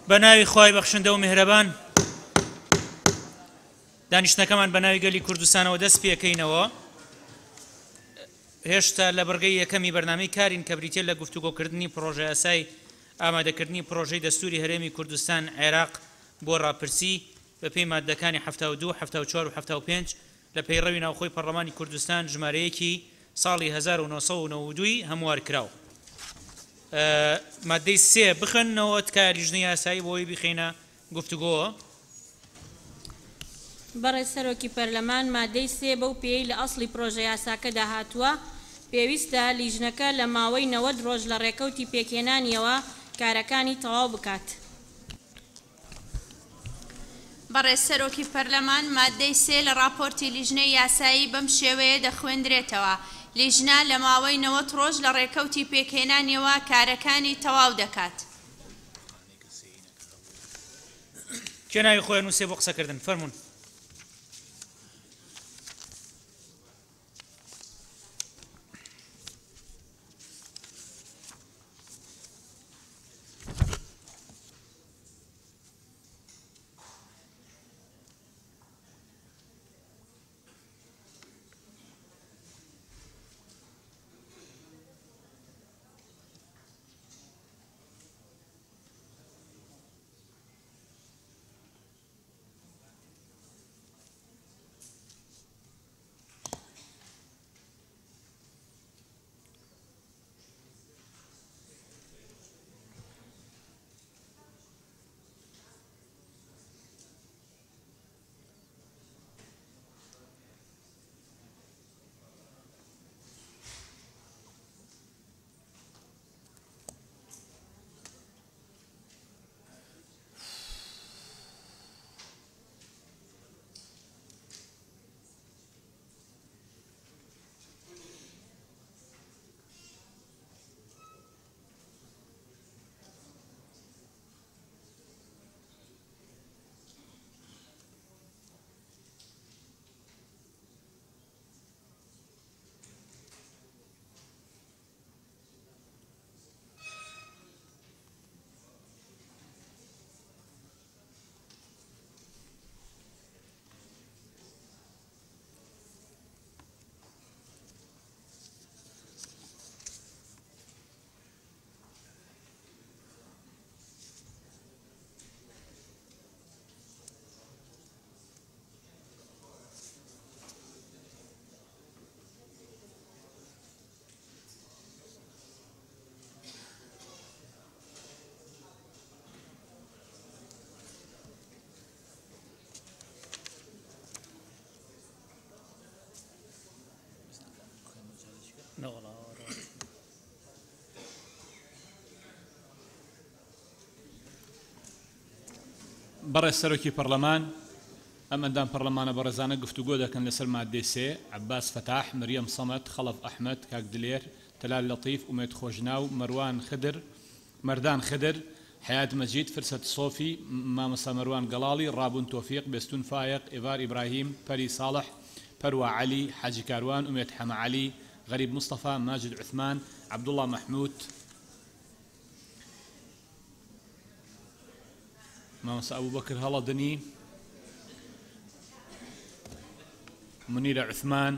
بناوی خوای بەخشندە و میهرەبان دانیشتەکەمان بەناوی گەلی کوردستانەوە دەست پێکەینەوە هێشتا لە بەرگەی یەکەمی بەرنامەی کارین کە بریتێ لە گفتوگۆکردنی پرۆژە یاسای ئامادەکردنی پرۆژەی دەستوری هەرێمی کوردستان عێراق بۆ ڕاپرسی بە پێی مادەکانی 72 74 و 75 لە پەیڕەوی ناوخۆی پەرلەمانی کوردستان ژمارەیەکی ساڵی 1992 هەموار کراوە. مادەی 3 بخەنەوە تکایە لیژنەی یاسایی بۆی بخینە گفتوگۆوە. بەڕێز سەرۆکی پەرلەمان مادەی 3 بەو پێی لە ئەسڵی پرۆژە یاساکەدا هاتووە پێویستە لیژنەکە لە ماوەی 90 ڕۆژ لە ڕێکەوتی پێکێنانیەوە کارەکانی تەواو بکات. بەڕێز سەرۆکی پەرلەمان مادەی 3 لە راپۆرتی لیژنەی یاسایی بەم شێوەیە دەخوێندرێتەوە. لیژنە لە ماوەی 90 ڕۆژ لە ڕێکەوتی پێکێنانیەوە کارەکانی تەواو دەکات. کێ ناوی خۆیان نووسێ بۆ قسەکردن فەرموون. بەڕێز سەرۆکی پەرلەمان ئەم ئەندام پەرلەمانە بەڕێزانە گفتوگۆ دەکەن لەسەر مادەی 3 عەباس فەتاح مەریەم سەمەد خەڵەف ئەحمەد کاک دلێر تەلال لەطیف ئومێد خۆشناو مەردان خدر حیات مەجید فرسەت سۆفی مامەسا مەروان گەڵاڵی ڕابوون تۆفیق بێستون فایق ئێڤار ئیبراهیم پەری ساڵح پەروە عەلی حاجی کاروان ئومێد حەمە عەلی غەریب مستەفا ماجد عوثمان عەبدوڵڵا مەحموود مامەسا ئەبوبەکر هەڵەدنی منیرە عوثمان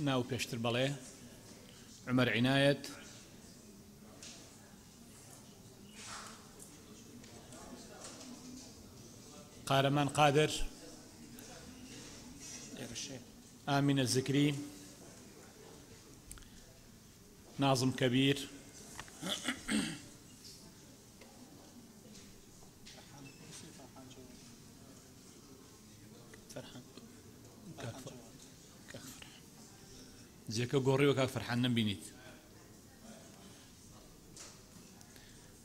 ناو پێشتر بەڵێ عمر عنایەت قارەمان قادر ئامینە زکری ناظم کەبیر جێکە گۆڕیوە کاک فەرحان نەمبینیت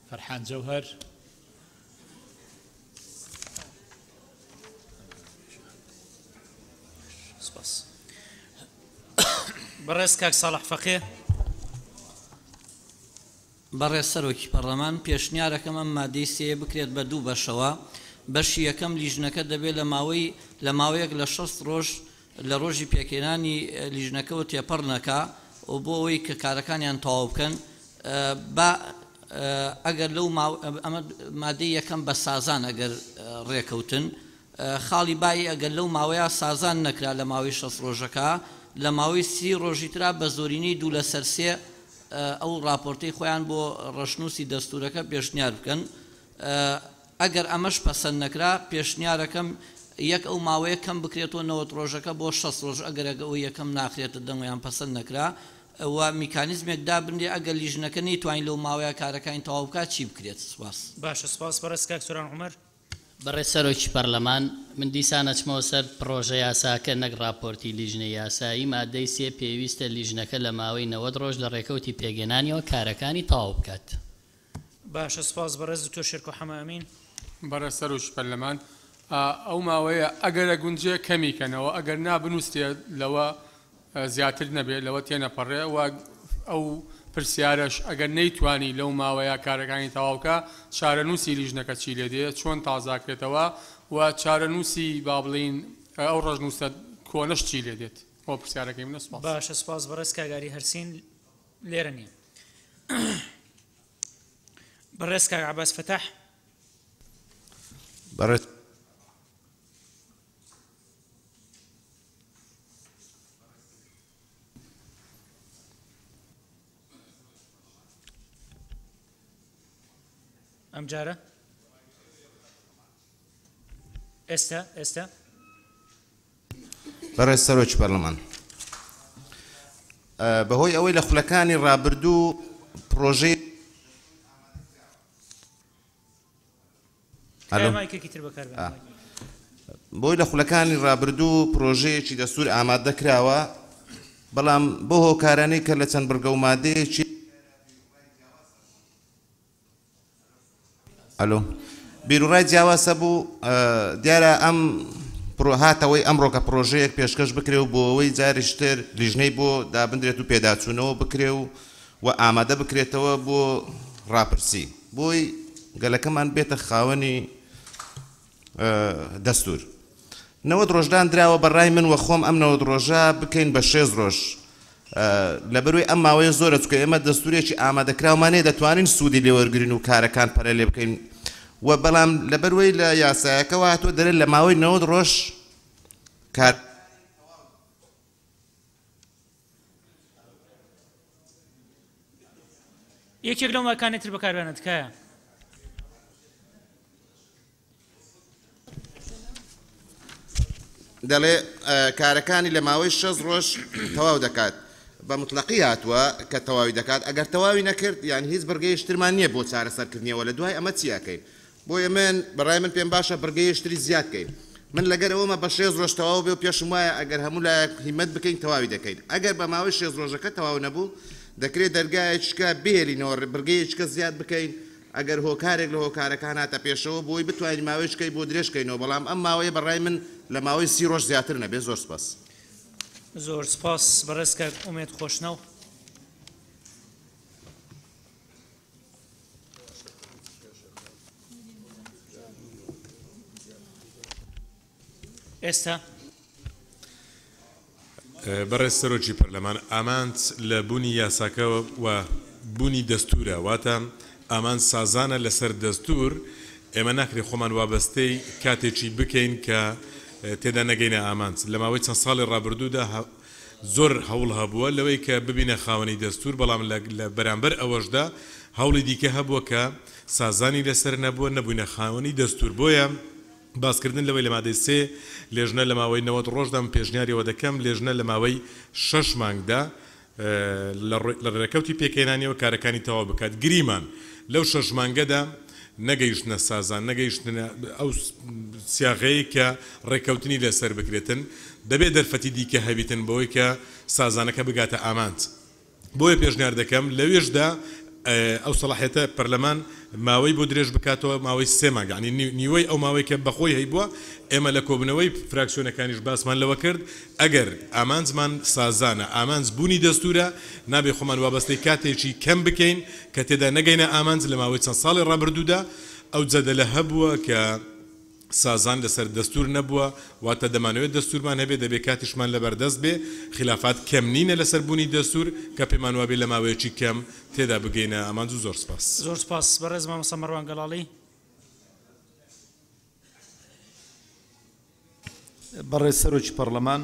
فەرحان جەوهەر سپاس بەڕێز کاک ساڵح فەقێ بەڕێز سەرۆکی پەرلەمان پێشنیارەکەم ئەم مادەی 3 بکرێت بە دوو بەشەوە بەشی یەکەم لیژنەکە دەبێت لە ماوەیەک لە 6 ڕۆژ لە ڕۆژی پێکێنانی لیژنەکەەوە تێپەڕ نەکا و بۆ ئەوەی کە کارەکانیان تەواو بکەن با ئەگەر لەو ئەمە مادەی یەکەم بە سازان ئەگەر ڕێکەوتن خاڵی بای ئەگەر لەو ماوەیە سازان نەکرا لە ماوەی 60 ڕۆژەکە لە ماوەی 30 ڕۆژی ترا بە زۆرینەی 2 لەسەر 3 ئەو راپۆرتەی خۆیان بۆ ڕەشنووسی دەستورەکە پێشنیار بکەن ئەگەر ئەمەش پەسەند نەکرا پێشنیارەکەم یەک ئەو ماوەیە کەم بکرێتەوە 90 ڕۆژەکە بۆ 60 ڕۆژ ئەگەر ئەو یەکەم ناخرێتە دەنگیان پەسەند نەکرا و میکانیزمێک دابندێ ئەگەر لیژنەکە نەیتوانین لەو ماوەیە کارەکانی تەواو بکات چی بکرێت سوپاس باشە سپاس بەڕێز کاک سۆران عومەر بەڕێز سەرۆکی پەرلەمان من دیسان ئەچمەوە سەر پرۆژە یاساکە نەک راپۆرتی لیژنەی یاسایی مادەی 3 پێویستە لیژنەکە لە ماوەی 90 ڕۆژ لە ڕێکەوتی پێگەێنانیەوە کارەکانی تەواو بکات باشە سپاس بەڕێز دکتۆر شێرکۆ حەمامین بەڕێز سەرۆکی پەرلەمان ئەو ماوەیە ئەگەرە گونجێ کەمیکەنەوە ئەگەر نابنووسێت لەوە زیاتر نەبێت لەوە تێنەپەڕێ و ئەو پرسیارەش ئەگەر نەیتوانی لەو ماوەیە کارەکانی تەواوکە چارەنووسی لیژنەکە چی لێ دێت چۆن تازاکرێتەوە و چارەنووسی با بڵین ئەو ڕژنووسە کۆنەش چی لێ دێت بۆ پرسیارەکەی منە سپاس باشە سپاس بەڕێز کاگاری هەرسین لێرە نییە بەڕێز کاک عەباس فەتاح بەڕێز ئەم جارە ئێستا بەڕێز سەرۆکی پەرلەمان بەهۆی ئەوەی لە خولەکانی ڕابردوو پرۆژەی بۆی لە خولەکانی ڕابردوو پرۆژەیەکی دەستور ئامادە کراوە بەڵام بۆ هۆکارانەی کە لە چەند بڕگە و مادەیەکی ئەلۆ بیرروڕای جیاوازە بوو دیارە ئەم هاتەوەی ئەمڕۆکە پرۆژەیەک پێشکەش بکرێ و بۆ ئەوەی جاریشتر لیژنەی بۆ دابدرێت و پێداچوونەوە بکرێ و ئامادە بکرێتەوە بۆ ڕاپرسی بۆی گەلەکەمان بێتە خاوەنی دەستور 90 ڕۆژدان دراوە بەڕای من وە خۆم ئەم 90 ڕۆژە بکەین بە 6 ڕۆژ لەبەروی ئەم ماوەیە زۆرە چکە ئێمە دەستورێکی ئامادەکراومانەیە دەتوانین سوودی لێوەرگرین و کارەکان پەرە لێ بکەین و بەڵام لەبەروەی لە یاسایەکەەوە هاتووە دەرێت لە ماوەی 90 ڕۆژ کار یەکێک لەو ماکانێتتر بەکاربێنێت تکایە دەڵێ کارەکانی لە ماوەی 6 ڕۆژ تەواو دەکات بە مطلقی هاتووە کە تەواوی دەکات ئەگەر تەواوی نەکرد یان هیچ بڕگەیشترمان نییە بۆ چارەسەرکردنیەوە لە دوای ئەمە چیاکەین بۆیە من بەڕای من پێم باشە بڕگەیشتری زیادکەین من لەگەر ئەومە بە 6 ڕۆژ تەواو بێ و پێشم وایە ئەگەر هەموو لایەک هیمەت بکەین تەواوی دەکەین ئەگەر بە ماوەی 6 ڕۆژەکە تەواو نەبوو دەکرێت دەرگایەکە بێرینەوە بڕگەیەکە زیاد بکەین ئەگەر هۆکارێک لە هۆکارەکان هاتە پێشەوە بۆی بتوانین ماوەیەکەی بۆ درێژکەینەوە بەڵام ئەم ماوەیە بەڕای من لە ماوەی 30 ڕۆژ زیاتر نەبێ زۆر سپاس زۆر سپاس بەڕێز کاک ئومێد خۆشنەو ئێستا بەڕێز سەرۆکی پەرلەمان ئامانج لە بوونی یاساکەوە و بوونی دەستورە واتە ئامان سازانە لەسەر دەستور ئێمە ناکرێت خۆمان وابەستەی کاتێکی بکەین کە تێدا نەگەینە ئامانج لە ماوەی چەند ساڵی ڕابردوودا زۆر هەوڵ هەبووە لەوەی کە ببینە خاوەنی دەستور بەڵام لە بەرامبەر ئەوەشدا هەوڵی دیکە هەبووە کە سازانی لەسەر نەبووە نەبووینە خاوەنی دەستور بۆیە باسکردن لەوەی لە مادەی 3 لێژنە لە ماوەی 90 ڕۆژدام پێشنیاریەوە دەکەم لێژنە لە ماوەی 6 مانگدا لە ڕێکەوتی پێکەێنانیەوە کارەکانی تەواو بکات گریمان لەو 6 مانگەدا نەگەیشتنە سازان نەگەیشتنە ئەو سیاغەیە کە ڕێکەوتنی لەسەر بکرێتن دەبێت دەرفەتی دیکە هەبیتن بۆی کە سازانەکە بگاتە ئامانج بۆیە پێشنیار دەکەم لەوێشدا ئەو سەلاحیەتە پەرلەمان ماوەی بۆ درێژ بکاتەوە ماوەی 3 مانگ یعنی نیوەی ئەو ماوەی کە بەخۆی هەیبووە ئێمە لە کۆبنەوەی فراکسیۆنەکانیش باسمان لەوە کرد ئەگەر ئامانجمان سازانە ئامانج بوونی دەستورە نابێ خۆمان وابەستەی کاتێکی کەم بکەین کە تێدا نەگەینە ئامانج لە ماوەی چەند ساڵی ڕابردوودا ئەو جەدەلە هەبووە کە سازان لەسەر دەستور نەبووە واتە دەمانەوێت دەستورمان هەبێت دەبێت کاتیشمان لەبەردەست بێ خلافات کەم نینە لەسەر بوونی دەستور کە پێمان وابێ لە ماوەیەکی کەم تێدا بگەینە ئەمان زۆر سپاس زۆر سپاس بەڕێز مامۆستا مەڕوان گەڵاڵی بەڕێز سەرۆکی پەرلەمان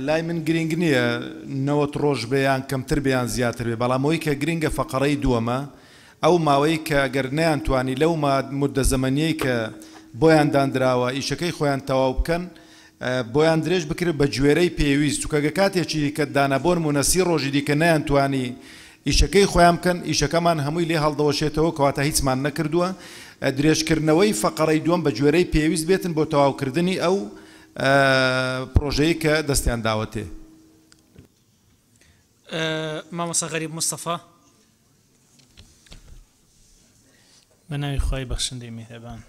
لای من گرنگ نییە 90 ڕۆژ بێیان کەمتر بێیان زیاتر بێ بەڵام ئەوەی کە گرنگە فەقەڕەی دووەمە ئەو ماوەی کە گەر نەیانتوانی لەو مودە زەمەنیەی کە بۆیان دانراوە ئیشەکەی خۆیان تەواو بکەن بۆیان درێژ بکرێت بە گوێرەی پێویست چونکە کاتێکی کە دانەبۆن مونە 30 ڕۆژی دیکە نەیانتوانی ئیشەکەی خۆیان بکەن ئیشەکەمان هەمووی لێ هەڵدەوەشێتەوە کەواتە هیچمان نەکردووە درێژکردنەوەی فەقەڕەی دووەم بە گوێرەی پێویست بێتن بۆ تەواوکردنی ئەو پرۆژەیە کە دەستیان داوەتێ مامۆستا غەریب مستەفا بە ناوی خۆی بەخشندەی میهرەبان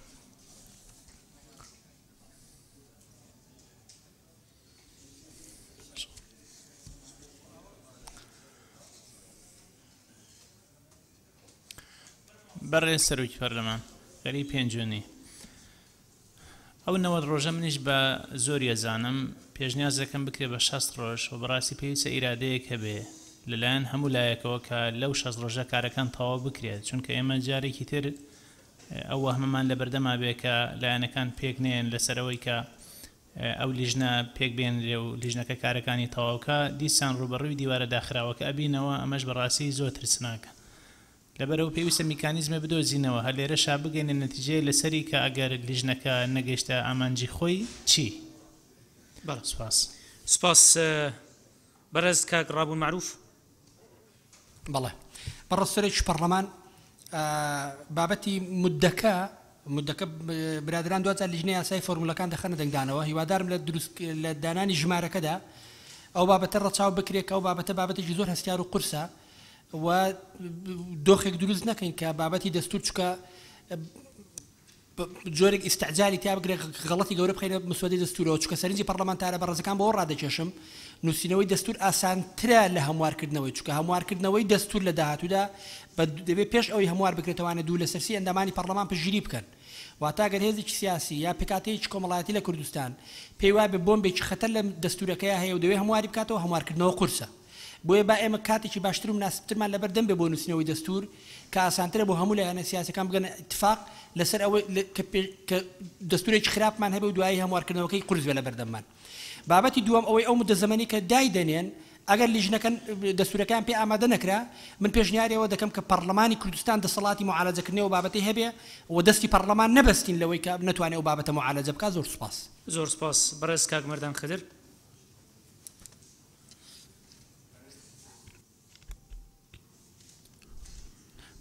بەڕێز سەرۆکی پەرلەمان غەریب پێنجۆنی ئەو 90 ڕۆژە منیش بە زۆری ئەزانم پێشنیاز دەکەم بکرێت بە 60 ڕۆژ و بەڕاستی پێویستە ئیرادەیەک هەبێ لەلایەن هەموو لایەکەوە کە لەو 60 ڕۆژە کارەکان تەواو بکرێت چونکە ئێمە جارێکی تر ئەو وەهمەمان لە بەردەما بێ کە لایەنەکان پێک نێن لەسەرەوەی کە ئەو لیژنە پێک بێن لێ و لیژنەکە کارەکانی تەواوکە دیسان ڕوبەڕووی دیوارە داخراوەکە ئەبینەوە ئەمەش بەڕاستی زۆر ترسناکە لەبەرەوە پێویستە میکانیزمە بدۆزینەوە هەر لێرە شا بگەینە نەتیجەیە لەسەری کە ئەگەر لیژنەکە نەگەیشتە ئامانجی خۆی چی؟ سپاس سپاس بەڕێز کاک ڕابوون معروف بەڵێ بەڕێز سەرۆکی پەرلەمان بابەتی مودەکە برادران دوجار لیژنەی یاسایی فۆرمولەکان دەخەنە دەنگدانەوە هیوادارم لە دانانی ژمارەکەدا ئەو بابەتە ڕەچاو بکرێت ئەو بابەتێکی زۆر هەستیار و قورسە و دۆخێک دروست نەکەین کە بابەتی دەستور چکە جۆرێک ئیستعجالی تیا بگرێت غەڵەتی گەورە بخەینە مسودەی دەستورەوە چکە سەرنجی پەرلەمانتارە بەڕێزەکان بەوە ڕادەکێشم نووسینەوەی دەستور ئاسانترە لە هەموارکردنەوەی چکە هەموارکردنەوەی دەستور لە داهاتوودا دەبێت پێش ئەوەی هەموار بکرێتەوانە دوو لە سەرسی ئەندامانی پەرلەمان پشگیری بکەن واتاگەر هێزێکی سیاسی یا پێکاتەیەکی کۆمەڵایەتی لە کوردستان پێی وایە بێ بۆمبێکی خەتەر لە دەستورەکەیە هەیە و دەوێت هەمواری بکاتەوە هەموارکردنەوە قورسە بۆیە با ئێمە کاتێکی باشتر و مناسبترمان لەبەردەم بێ بۆ نووسینەوەی دەستور کە ئاسانترە بۆ هەموو لایەنە سیاسەکان بگەن اتفاق لەسەر ئەوەی کە دەستورێکی خراپمان هەبێ و دوایی هەموارکردنەوەکەی قورس بێ لەبەردەممان بابەتی دووەم ئەوەی ئەو مدە زەمەنی کە دایدەنێن ئەگەر لیژنەکەن دەستورەکان پێ ئامادە نەکرا من پێشنیارەوە دەکەم کە پەرلەمانی کوردستان دەسەڵاتی معالەجەکردنەوە بابەتی هەبێ و دەستی پەرلەمان نەبەستین لەوەی کە نەتوانێت ئەو بابەتە معالەجە بکات زۆر سپاس زۆر سپاس بەڕێز کاک مەردان خدر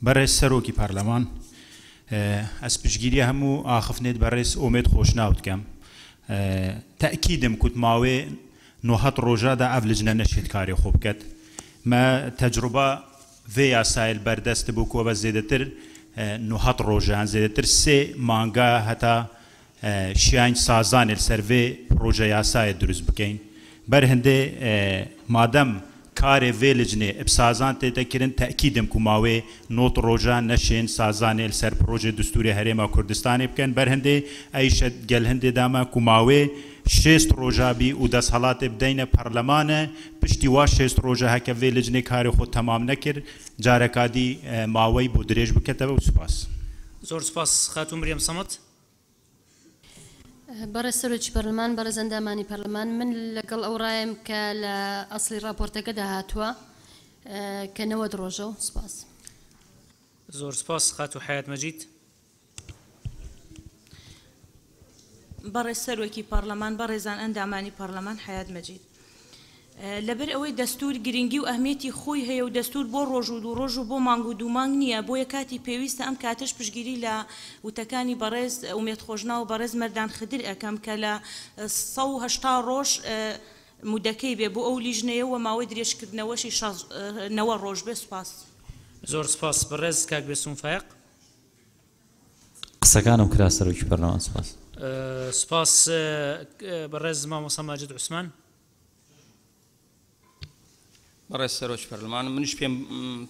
بەڕێز سەرۆکی پارلەمان ئەس پشگیری هەموو ئاخفنێت بەڕێز ئۆمێد خۆشناو بکەم تەکیدم کوت ماوێ 90 ڕۆژەدا ئەو لیژنە نەشێت کاری خۆ بکات مە تەجروبە vê yasayê berdest bû ku ve zêdetir 90 rojan zêdetir 3 manga heta şiyanc sazanê li ser vê proje yasayê durust bikeyn ber hindê madem karê vê lijnê eb sazan tê te kirin tekîdim ku mawê not rojan neşên sazanê li ser proje distûrê Herêma Kurdistanê bikin ber hindê eyşet gel hindê dama ku mawê 6 roja bî û desthilatê bideyne parlemanê piştî wa 6 roja heke vê lijnê karê xwe temam nekir careka dî maweyî bû dirêj biketebe û spas. زۆر سپاس خاتون مریەم سەمەد. بەڕێز سەرۆکی پەرلەمان بەڕێز ئەندامانی پەرلەمان من لەگەڵ ئەو ڕایم کە لە ئەسڵی راپۆرتەکەدا هاتووە کە 90 ڕۆژە و سپاس. زۆر سپاس خاتو حیات مەجید. بەڕێز سەرۆکی پەرلەمان بەڕێزان ئەندامانی پەرلەمان حیات مەجید. لەبەر ئەوەی دەستور گرنگی و ئەهمیەتی خۆی هەیە و دەستور بۆ ڕۆژ و دوو ڕۆژ و بۆ مانگ و دوو مانگ نییە بۆیە کاتی پێویستە ئەم کاتش پشگیری لە وتەکانی بەڕێز ئومێد خۆشنا و بەڕێز مەردان خدر ئەەکەم کە لە 180 ڕۆژ مودەکەی بێ بۆ ئەو لیژنەیەوە ماوەی درێژکردنەوەشی 90 ڕۆژ بێ سپاس. زۆر سپاس بەڕێز کاک بێسوم فایق. قسەکانم کرا سەرۆکی پەرلەمان سپاس. سپاس بەڕێز مامۆستا ماجد عوسمان. بەڕێز سەرۆکی پەرلەمان منیش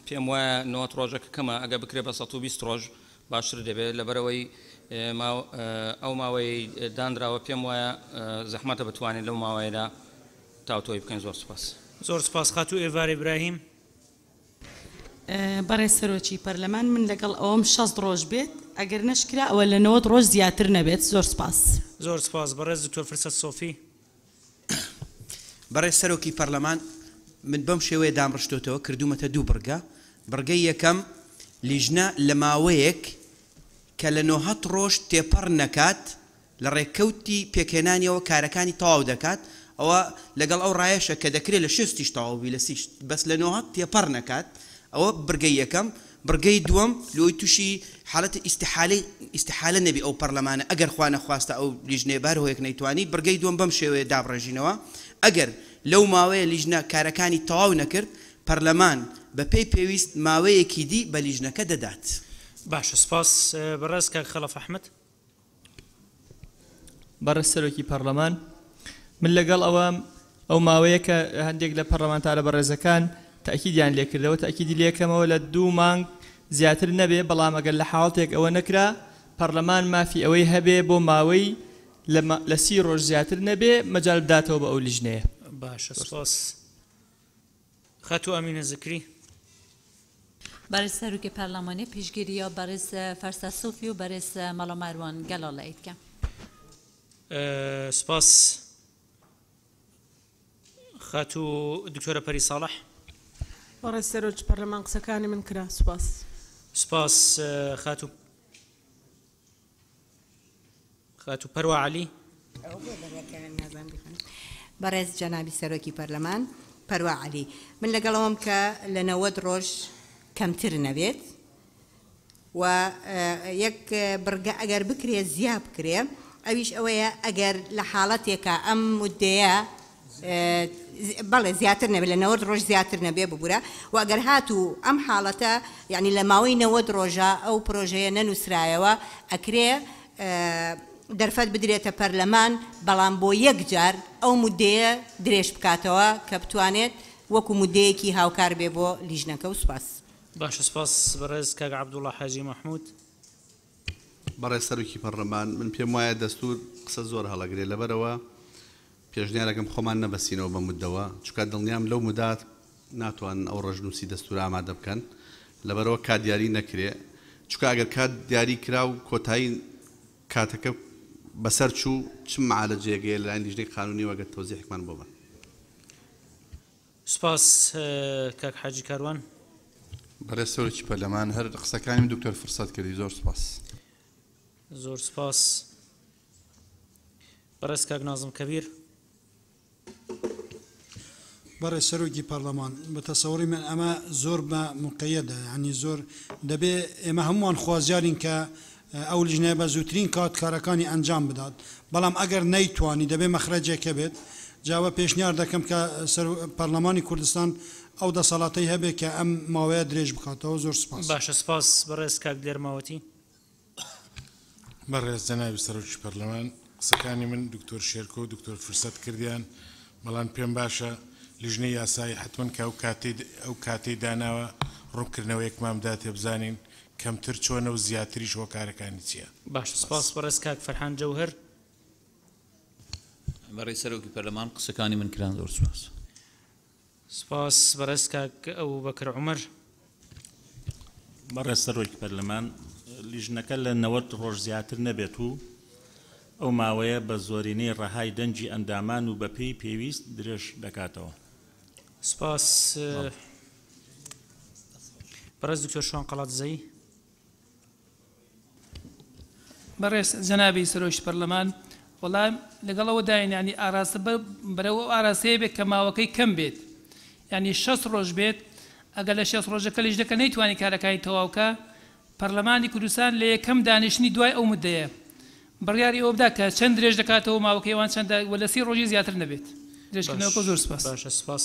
پێم وایە 90 ڕۆژەکە کەمە ئەگە بکرێ بە 120 ڕۆژ باشتر دەبێت لەبەرەوەی ئەو ماوەی دانراوە پێم وایە زەحمەتە بتوانین لەو ماوەیەدا تاوتۆی بکەین. زۆر سپاس. زۆر سپاس. خاتو ئێڤار ئیبراهیم. بەڕێز سەرۆکی پەرلەمان من لەگەڵ ئەوەم 60 ڕۆژ بێت ئەگەر نەشکرا ئەوە لە 90 ڕۆژ زیاتر نەبێت. زۆر سپاس. زۆر سپاس. بەڕێز دکتۆر فرسەت سۆفی. بەڕێز سەرۆکی پەرلەمان من بەم شێوەیە دامڕشتۆتەوە کردومەتە دوو بڕگە. بڕگەی یەکەم لیژنە لە ماوەیەک کە لە 90 ڕۆژ تێپەڕ نەکات لە ڕێککەوتی پێکهێنانیەوە کارەکانی تەواو دەکات. ئەوە لەگەڵ ئەو ڕایەشە کە دەکرێت لە 6 تەواوبی لە بەس لە 90 تێپەڕ نەکات. ئەوە بڕگەی یەکەم. بڕگەی دووەم لۆی تووشی حالەتی ئیستیحالە نەبی ئەو پەرلەمانە ئەگەر خوا نەخواستە ئەو لیژنەیە بەرهۆیەک نەیتوانی. بڕگەی دووەم بەم شێوەیە دابڕێژینەوە ئەگەر لەو ماوەیە لیژنە کارەکانی تەواو نەکرد پەرلەمان بە پێی پێویست ماوەیەکی دی بە لیژنەکە دەدات. باشە سپاس. بەڕێز کاک خەلەف ئەحمەد. بەڕێز سەرۆکی پەرلەمان من لەگەڵ ئەو ماوەیە کە هەندێک لە پەرلەمانتارە بەڕێزەکان تأکیدیان لێکردەوە تأکیدی لێکەمەوە لە 2 مانگ زیاتر نەبێ بەڵام ئەگەر لە حاڵتێک ئەوە نەکرا پەرلەمان مافی ئەوەی هەبێ بۆ ماوەی لە 30 ڕۆژ زیاتر نەبێ مەجال بداتەوە بە ئەو لیژنەیە. باشە سپاس. خاتو ئەمینە زکری. بەڕێز سەرۆکی پەرلەمانی پێشگیریە بەڕێز فەرسە سۆفی و بەڕێز مەڵە ماروان گەڵاڵەیتکە. سپاس. خاتو دکتۆرە پەری ساڵح. بەڕێز سەرۆکی پەرلەمان قسەکانی من کرا. سپاس. سپاس. خاتو پەروە عەلی. بەڕێز جەنابی سەرۆکی پەرلەمان پەروە عەلی من لەگەڵەوەم کە لە 90 ڕۆژ کەمتر نەبێت و یەک بڕگە ئەگەر بکرێ زیاب بکرێ ئەویش ئەوەیە ئەگەر لە حاڵەتێکە ئەم مودەیە بەڵێ زیاتر نەبێت لە 90 ڕۆژ زیاتر نەبێ ببوورە و ئەگەر هاتوو ئەم حاڵەتە یعنی لە ماوەی 90 ڕۆژە ئەو پرۆژەیە نەنووسرایەوە ئەکرێ دەرفەت بدرێتە پەرلەمان بەڵام بۆ یەک جار ئەو مودەیە درێژ بکاتەوە کە بتوانێت وەکو مودەیەکی هاوکار بێ بۆ لیژنەکە. و سپاس. باشە سپاس. بەڕێز کاک عەبدوڵڵا حاجی مەحموود. بەڕێز سەرۆکی پەرلەمان من پێم وایە دەستور قسە زۆر هەڵەگرێت لەبەرەوە پێشنیارەکەم خۆمان نەبەسینەوە بە مودەوە چونکە دڵنیام لەو مودات ناتوان ئەو ڕۆژنووسی دەستور ئامادە بکەن لەبەرەوە کات دیاری نەکرێ چونکە ئەگەر کات دیاری کرا و کۆتایی کاتەکە بەسەر چوو چم معالەجەیەگەیە لەلایەن لیژنەی قانونی وەگەر تەوزیحێکمان بۆ بن. سپاس. کاک حاجی کاروان. بەڕێز سەرۆکی پەرلەمان هەر قسەکانی دکتۆر فرسەت کردی. زۆر سپاس. زۆر سپاس. بەڕێز کاک نازم کەبیر. بەڕێز سەرۆکی پەرلەمان بە تەسەوری من ئەمە زۆر بە مقەیەدە یعنی زۆر دەبێ ئێمە هەمووان خوازیارین کە ئەو لیژنەیە بە زووترین کات کارەکانی ئەنجام بدات بەڵام ئەگەر نەیتوانی دەبێ مەخرەجێکە بێت. جاوە پێشنیار دەکەم کە پەرلەمانی کوردستان ئەو دەسەڵاتەی هەبێت کە ئەم ماوەیە درێژ بکاتەوە. زۆر سپاس. باشە سپاس. بەڕێز کاک دێرماوەتی. بەڕێز جەنابی سەرۆکی پەرلەمان قسەکانی من دکتۆر شێرکۆ و دکتۆر فرسەت کردیان بەڵام پێم باشە لیژنەی یاسایی حتمەن کە ئەو کاتەی داناوە ڕوونکردنەوەیەکمان بداتێ بزانین کەمتر چۆنە و زیاتریش وە کارەکانی چییە. باش سپاس. بەڕێز کاک فەرحان جەوهەر. بەڕێز سەرۆکی پەرلەمان قسەکانی من کران. زۆر سپاس. سپاس. بەڕێز کاک ئەبوبەکر عومەر. بەڕێز سەرۆکی پەرلەمان لیژنەکە لە 90 ڕۆژ زیاتر نەبێت و ئەو ماوەیە بە زۆرینەی ڕەهای دەنجی ئەندامان و بە پێی پێویست درێژ دەکاتەوە. سپاس. بەڕێز دکتۆر شوان قەڵات زەی. بەڕێز جەنابی سەرۆکی پەرلەمان وەڵام لەگەڵەوە داین ینی ئاراستە بەرەوە ئاراستەیە بێت کە ماوەکەی کەم بێت ینی 6 ڕۆژ بێت ئەگەر لە 6 ڕۆژەکە لیژنەکە نەیتوانی کارەکانی تەواوکە پەرلەمانی کوردستان لە یەکەم دانیشتنی دوای ئەو مودەیە بڕیاری ئەوە بدا کە چەند درێژ دەکاتەوە ماوەکەیوان چەندە وە لە 30 ڕۆژی زیاتر نەبێت. درێژکردنەوەکە زۆر سپاس. باشە سپاس.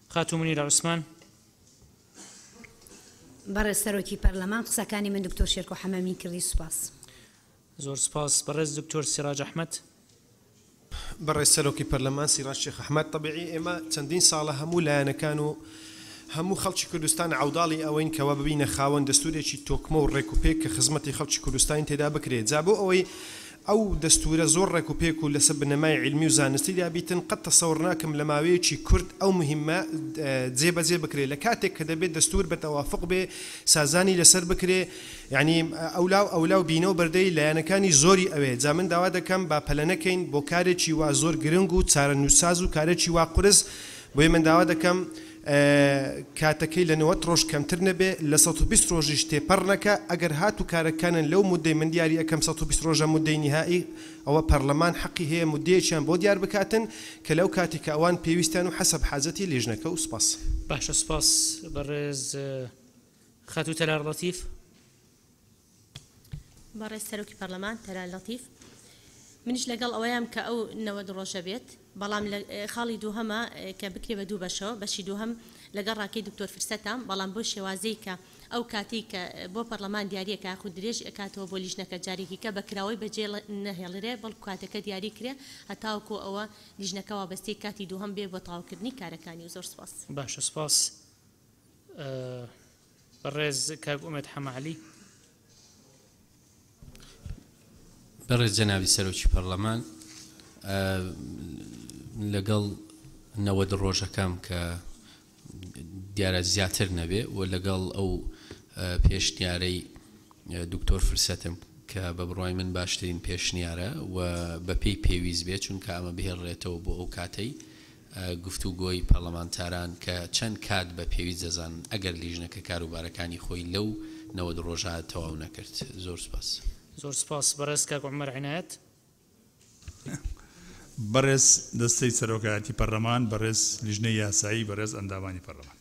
خاتو منیرە عوسمان. بەڕێز سەرۆکی پەرلەمان قسەکانی من دکتۆر شێرکۆ حەمەمی کردی. سپاس. زۆر سپاس. بەڕێز دکتۆر سیراج ئەحمەد. بەڕێز سەرۆکی پەرلەمان سیراج شێخ ئەحمەد طبیعی ئێمە چەندین ساڵە هەموو لایەنەکان و هەموو خەڵکی کوردستان عوداڵی ئەوەین کەوا ببینە خاوەن دەستورێکی تۆکمە و ڕێکوپێک کە خزمەتی خەڵکی کوردستانی تێدا بکرێت جا بۆ ئەوەی ئەو دەستورە زۆر ڕێکوپێک و لەسەر بنەمای علمی و زانستی دابیتن قەت تەسەوڕ ناکەم لە ماوەیەکی کورد ئەو مهمە جێبەجێ بکرێت لە کاتێک کە دەبێت دەستور بە تەوافق بێ سازانی لەسەر بکرێ یعنی ئەولاو بینە و بەردەی لایەنەکانی زۆری ئەوێ جا من داوا دەکەم با پەلە نەکەین بۆ کارێکی وا زۆر گرنگ و چارە نووساز و کارێکی وا قورس بۆیە من داوا دەکەم کاتەکەی لە 90 ڕۆژ کەمتر نەبێ لە 120 ڕۆژیش تێپەڕ نەکە ئەگەر هات و کارەکانن لەو مودەی من دیاری ئەەکەم 120 ڕۆژە مودەی نهایی ئەوە پەرلەمان حەقی هەیە مودەیەکیان بۆ دیار بکاتن کە لەو کاتی کە ئەوان پێویستیان و حەسەب حاجەتی لێژنەکە و سپاس باشە سپاس بەڕێز خاتو تەلار لەتیف بەڕێز سەرۆکی پەرلەمان تەلار لەتیف منیش لەگەڵ ئەوەیەم کە ئەو 90 ڕۆژە بێت بەڵام خاڵی دووهەمە کە بکرێ بە دوو بەشەوە بەشی دووهەم لەگەڵ ڕاکەی دکتۆر فرسەتام بەڵام بۆ شێوازەی کە ئەو کاتی کە بۆ پەرلەمان دیاریەکە خود درێژ ئەکاتەوە بۆ لیژنەکە جارێکی کە بەکراوەی بەجێ نەهێڵرێ بەڵکو کاتەکە دیاری کرێ هەتاوکو ئەوە لیژنەکە وابەستەی کاتی دووهەم بێ بۆ تەواوکردنی کارەکانی و زۆر سپاس باشە سپاس بەڕێز کاک ئومێد حەماعەلی بەڕێز جەنابی سەرۆکی پەرلەمان لەگەڵ 90 ڕۆژەکەم کە دیارە زیاتر نەبێ و لەگەڵ ئەو پێشنیارەی دکتۆر فرسەتم کە بە بڕوای من باشترین پێشنیارە و بەپێی پێویست بێت چونکە ئەمە بهێڕێتەوە بۆ ئەو کاتەی گفتوگۆی پەرلەمانتاران کە چەند کات بە پێویست دەزان ئەگەر لیژنەکە کاروبارەکانی خۆی لەو 90 ڕۆژە تەواو نەکرد زۆر سپاس زۆر سپاس بەڕێز کاک عومەر عنایەت بەڕێز دەستەی سەرۆکایەتی پەرلەمان بەڕێز لیژنەی یاسایی بەڕێز ئەندامانی پەرلەمان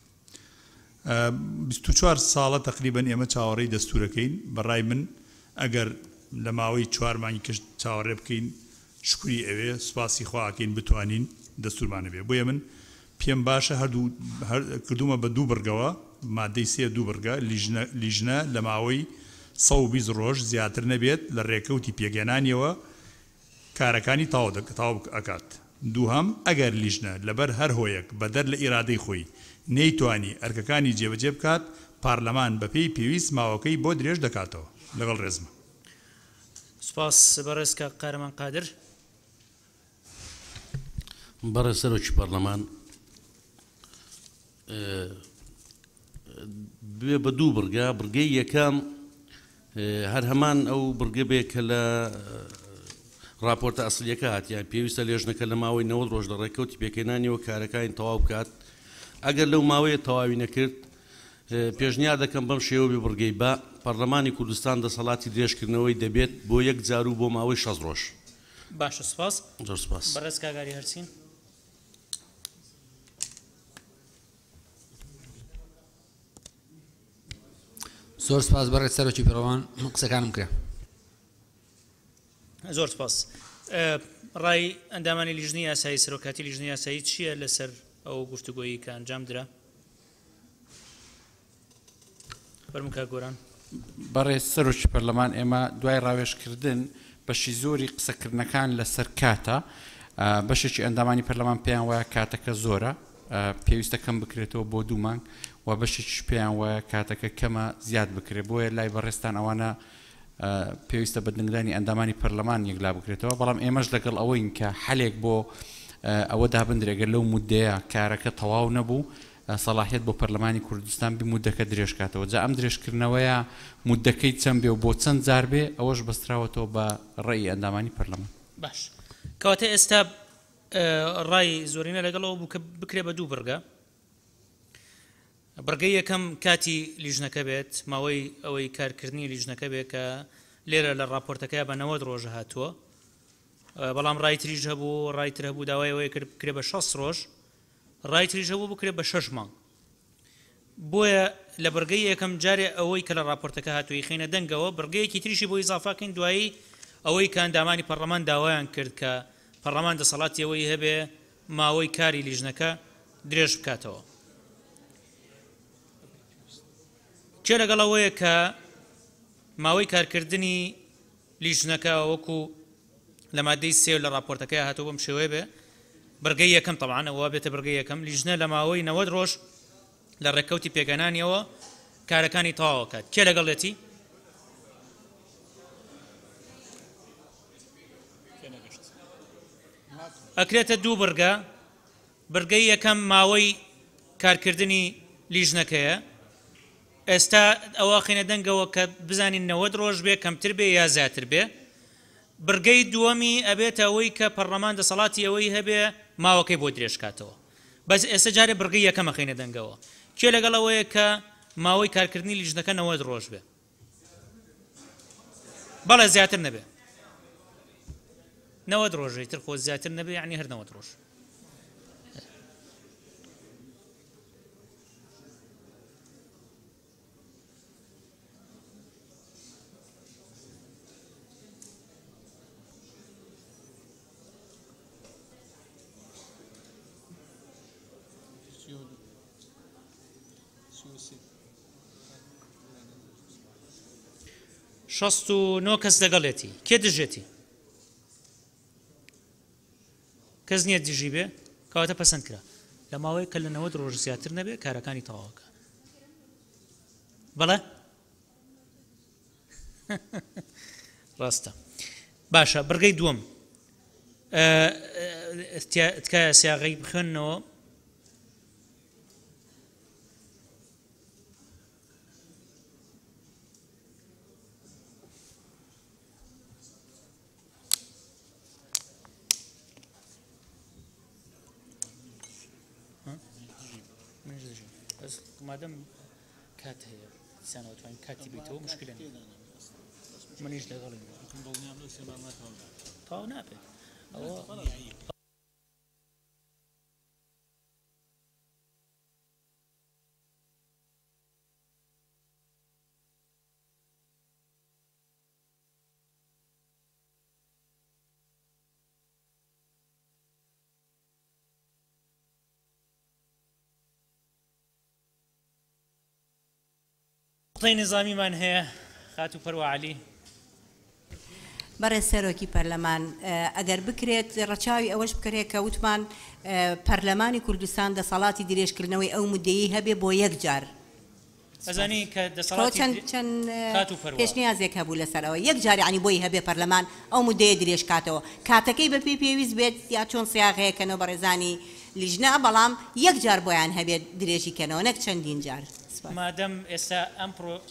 24 ساڵە تقریبا ئێمە چاوەڕێی دەستورەکەین بەڕای من ئەگەر لە ماوەی 4 مانگی کەشت چاوەڕێ بکەین شکری ئەوێ سوپاسی خواکەین بتوانین دەستورمانە بێ بۆیە من پێم باشە هەردوو کردومە بە دوو بەرگەوە مادەی 3 دوو بەرگە لیژنە لە ماوەی 120 ڕۆژ زیاتر نەبێت لە ڕێکەوتی پێگەێنانیەوە کارەکانی تاو ئەکات دووهەم ئەگەر لیژنە لەبەر هەر هۆیەک بەدەر لە ئیرادەی خۆی نەیتوانی ئەرکەکانی جێبەجێ بکات پارلەمان بەپێی پێویست ماوەکەی بۆ درێژ دەکاتەوە لەگەڵ ڕێزمە سپاس بەڕێز کاک قارەمان قادر بەڕێز سەرۆکی پەرلەمان بێ بە دوو بڕگەی یەکەم هەر هەمان ئەو بڕگە بێ کە لە راپۆرتە ئەسڵیەکە هاتیان پێویستە لێژنەکە لە ماوەی 90 ڕۆژ لە ڕێکەوتی پێکەێنانیەوە کارەکانی تەواو بکات ئەگەر لەو ماوەیە تەواوی نەکرد پێشنیار دەکەم بەم شێوە بێ بڕگەی بە پەرلەمانی کوردستان دەسەڵاتی درێژکردنەوەی دەبێت بۆ یەک جار و بۆ ماوەی 6 ڕۆژ باشە سپاس زۆر سپاس بەڕێز کاگاری هەرسین زۆر سپاس بەڕێز سەرۆکی پەرلەمان قسەکانم کرا زۆر سپاس ڕای ئەندامانی لیژنەی یاسایی سەرۆکاتی لیژنەی یاسایی چییە لەسەر ئەو گفتوگۆیی کە ئەنجام درا فەرموو کاک گۆران بەڕێز سەرۆکی پەرلەمان ئێمە دوای ڕاوێژکردن بەشی زۆری قسەکردنەکان لەسەر کاتە بەشێکی ئەندامانی پەرلەمان پێیان وایە کاتەکە زۆرە پێویستە کەم بکرێتەوە بۆ 2 مانگ و بەشێکیش پێیان وایە کاتەکە کەمە زیاد بکرێت بۆیە لای بەڕێستان ئەوانە پێویستە بە دنگدانی ئەندامانی پەرلەمان یەکلا بکرێتەوە بەڵام ئێمەش لەگەڵ ئەوەین کە حەلێک بۆ ئەوە دابندرێگەر لەو مودەیە کارەکە تەواو نەبوو سەلاحیەت بۆ پەرلەمانی کوردستان بی مودەکە درێژکاتەوە جا ئەم درێژکردنەوەیە مودەکەی چەند بێ و بۆ چەند جار بێ ئەوەش بەستراوەتەوە بە ڕێی ئەندامانی پەرلەمان باش کەواتە ئێستا ڕای زۆرینە لەگەڵەوە بوو کە بکرێ بە دوو بڕگە بڕگەی یەکەم کاتی لیژنەکە بێت ماوەی ئەوەی کارکردنی لیژنەکە بێت کە لێرە لە راپۆرتەکە بە 90 ڕۆژ هاتووە بەڵام ڕای تریش هەبوو ڕای تر هەبوو داوای ئەوەیە کرد بکرێ بە 6 ڕۆژ ڕای تریش هەبوو بکرێ بە 6 مانگ بۆیە لە بڕگەی یەکەم جارێ ئەوەی کە لە راپۆرتەکە هاتووی خینە دەنگەوە بڕگەیەکی تریشی بۆ ئیزافاکەین دوایی ئەوەی کە ئەندامانی پەرلەمان داوایان کرد کە پەرلەمان دەسەڵاتی ئەوەی هەبێ ماوەی کاری لیژنەکە درێژ بکاتەوە چێ لەگەڵ ئەوەیە کە ماوەی کارکردنی لیژنەکە وەکو لە مادەی 3 لە راپۆرتەکەی هاتووە بەم شێوەیە بێ بڕگەی یەکەم طبعاً ئەوە بێتە بڕگەی یەکەم لیژنە لە ماوەی 90 ڕۆژ لە ڕێککەوتی پێگەنانیەوە کارەکانی تەواوەکات کێ لەگەڵێتی ئەکرێتە دوو بڕگەی یەکەم ماوەی کارکردنی لیژنەکەیە ئێستا ئەوە خێنە دەنگەوە کە بزانین 90 ڕۆژ بێ کەمتر بێ یا زیاتر بێ بڕگەی دووەمی ئەبێتە ئەوەی کە پەرلەمان دەسەڵاتی ئەوەی هەبێ ماوەکەی بۆ درێژکاتەوە بەس ئێستا جارێ بڕگەی یەکەمە خێنە دەنگەوە کێ لەگەڵ ئەوەیە کە ماوەی کارکردنی لیژنەکە 90 ڕۆژ بێ بەڵێ زیاتر نەبێ 90 ڕۆژەی تر خۆ زیاتر نەبێ یعنی هەر 90 ڕۆژ شەست و نۆ کەس لەگەڵێتی کێ دژێتی کەس نییە دژی بێ کەواتە پەسەند کرا لە ماوەی کە لە 90 ڕۆژ زیاتر نەبێ کارەکانی تەواوەکە بەڵێ ڕاستە باشە بڕگەی دووەم تکایە سیاغەی بخوێنەوە مادەم کات هەیە سانەوەتوانین کاتی بیتەوە مشکلە منیش لەگەڵی تاو نابێت نقطەی نظامیمان هەیە خاتو پەروەعەلی بەڕێز سەرۆکی پەرلەمان ئەگەر بکرێت ڕەچاوی ئەوەش بکرێت کە وتمان پەرلەمانی کوردستان دەسەڵاتی درێژکردنەوەی ئەو مودەیی هەبێ بۆ یەک جار ئەزانی کە دەسەڵاتی چەند پێشنیازێک هەبوو لەسەرەوە یەک جار یعنی بۆی هەبێ پەرلەمان ئەو مودەیە درێژکاتەوە کاتەکەی بە پێویست بێت یا چۆن سیاغەیەکەنەوە بەڕێزانی لیژنە بەڵام یەک جار بۆیان هەبێت درێژیکەنەوە نەک چەندین جار مادەم ئێستا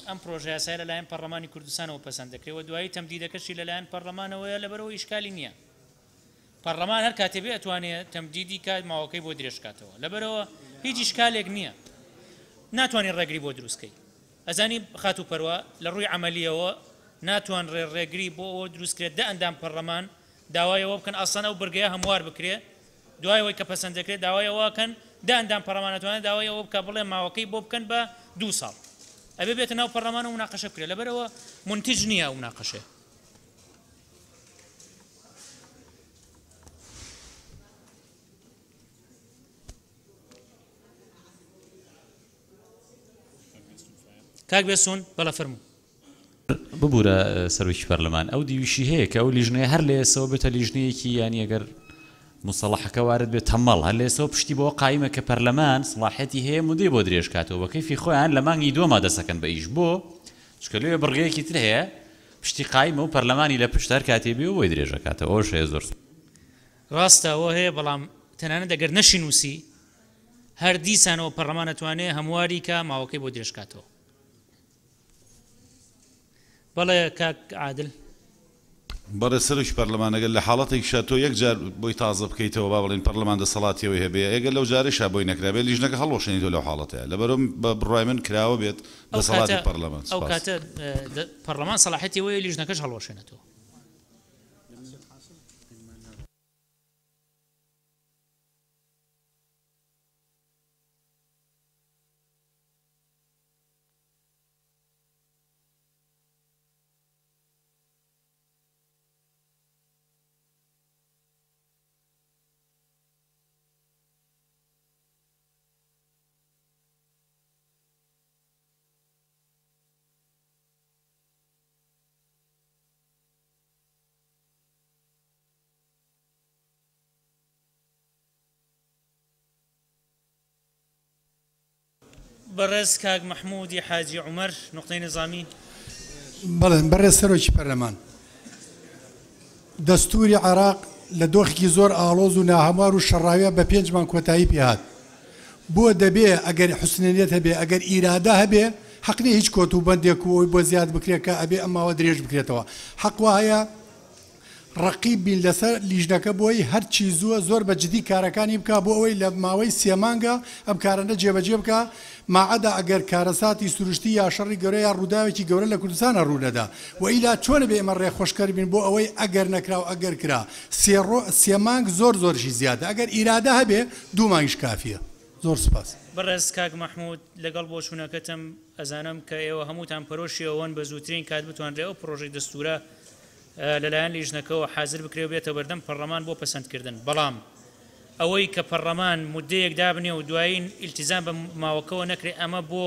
ئەم پرۆژه یاسای لەلایەن پەرلەمانی کوردستانەوە پەسەند دەکرێت و دوایی تەمدیدەکەشی لەلایەن پەرلەمانەوەیە لەبەرەوەی ئیشکالی نییە پەرلەمان هەر کاتێ بێ ئەتوانێت تەمدیدی کات ماوەکەی بۆ درێژکاتەوە لەبەرەوە هیچ ئیشکالێک نییە ناتوانین ڕێگری بۆ دروستکەی ئەزانی خاتو پەروە لە ڕووی عملیەوە ناتوان ڕێگری بۆ ئەوە دروستکرێت دە ئەندام پەرلەمان داوایەوە بکەن ئاسانە و بڕگەیە هەموار بکرێت دوایەوەی کە پەسەند دەکرێت داوایەوەکەن دا ئەندام پەرلەمانەتوانێت داوای ئەوە بکە بڵێ ماوەکەی بۆ بکەن بە 2 ساڵ ئەبێ بێتە ناو پەرلەمان و مناقەشە بکرێت لەبەرەوە منتیج نییە ئەو مناقەشەیە کاک بێسوون بەڵە فەرموو ببوورە سەرۆکی پەرلەمان ئەو دیویشی هەیە کە ئەو لیژنەیە هەر لە ئێسەوە بێتە لیژنەیەکی یانی ئەگەر مصطلحەکە وارد بێت تەمەڵ هەر لە ئێسەوە پشتی بۆ قایمە کە پەرلەمان سڵاحەتی هەیە مودەی بۆ درێژکاتەوە بە کەیفی خۆیان لە مانگی دووەما دەسەکەن بە ئیش بۆ چکە لێ بڕگەیەکی تر هەیە پشتی قایمە و پەرلەمانی لە پشت هەر کاتێ بێ و بۆی درێژەکاتەوە ئەوش هەیە زۆر ڕاستە ئەوە هەیە بەڵام تەنانەت ئەگەر نەشی نووسی هەر دیسانەوە پەرلەمان ئەتوانێت هەمواری کە ماوەکەی بۆ درێژکاتەوە بەڵێ کاک عادل بەڕێ سەرۆکی پەرلەمانەگەر لە حاڵەتێکی شاتۆ یەک جار بۆی تازە بکەیتەوە با بڵێن پەرلەمان دەسەڵاتیەوەی هەبێ ئەگەر لەو جارێشا بۆی نەکرابێت لیژنەکە هەڵۆشێنیتەوە لەو حاڵەتەیە لەبەرەوە بە بڕای من کراوە بێت دەسەڵاتی پەرلەمان ئەو کاتە پەرلەمان سەلاحەتی ئەوەیە لیژنەکەش هەڵۆشێنێتەوە بەڕێز کاک مححمودی حاجی عمەر نقطەی نظامی بەڵێ بەڕێز سەرۆکی پەرلەمان دەستوری عێراق لە دۆخێکی زۆر ئاڵۆز و ناهەموار و شەڕاویە بە 5 مان کۆتایی پێهات بۆ دەبێ ئەگەر حوسنێت هەبێ ئەگەر ئیرادا هەبێ حەقنی هیچ کۆت و بەندێک و ئەوی بۆ زیاد بکرێت کە ئەبێ ئەماوە درێژ بکرێتەوە حەقوا هەیە ڕقیب بین لەسەر لیژنەکە بۆی هەرچی زووە زۆر بە جدی کارەکانی بکە بۆ ئەوەی لە ماوەی 3 مانگە ئەم کارەنە جێبەجێ بکە ماعەدا ئەگەر کارەساتی سروشتی یا شەڕی گەورە یا ڕووداوێکی گەورە لە کوردستانە ڕوودەدا و ئیلا چۆنە بێ ئێمە ڕێخۆشکەر بین بۆ ئەوەی ئەگەر نەکرا و ئەگەر کرا 3 مانگ زۆرشی زیادە ئەگەر ئیرادا هەبێ 2 مانگیش کافیە زۆر سپاس بەڕێز کاک مححمود لەگەڵ بۆ چوونەکەتم ئەزانم کە ئێوە هەمووتان پەرۆشیەوەن بە زووترین کات بتوانرێ ئەو پرۆژەی دەستورە لەلایەن لیژنەکەەوە حازر بکرێ بێتە بەردەم پەرلەمان بۆ پەسەندکردن بەڵام ئەوەی کە پەرلەمان مدەیەک دابنێ و دوایین ئیلتیزام بە ماوەکەەوە نەکرێ ئەمە بۆ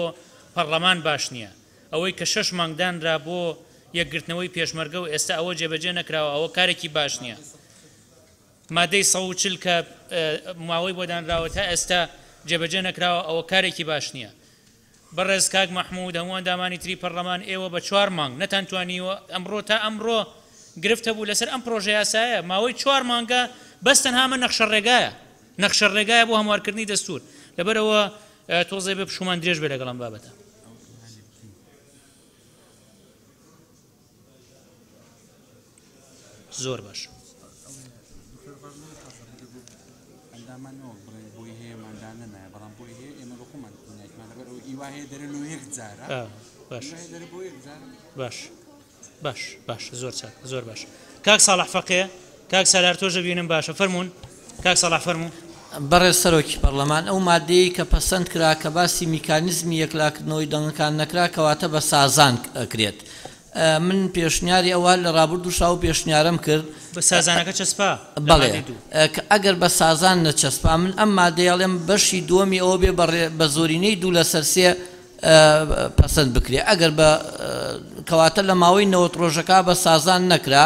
پەرلەمان باش نییە ئەوەی کە 6 مانگدانرا بۆ یەکگرتنەوەی پێشمەرگە و ئێستا ئەوە جێبەجێ نەکراوە ئەوە کارێکی باش نییە مادەی 140 کە ماوەی بۆ دانراوە تا ئێستا جێبەجێ نەکراوە ئەوە کارێکی باش نییە بەڕێز کاک مححمود هەمووان دامانی تری پەرلەمان ئێوە بە 4 مانگ نەتانتوانیوە ئەمڕۆ تا ئەمڕۆ گرفتە بوو لەسەر ئەم پرۆژە یاسایە ماوەی 4 مانگە بەستەنها من نەخشە ڕێگایە بۆ هەموارکردنی دەستور لەبەرەوە تۆزێ بە پشومان درێژ بێ لەگەڵ ئەم بابەتە زۆر باش باش زۆر باش کاک ساڵح فەقێ کاک سالار تۆژە بینم باشە فەرمونون کاک ساڵح فەرموو بەڕێز سەرۆکی پەرلەمان ئەو مادەی کە پەسەند کرا کە باسی میکانیزمی یەکلاکردنەوەی دەنگەکان نەکرا کەواتە بە سازان ئەکرێت من پێشنیاری ئەوە لە ڕابرد و شاو پێشنیارم کرد بە سازانەکە چەسپا بەڵێ ئەگەر بە سازان نەچەسپا من ئەم مادەیاڵێم بەشی دووەمی ئەوە بێ بە زۆرینەی 2/3 پەسەند بکرێ ئەگەر بە کەواتە لە ماوەی 90 ڕۆژەکە بە سازان نەکرا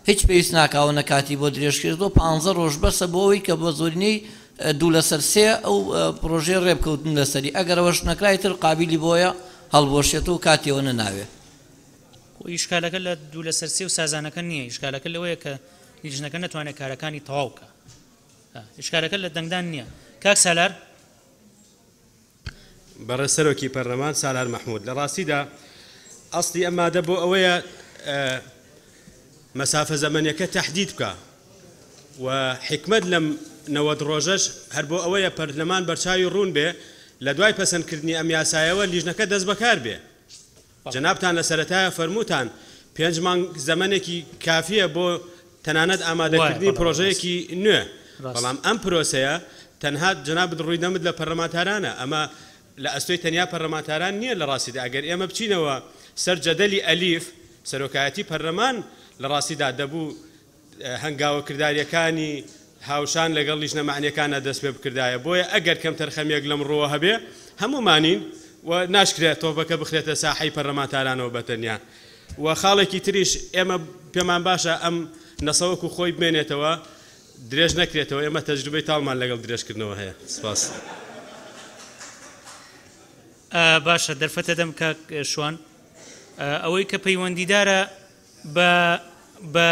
هیچ پێویست ناکاوە نەکاتی بۆ درێژکردەوە 15 ڕۆژ بەسە بۆ ئەوەی کە بە زۆرینەی 2/3 ئەو پرۆژەی ڕێبکەوتن لەسەری ئەگەر ئەوەش نەکرای تر قابلی بۆیە هەڵبۆشێت و کاتیەوە نەناوێ ئیشکالەکە لە 2/3 و سازانەکە نییە ئیشکالەکە لەوەیە کە لیژنەکە نەتوانێت کارەکانی تەواو بکە ئیشکالەکە لە دەنگدان نییە کاک سالار بەڕێز سەرۆکی پەرلەمان سالار مححمود لە ڕاستیدا ئەسڵی ئەم مادە بۆ ئەوەیە مەسافە زەمەنیەکە تەحدید بکە و حکمت لەم 90 ڕۆژەش هەر بۆ ئەوەیە پەرلەمان بەرچاوی ڕوون بێ لە دوای پەسەندکردنی ئەم یاسایەوە لیژنەکە دەست بەکار بێ جەنابتان لە سەرەتایە فەرمووتان 5 مانگ زەمەنێکی کافیە بۆ تەنانەت ئامادەکردنی پرۆژەیەکی نوێ بەڵام ئەم پرۆسەیە تەنها جەناب ڕووی دەمت لە پەرلەمانتارانە ئەمە لە ئەستۆی تەنیا پەرلەمانتاران نییە لە ڕاستیدا ئەگەر ئێمە بچینەوە سەر جەدەلی ئەلیف سەرۆکایەتی پەرلەمان لە ڕاستیدا دەبوو هەنگاوەکرداریەکانی هاوشان لەگەڵ لیژنە معنیەکانە دەست پێ بکردایە بۆیە ئەگەر کەمتر خەمیەک لەم ڕۆوە هەبێ هەمومانین و ناشکرێت تۆپەکە بخرێتە ساحەی پەرلەمانتارانەوە بەتەنیا و خاڵێکی تریش ئێمە پێمان باشە ئەم نەسەوەکو خۆی بمێنێتەوە درێژ نەکرێتەوە ئێمە تەجروبەی تاڵمان لەگەڵ درێژکردنەوە هەیە سپاس باشە دەرفەتە دەم کاک شوان ئەوەی کە پەیوەندیدارە بە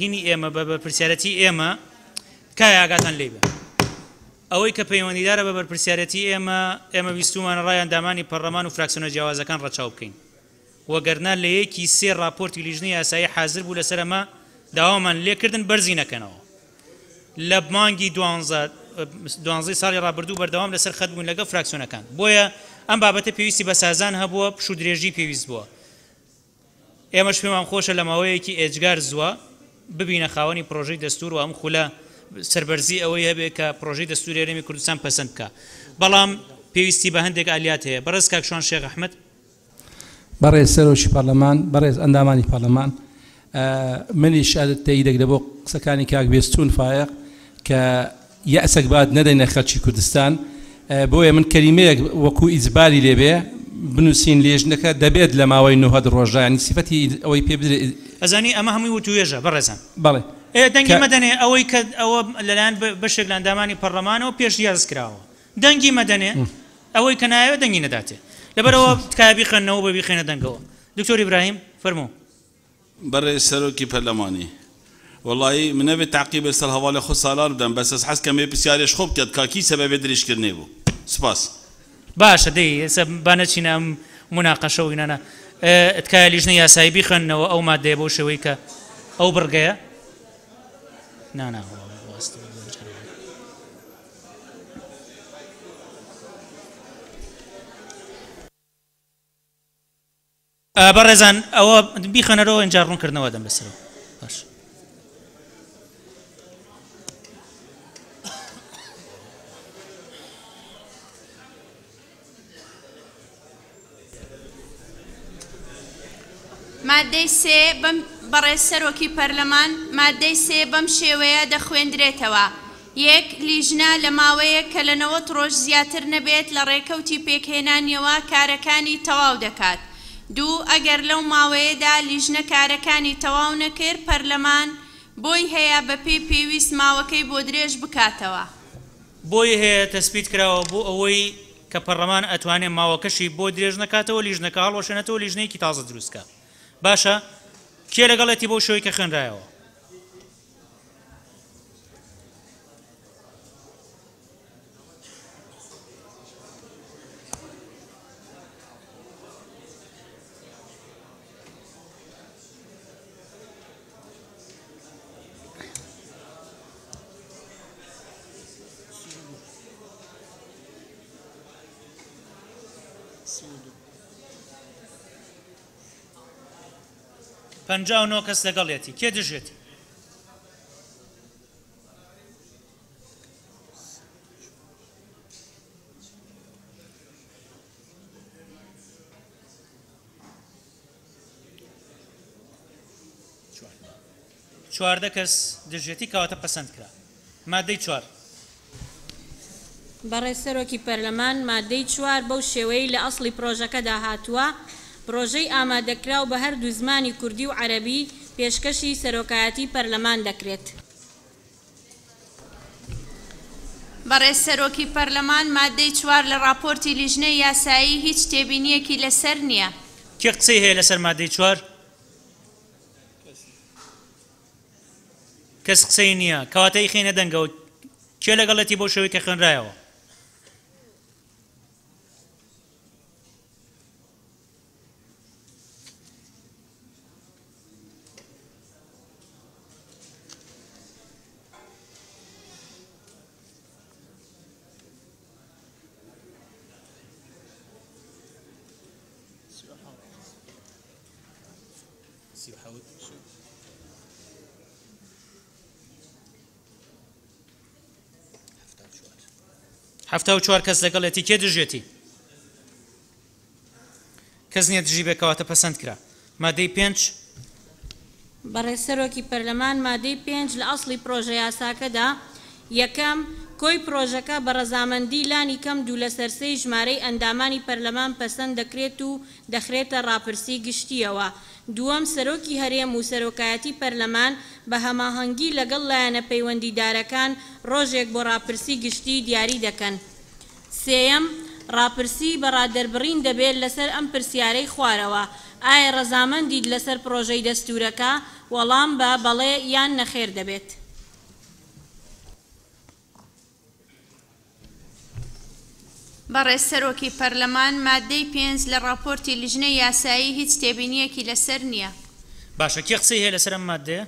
هینی ئێمە بە بەرپرسیارەتی ئێمە کای ئاگاتان لێ بێ ئەوەی کە پەیوەندیدارە بە بەرپرسیارەتی ئێمە ویستومانە ڕایان دامانی پەرلەمان و فراکسیۆنە جیاوازەکان ڕەچاو بکەین وەگەرنا لە یەکی 3 راپۆرتی لیژنەی یاسایی حازر بوو لەسەر ئەمە داوامان لێکردن بەرزی نەکەنەوە لە مانگی 12 ساڵی ڕابردوو بەردەوام لەسەر خەت بوون لەگەڵ فراکسیۆنەکان بۆیە ئەم بابەتە پێویستی بە سازان هەبووە پشو درێژی پێویست بووە ئێمەش پێمان خۆشە لە ماوەیەکی ئێجگار زووە ببینە خاوەنی پرۆژەی دەستور و ئەم خولە سەربەرزی ئەوەی هەبێ کە پرۆژەی دەستوری هەرێمی کوردستان پەسەند بکە بەڵام پێویستی بە هەندێک ئالیات هەیە بەڕێز کاک شوان شێخ ئەحمەد بەڕێز سەرۆکی پەرلەمان بەڕێز ئەندامانی پەرلەمان منیش تێی دەکرێت بۆ قسەکانی کاک بێستون فایق کە یەسەک بعد نەدەینە خەڵکی کوردستان بۆیە من کەریمەیەک وەکو ئیجباری لێبێ بنووسین لێژنەکە دەبێت لە ماوەی 90 ڕۆژە ینی سیفەتی ئەوەی پێ بدرێت ئەزانی ئەمە هەمووی وتوێژە بەڕێزان بەڵێ دەنگی مەدەنێ ئەوەی کە ئەوە لەلایەن بەشێک لە ئەندامانی پەرلەمانەوە پێش دیارز کراوە دەنگی مەدەنێ ئەوەی کە نایەوە دەنگی نەداتێ لەبەرەوە تکایە بیخەنەوە بە بیخێنە دەنگەوە دکتۆر ئیبراهیم فەرموو برای سەرۆکی پەرلەمانی والله من نبي تعقيب يسال هوالي خو سالار بدم بس از حس كم بسيارش خوب كد كاكي سبب دريش كرني بو سپاس باشە دەی بانەچینە مناقەشە و هینانە تکایە لیژنە یاسایی بیخەنەوە ئەو مادەیە بۆ شێوەی کە ئەو بڕگەیە بەڕێزان ئەوە بیخەنەرەوە ئەنجا ڕوونکردنەوە دەم لەسەرەوە باش مادەی سێ بەڕێز سەرۆکی پەرلەمان مادەی سێ بەم شێوەیە دەخوێندرێتەوە یەک لیژنە لە ماوەیە کە لە 90 ڕۆژ زیاتر نەبێت لە ڕێکەوتی پێکهێنانیەوە کارەکانی تەواو دەکات دوو ئەگەر لەو ماوەیەدا لیژنە کارەکانی تەواو نەکرد پەرلەمان بۆی هەیە بەپێی پێویست ماوەکەی بۆ درێژ بکاتەوە بۆی هەیە تەسبیت کراوە بۆ ئەوەی کە پەرلەمان ئەتوانێت ماوەکەشی بۆ درێژ نکاتەوە لیژنەکە هەڵوەشێنێتەوە لیژنەیەکی تازە دروستکە باشە کێ لەگەڵێتی بۆ شوێی کە خوێنرایەوە پەنجاو نۆ کەس لەگەڵێتی کێ دژێتی چواردە کەس دژێتی کەواتە پەسەند کرا مادەی چوار بەڕێز سەرۆکی پەرلەمان مادەی چوار بەو شێوەی لە ئەسڵی پرۆژەکەدا هاتووە پرۆژەی ئامادەکراو بە هەردوو زمانی کوردی و عەرەبی پێشکەشی سەرۆکایەتی پەرلەمان دەکرێت بەڕێز سەرۆکی پەرلەمان مادەی چوار لە راپۆرتی لیژنەی یاسایی هیچ تێبینیەکی لەسەر نییە کێ قسەی هەیە لەسەر مادەی چوار کەس قسەی نییە کەواتەی خێنە دەنگەوە کێ لەگەڵەتی بۆ شێوەی کە خوێنرایەوە هەفتە و چوار کەس لەگەڵێتی کێ دژێتی کەس نییە دژی بێکەواتە پەسەند کرا مادەی پێنج بەڕێز سەرۆکی پەرلەمان مادەی پێنج لە ئەسڵی پرۆژە یاساکەدا یەکەم کۆی پرۆژەکە بە ڕەزامەندی لانی کەم دوو لە سەرسەی ژمارەی ئەندامانی پەرلەمان پەسەند دەکرێت و دەخرێتە ڕاپرسی گشتیەوە دووەم سەرۆکی هەرێم و سەرۆکایەتی پەرلەمان بە هەماهەنگی لەگەڵ لایەنە پەیوەندیدارەکان ڕۆژێک بۆ ڕاپرسی گشتی دیاری دەکەن سێەم ڕاپرسی بەڕادەربڕین دەبێت لەسەر ئەم پرسیارەی خوارەوە ئایا ڕەزامەندیت لەسەر پرۆژەی دەستورەکە وەڵام بە بەڵێ یان نەخێر دەبێت بەڕێز سەرۆکی پەرلەمان مادەی پێنج لە راپۆرتی لیژنەی یاسایی هیچ تێبینیەکی لەسەر نییە باشە کێ قسەی هەیە لەسەر ئەم مادەیە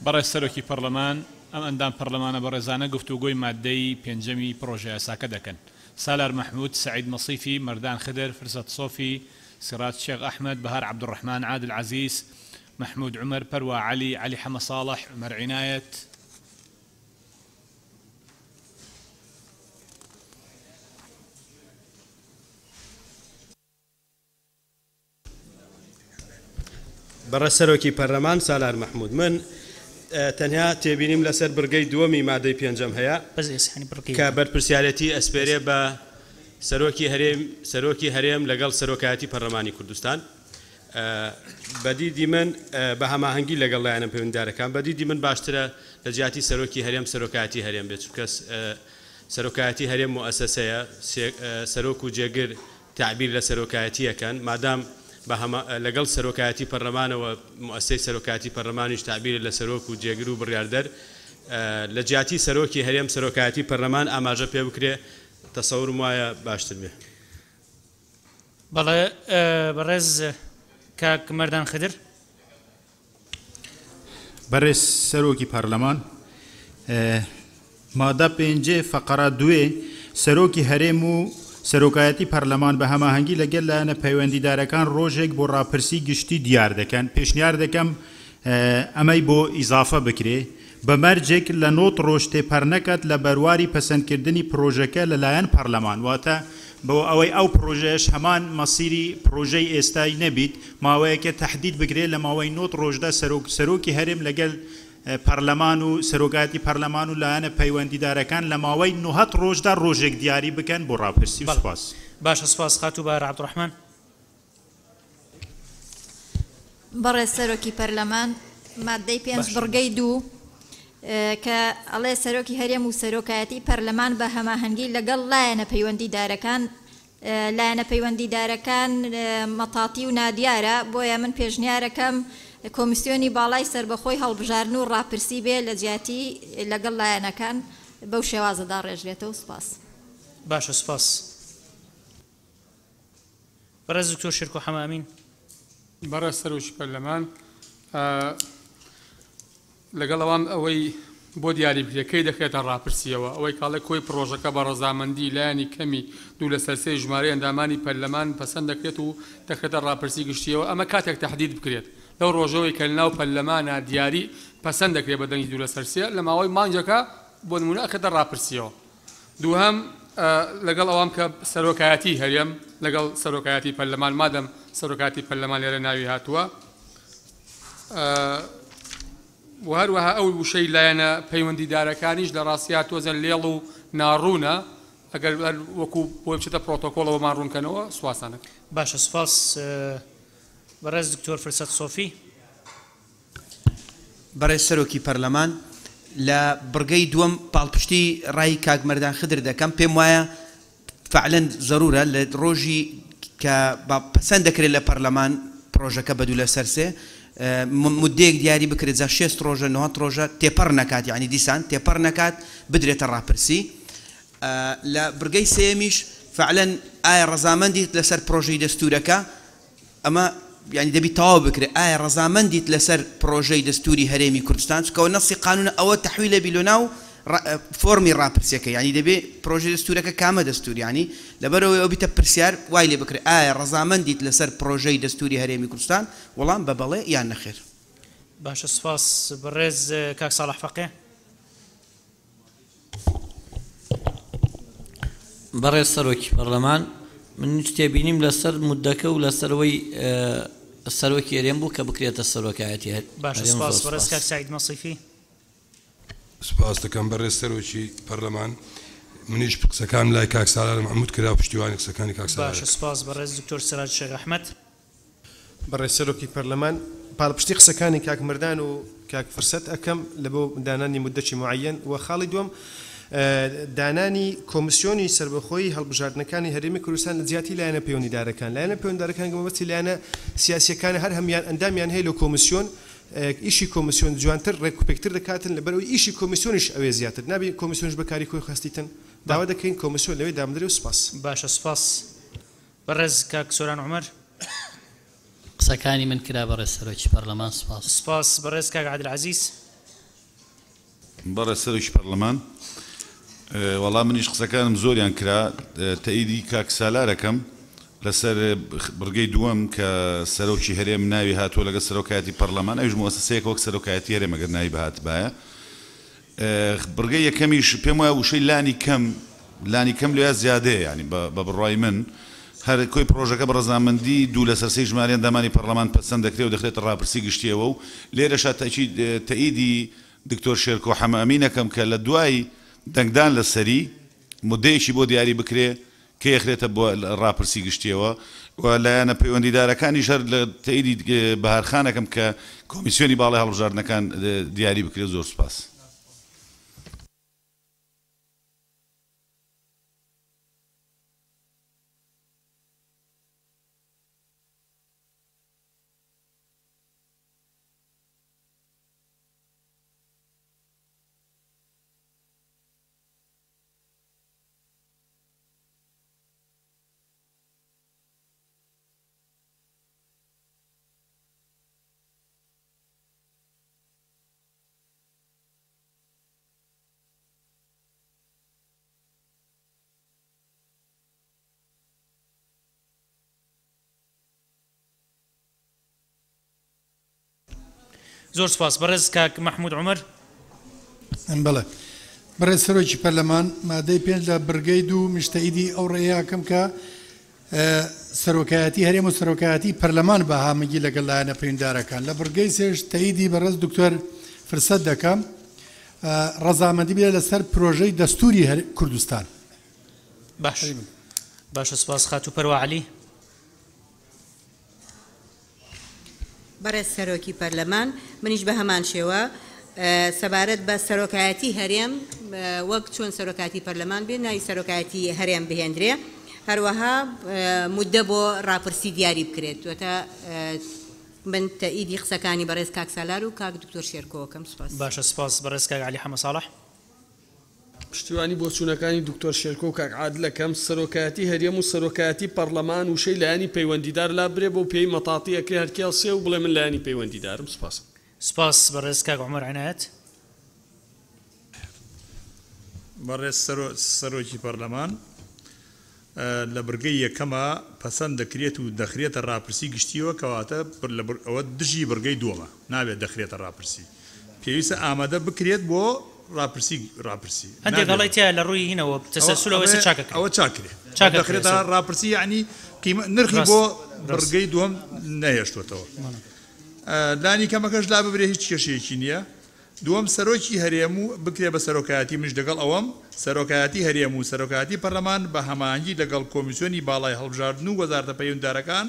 بەڕێز سەرۆکی پەرلەمان ئەم ئەندام پەرلەمانە بە ڕێزانە گفتوگۆی مادەی پێنجەمی پرۆژە یاساکە دەکەن. سالار مەحمود، سعید مەصیفی، مەردان خدر، فرسەت سۆفی، سیراج شێخ ئەحمەد، بەهار عەبدوڕەحمان، عادل عەزیز، محمود عمر، پەروە عەلی، عەلی حەمە ساڵح، عومەر عنایەت، بەڕێز سەرۆکی پەرلەمان سالار مەحمود، من تەنها تێبینیم لەسەر بڕگەی دووەمی مادەی پێنجەم هەیە کە بەرپرسیارەتی ئەسپێرێ بە سەرۆکی هەرێم لەگەڵ سەرۆکایەتی پەرلەمانی کوردستان. بەدیدی من بە هەماهەنگی لەگەڵ لایەنە پەیوەندیدارەکان بەدیدی من باشترە لە جیاتی سەرۆکی هەرێم سەرۆکایەتی هەرێم بێت، چونکە سەرۆکایەتی هەرێم موئەسەسەیە، سەرۆک و جێگر تعبیر لە سەرۆکایەتیەکەن، مادام لەگەڵ سەرۆکایەتی پەرلەمانەوە موئەسسەی سەرۆکایەتی پەرلەمانیش تعبیر لە سەرۆک و جێگر و بڕیاردەر لە جیاتی سەرۆکی هەرێم سەرۆکایەتی پەرلەمان ئاماژە پێ بکرێ، تەسەورم وایە باشتر بێ. بەڵێ بەڕێز کاک مەردان خدر. بەڕێز سەرۆکی پەرلەمان، مادە پێنجێ فەقەرە دوێ سەرۆکی هەرێم و سەرۆکایەتی پەرلەمان بە هەماهەنگی لەگەڵ لایەنە پەیوەندیدارەکان ڕۆژێک بۆ ڕاپرسی گشتی دیار دەکەن. پێشنیار دەکەم ئەمەی بۆ ئیزافە بکرێ بە مەرجێک لە 90 ڕۆژ تێپەر نەکات لە بەرواری پەسەندکردنی پرۆژەکە لەلایەن پەرلەمان، واتە بۆ ئەوەی ئەو پرۆژەیەش هەمان مەسیری پرۆژەی ئێستای نەبیت، ماوەیەکە تەحدید بکرێت لە ماوەی 90 ڕۆژدا سەرۆکی هەرێم لەگەڵ پەرلەمان و سەرۆکایەتی پەرلەمان و لایەنە پەیوەندیدارەکان لە ماوەی 90 ڕۆژدا ڕۆژێک دیاری بکەن بۆ ڕاپرسی. سپاس. باشە، سپاس. خاتوو بەهار عەبدوڕەحمان. بەڕێز سەرۆکی پەرلەمان، مادەی 5 بڕگەی 2 کە ئەڵێ سەرۆکی هەرێم و سەرۆکایەتی پەرلەمان بە هەماهەنگی لەگەڵ لایەنە پەیوەندیدارەکان مەتاتی و نادیارە، بۆیە من پێشنیارەکەم کۆمیسیۆنی باڵای سربەخۆی هەڵبژارن و ڕاپرسی بێ لە جیاتی لەگەڵ لایەنەکان بەو شێوازەدا ڕێژرێتەوە. سپاس. باشە، سپاس. بەڕێز دکتۆر شێرکۆ حەمامین. بەڕێز سەرۆکی پەرلەمان، لەگەڵ ئەوان ئەوەی بۆ دیاریکردەکەی دەکرێتە ڕاپرسیەوە، ئەوەی کاڵە کۆی پرۆژەکە بە ڕەزامەندی لایەنی کەمی 2 لە سەرسەی ژمارەی ئەندامانی پەرلەمان پەسەند دەکرێت و دەکرێتە ڕاپرسی گشتیەوە. ئەمە کاتێک تەحدید بکرێت لەو ڕۆژەوەی کە لەناو پەرلەمانە دیاری پەسەند دەکرێت بە دەنگی 2 لە سەرسێ لە ماوەی مانجەکە بۆ نمونە ئەکرێتە ڕاپرسیەوە. دووهەم لەگەڵ ئەوام کە سەرۆکایەتی هەرێم لەگەڵ سەرۆکایەتی پەرلەمان، مادەم سەرۆکایەتی پەرلەمان لێرە ناوی هاتووە، و هەروەها ئەو وشەی لایەنە پەیوەندیدارەکانیش لە ڕاستیا تۆزە لێڵ و ناڕوونە، ئەگەر وەکو بۆ بچێتە پرۆتۆکۆڵەوەمان ڕوونکەنەوە. سواسانە. باشە، سپاس. بەڕێز دکتۆر فرسەت سۆفی. بەڕێز سەرۆکی پەرلەمان، لە بڕگەی دووەم پاڵپشتی ڕای کاک مەردان خدر دەکەم. پێم وایە فعلەن زەرورە لە ڕۆژی کە پەسەند دەکرێت لە پەرلەمان پرۆژەکە بە 2 لە سەرسێ مدەیەک دیاری بکرێت زە 6 ڕۆژە 9 ڕۆژە تێپەر نەکات، یعنی دیسان تێپەر نەکات بدرێتە ڕاپرسی. لە بڕگەی سێمیش فعلەن ئایا ڕەزامەندیت لەسەر پرۆژەی دەستورەکە، ئەمە یعنی دەبی تەواو بکرێت ئایا ڕەزامەندیت لەسەر پرۆژەی دەستوری هەرێمی کوردستان، چکەوە نەسی قانونە ئەوە تەحویلە بیلۆنا و فۆرمی ڕاپرسیەکە، یعنی دەبێت پرۆژەی دەستورەکە کامە دەستوری، ینی لەبەرەوەی ئەو بیتە پرسیار وای لێ بکرێت ئایا ڕەزامەندیت لەسەر پرۆژەی دەستوری هەرێمی کوردستان، وەڵام بە بەڵێ یان نەخێر. باشە، سپاس. بەڕێز کاک ساڵح فەقێ. بەڕێز سەرۆکی پەرلەمان، من تێبینیم لەسەر مودەکە و لەسەرەوەی سەرۆکی هەرێم بوو کە بکرێتە سەرۆکایەتی. باشە، سپاس. بەڕێز کاک سعید مەصیفی. سپاس دەکەم بەڕێز سەرۆکی پەرلەمان، منیش قسەکان لای کاک سالار مەحموود کرا پشتیوانی قسەکانی کاک سالار. باشە، سپاس. بەڕێز دکتۆر سیراج شێخ ئەحمەد. بەڕێز سەرۆکی پەرلەمان، پاڵپشتی قسەکانی کاک مەردان و کاک فرسەت ئەەکەم لە بۆ دانانی مدەچی معەن و خاڵی دووەم دانانی کۆمیسیۆنی سربەخۆی هەڵبژاردنەکانی هەرێمی کوردستان لە جیاتی لایەنە پەیوەندیدارەکان گەمەبەستی لایەنە سیاسیەکان هەر هەمیان ئەندامیان هەیە لە کۆمیسیۆن ئیشی کۆمیسیۆن جوانتر ڕێکوپێکتر دەکاتن لەبەرەوەی ئیشی کۆمیسیۆنیش ئەوێ زیاتر نابێ کۆمیسیۆنش بەکاری خۆی خستیتن داوا دەکەین کۆمیسیۆن لەوێ دامدرێ و سپاس. باشە، سپاس. بەڕێز کاک سۆران عومەر. قسەکانی من کرا بەڕێز سەرۆکی پەرلەمان. سپاس. سپاس. بەڕێز کاک عادل عەزیز. بەڕێز سەرۆکی پەرلەمان وەڵام منیش قسەکانم زۆریان کرا تەئیدی کاک سالارەکەم لەسەر بڕگەی دووەم کە سەرۆکی هەرێم ناوی هاتووە لەگە سەرۆکایەتی پەرلەمان ئەویش مؤسسەیەک وەک سەرۆکایەتی هەرێم ئەگەر ناوی بەهات بایە بڕگەی یەکەمیش پێم وایە وشەی لانی کەم لێ زیادەیە ینی بە بڕای من هەر کۆی پرۆژەکە بە ڕەزامەندی دوو لە سەرسەی ژمارە ئەندامانی پەرلەمان پەسەند دەکرێت و دەخرێتە ڕاپرسی گشتیەوە و لێرەشا تەئیدی دکتۆر شێرکۆ حەمامینەکەم کە لە دوای دەنگدان لەسەری مدەیەکی بۆ دیاری بکرێ کە یەخرێتە بۆ ڕاپرسی گشتیەوە و لایەنە پەیوەندیدارەکانی شەر لە تەئیدی بەهارخانەکەم کە کۆمیسیۆنی باڵای هەڵبژاردنەکان دیاری بکرێت. زۆر سوپاس. زۆر سپاس. بەڕێز کاک مەحموود عومەر. بەڵێ بەڕێز سەرۆکی پەرلەمان مادەی 5 لە بڕگەی دوو مشتەئیدی ئەو ڕێیاکەم کە سەرۆکایەتی هەرێم و سەرۆکایەتی پەرلەمان بە هامەگی لەگەڵ لایەنە پەیوەنددارەکان لە بڕگەی سێش تەئیدی بەڕێز دکتۆر فرسەت دەکەم ڕەزامەندی بێت لەسەر پرۆژەی دەستوری کوردستان. باشە سپاس. خاتو پەروا عەلی. بەڕێز سەرۆکی پەرلەمان منیش بە هەمان شێوە سەبارەت بە سەرۆکایەتی هەرێم وەک چۆن سەرۆکایەتی پەرلەمان بێ ناوی سەرۆکایەتی هەرێم بهێنرێ هەروەها مودە بۆ ڕاپرسی دیاری بکرێت وەتە من تەئیدی قسەکانی بەڕێز کاک سالار و کاک دکتۆر شێرکۆکەم. سپاس. باشە سپاس. بەڕێز کاک عەلی حەمە ساڵح. پشتیوانی بۆ چوونەکانی دکتۆر شێرکۆ و کاک عادلەکەم سەرۆکایەتی هەرێم و سەرۆکایەتی پەرلەمان وشەی لایەنی پەیوەندیدار لا برێ بۆ پێی مەتاڵی ئەکرێ هەرکێڵ سێ و بڵێ من لایەنی پەیوەندیدارم. سپاس. سپاس. بەڕێز کاک عومەر عنایەت. بەڕێز سەرۆکی پەرلەمان لە بڕگەی یەکەمە پەسەند دەکرێت و دەخرێتە ڕاپرسی گشتیەوە کەواتە ئەوە دژی بڕگەی دووەمە نابێت دەخرێتە ڕاپرسی پێویستە ئامادە بکرێت بۆ ڕاپرسی هەندێک هەڵەیتە لە ڕووی هینەوە تەسەلسولەوە ئێستا چاکەکرێت. ئەوە چاکرێت دەخرێتە ڕاپرسی یعنی نرخی بۆ بڕگەی دووەم نەهێشتوێتەوە. لانی کەمەکەش لا ببرێ هیچ کێشەیەکی نییە. دووەم سەرۆکی هەرێم و بکرێ بە سەرۆکایەتی منش لەگەڵ ئەوەم سەرۆکایەتی هەرێم و سەرۆکایەتی پەرلەمان بە هەماهەنگی لەگەڵ کۆمیسیۆنی باڵای هەڵبژاردن و وەزارەتە پەیوەنددارەکان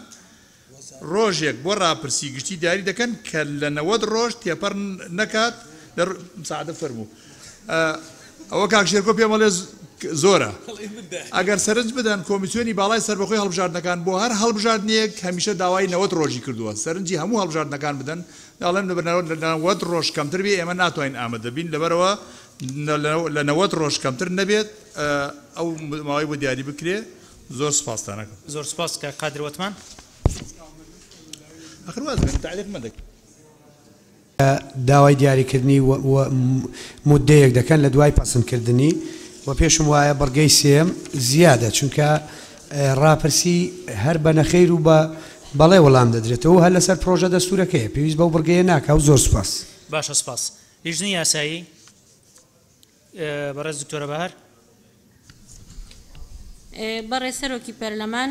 ڕۆژێک بۆ ڕاپرسی گشتی دیاری دەکەن کە لە 90 ڕۆژ تێپەڕ نەکات. مساعدە فەرموو ئەوە کاک شێرکۆ پێمەڵێ زۆرە ئەگەر سەرنج بدەن کۆمیسیۆنی باڵای سەربەخۆی هەڵبژاردنەکان بۆ هەر هەڵبژاردنێک هەمیشە داوای 90 ڕۆژی کردووە سەرنجی هەموو هەڵبژاردنەکان بدەن داڵێن لە 90 ڕۆژ کەمتر بێ ئێمە ناتوانین ئامادە بین لەبەرەوە لە 90 ڕۆژ کەمتر نەبێت ئەو ماوەی بۆ دیاری بکرێ. زۆر سپاستانەکەم. زۆر سپاس کە قادر وەتمان. ئەخر وازم تعلیق مەدەک داوای دیاریکردنی مودەیەک دەکەن لە دوای پەسەندکردنی و پێشم وایە بەڕگەی سێم زیادە چونکە ڕاپرسی هەر بە نەخێر و بە بەڵێ وەڵام دەدرێتەوە هەر لەسەر پرۆژە دەستورەکەیە پێویست بەو بڕگەیە ناکە و زۆر سپاس. باشە سپاس. لیژنەی یاسایی بەڕێز دکتۆرە بەهار. بەڕێز سەرۆکی پەرلەمان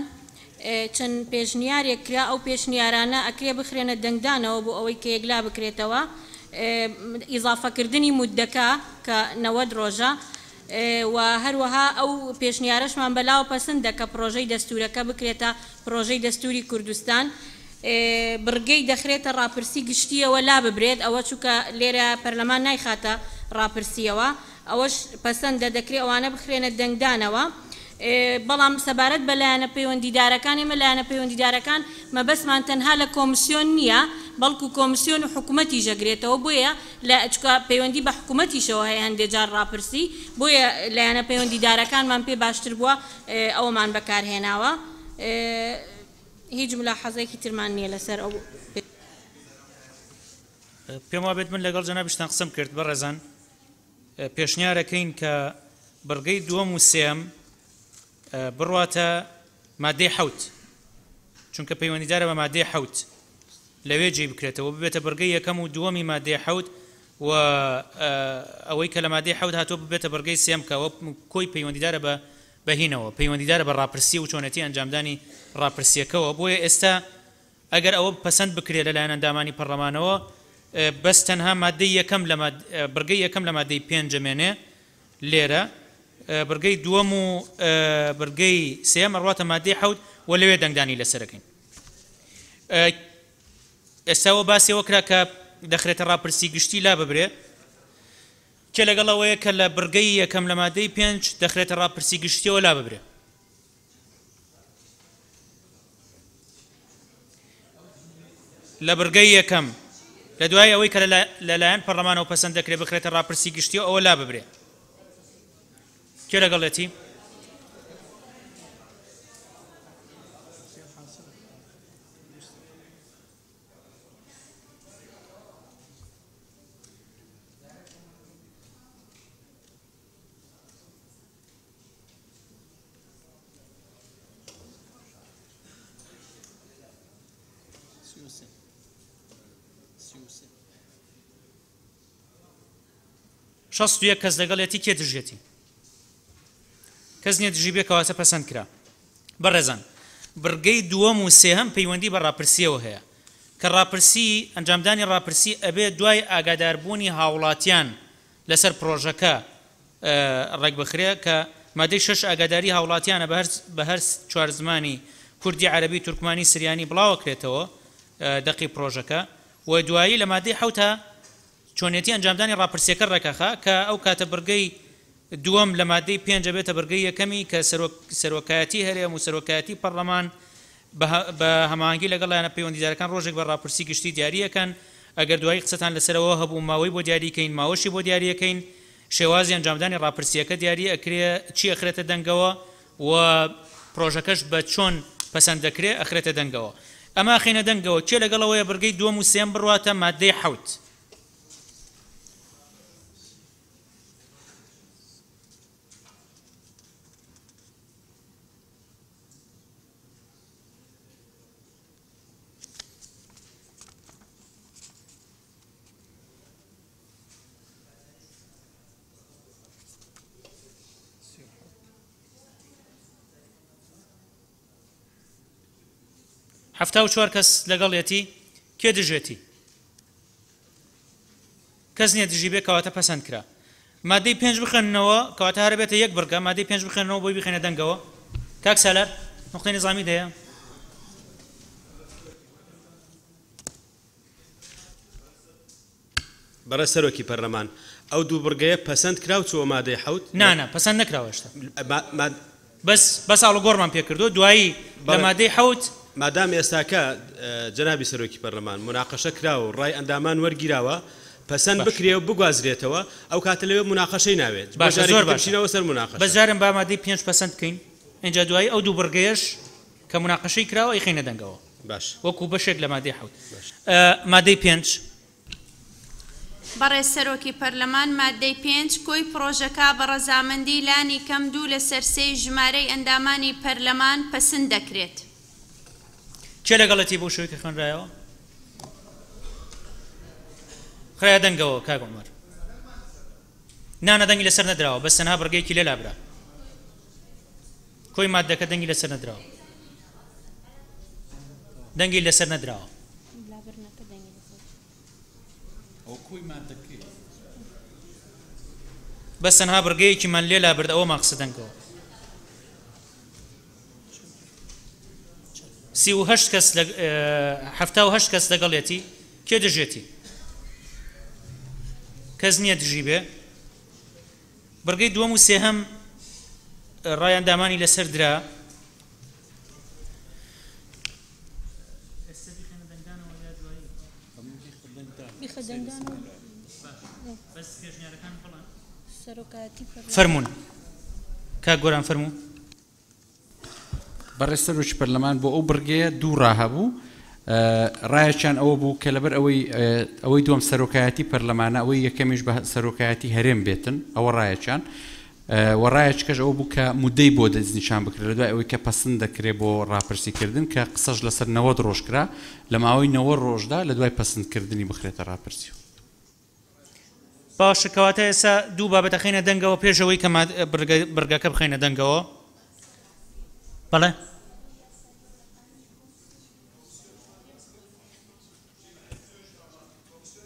چەند پێشنیارێک کرا ئەو پێشنیارانە ئەکرێ بخرێنە دەنگدانەوە بۆ ئەوەی کە یەکلا بکرێتەوە ئیزافەکردنی مودەکە کە 90 ڕۆژە و هەروەها ئەو پێشنیارەشمان بەلاوە پەسەند دەکە پرۆژەی دەستورەکە بکرێتە پرۆژەی دەستوری کوردستان بڕگەی دەخرێتە ڕاپرسی گشتیەوە لا ببرێت ئەوە چووکە لێرە پەرلەمان نایخاتە ڕاپرسیەوە ئەوەش پەسەندە دەکرێت ئەوانە بخرێنە دەنگدانەوە. بەڵام سەبارەت بە لایەنە پەیوەندیدارەکان ئێمە لایەنە پەیوەندیدارەکان مەبەستمان تەنها لە کۆمیسیۆن نییە بەڵکو کۆمیسیۆن و حکوومەتی ژەگرێتەوە بۆیە لە پەیوەندی بە حکوومەتیشەوە هەیە هەندێک جار ڕاپرسی بۆیە لایەنە پەیوەندیدارەکانمان پێ باشتر بووە ئەوەمان بەکارهێناوە. هیچ ملاحەزەیەکی ترمان نییە لەسەر ئەو. پێم وابێت من لەگەڵ جەنابیشتان قسەم کرد بەڕێزان پێشنیارەکەین کە بڕگەی دووەم و سێم بڕواتە مادەی حەوت چونکە پەیوەندیدارە بە مادەی حەوت لەوێ جێ بکرێتەوە ببێتە بڕگەی یەکەم و دووەمی مادەی حەوت و ئەوەی کە لە مادەی حەوت هاتووە ببێتە بڕگەی سێم کە ئەوە کۆی پەیوەندیدارە بە بەهینەوە پەیوەندیدارە بە ڕاپرسی و چۆنەتی ئەنجامدانی ڕاپرسیەکەەوە بۆیە ئێستا ئەگەر ئەوە پەسەند بکرێت لەلایەن ئەندامانی پەرلەمانەوە بەس تەنها مادەی یەکەم لە بڕگەی یەکەم لە مادەی پێنج ئەمێنێ لێرە بڕگەی دووەم و بڕگەی سێم ئەڕواتە مادەی حەوت و لەوێ دەنگدانی لەسەرەکەین ئێستاوە باسیەوە کرا کە دەخرێتە ڕاپرسی گشتی لا ببرێ کە لەگەڵەوەیە کە لە بڕگەی یەکەم لە مادەی پێنج دەخرێتە ڕاپرسی گشتیەوە لا ببرێ لە بڕگەی یەکەم لە دوای ئەوەی کە لەلایەن پەرلەمانەوە پەسەند دەکرێت بخرێتە ڕاپرسی گشتیەوە ئەوە لا ببرێ کێ لەگەڵێتی شەست و یەک کەس لەگەڵێتی کێ دژێتی کەس نییە دژی بێ کەواتە پەسەند کرا بەڕێزان بڕگەی دووەم و سێهەم پەیوەندی بە ڕاپرسیەوە هەیە کە ڕاپرسی ئەنجامدانی ڕاپرسی ئەبێ دوای ئاگاداربوونی هاوڵاتیان لەسەر پرۆژەکە ڕێک بخرێ کە مادەی شەش ئاگاداری هاوڵاتیانە بە هەر چوار زمانی کوردی عەرەبی تورکمانی سریانی بڵاوەکرێتەوە دەقی پرۆژەکە و دوایی لە مادەی حەوتە چۆنێتی ئەنجامدانی ڕاپرسیەکە ڕێکەخا کە ئەو کاتە بڕگەی دووەم لە مادەی پێنج بێتە بڕگەی یەکەمی کە سەرۆکایەتی هەرێم و سەرۆکایەتی پەرلەمان بە هەماهەنگی لەگەڵ لایەنە پەیوەندیدارەکان ڕۆژێک بە ڕاپرسی گشتی دیاریەکەن ئەگەر دوایی قسەتان لەسەرەوە هەبوو ماوەی بۆ دیاریکەین ماوەشی بۆ دیاریەکەین شێوازی ئەنجامدانی ڕاپرسیەکە دیاری ئەکرێ چی ئەخرێتە دەنگەوە و پرۆژەکەش بە چۆن پەسەند دەکرێ ئەخرێتە دەنگەوە ئەمە خینە دەنگەوە چێ لەگەڵەوەیە بڕگەی دووەم و سێم بڕواتە مادەی حەوت هەفتا و چوار کەس لەگەڵێتی کێ دژێتی کەس نییە دژی بێ کەواتە پەسەند کرا مادەی پێنج بخێننەوە کەواتە هەرە بێتە یەک بڕگە مادەی پێنج بخێنەوە بۆی بخێنە دەنگەوە کاک سالار نقطەی نظامی دەیە بەڕێز سەرۆکی پەرلەمان ئەو دوو بڕگەیە پەسەند کراو چووە مادەی حەوت نانە پەسەند نەکراوە هێشتا بەس ئاڵوگۆڕمان پێکردو دوایی لە مادەی حەوت مادام ئێستاکە جەنابی سەرۆکی پەرلەمان مناقەشە کراوە ڕای ئەندامان وەرگیراوە پەسەند بکرێ و بگوازرێتەوە ئەو کاتە لەوێ مناقەشەی ناوێت زۆر باشینەوە سەر مناقەش بەجارم با مادەی پێنج پەسەند بکەین اینجا دوایی ئەو دوو بڕگەیەش کە مناقەشەی کراوە ئەیخینە دەنگەوە باش وەکو بەشێک لە مادەی حەوت مادەی پێنج بەڕێز سەرۆکی پەرلەمان مادەی پێنج کۆی پرۆژەکە بە ڕەزامەندی لانی کەم دوو لە سەرسەی ژمارەی ئەندامانی پەرلەمان پەسەند دەکرێت چێ لەگەڵەتی بۆ شوێکە خوێنرایەوە خڕیا دەنگەوە کاک عومەر نانە دەنگی لەسەر نەدراوە بەس تەنها بڕگەیەکی لێ لابرا کۆی مادەکە دەنگی لەسەر نەدراوە دەنگی لەسەر نەدراوە بەس تەنها بڕگەیەکیمان لێ لابرد ئەوە ماقسە دەنگەوە 38 کەس 78 کەس لەگەڵێتی کێ دژێتی کەس نییە دژی بێ بڕگەی دووەم و سێهەم ڕایەندامانی لەسەر درا فەرموون کاک گۆران فەرموو بەڕێز سەرۆکی پەرلەمان بۆ ئەو بڕگەیە دوو ڕاهەبوو ڕایەکیان ئەوە بوو کە لەبەر ئەوەی دووەم سەرۆکایەتی پەرلەمانە ئەوەی یەکەمیش بە سەرۆکایەتی هەرێم بێتن ئەوە ڕایەکیان وەڕایەکەش ئەوە بوو کە مودەی بۆ دەستنیشان بکرێت لە دوای ئەوەی کە پەسەند دەکرێت بۆ ڕاپرسیکردن کە قسەش لەسەر 90 ڕۆژ کرا لە ماوەی 90 ڕۆژدا لە دوای پەسەندکردنی بخرێتە ڕاپرسی. باشە کەواتە ئێستا دوو بابەتە خینە دەنگەوە پێشەوەی کە بڕگەکە بخینە دەنگەوە. بەڵێ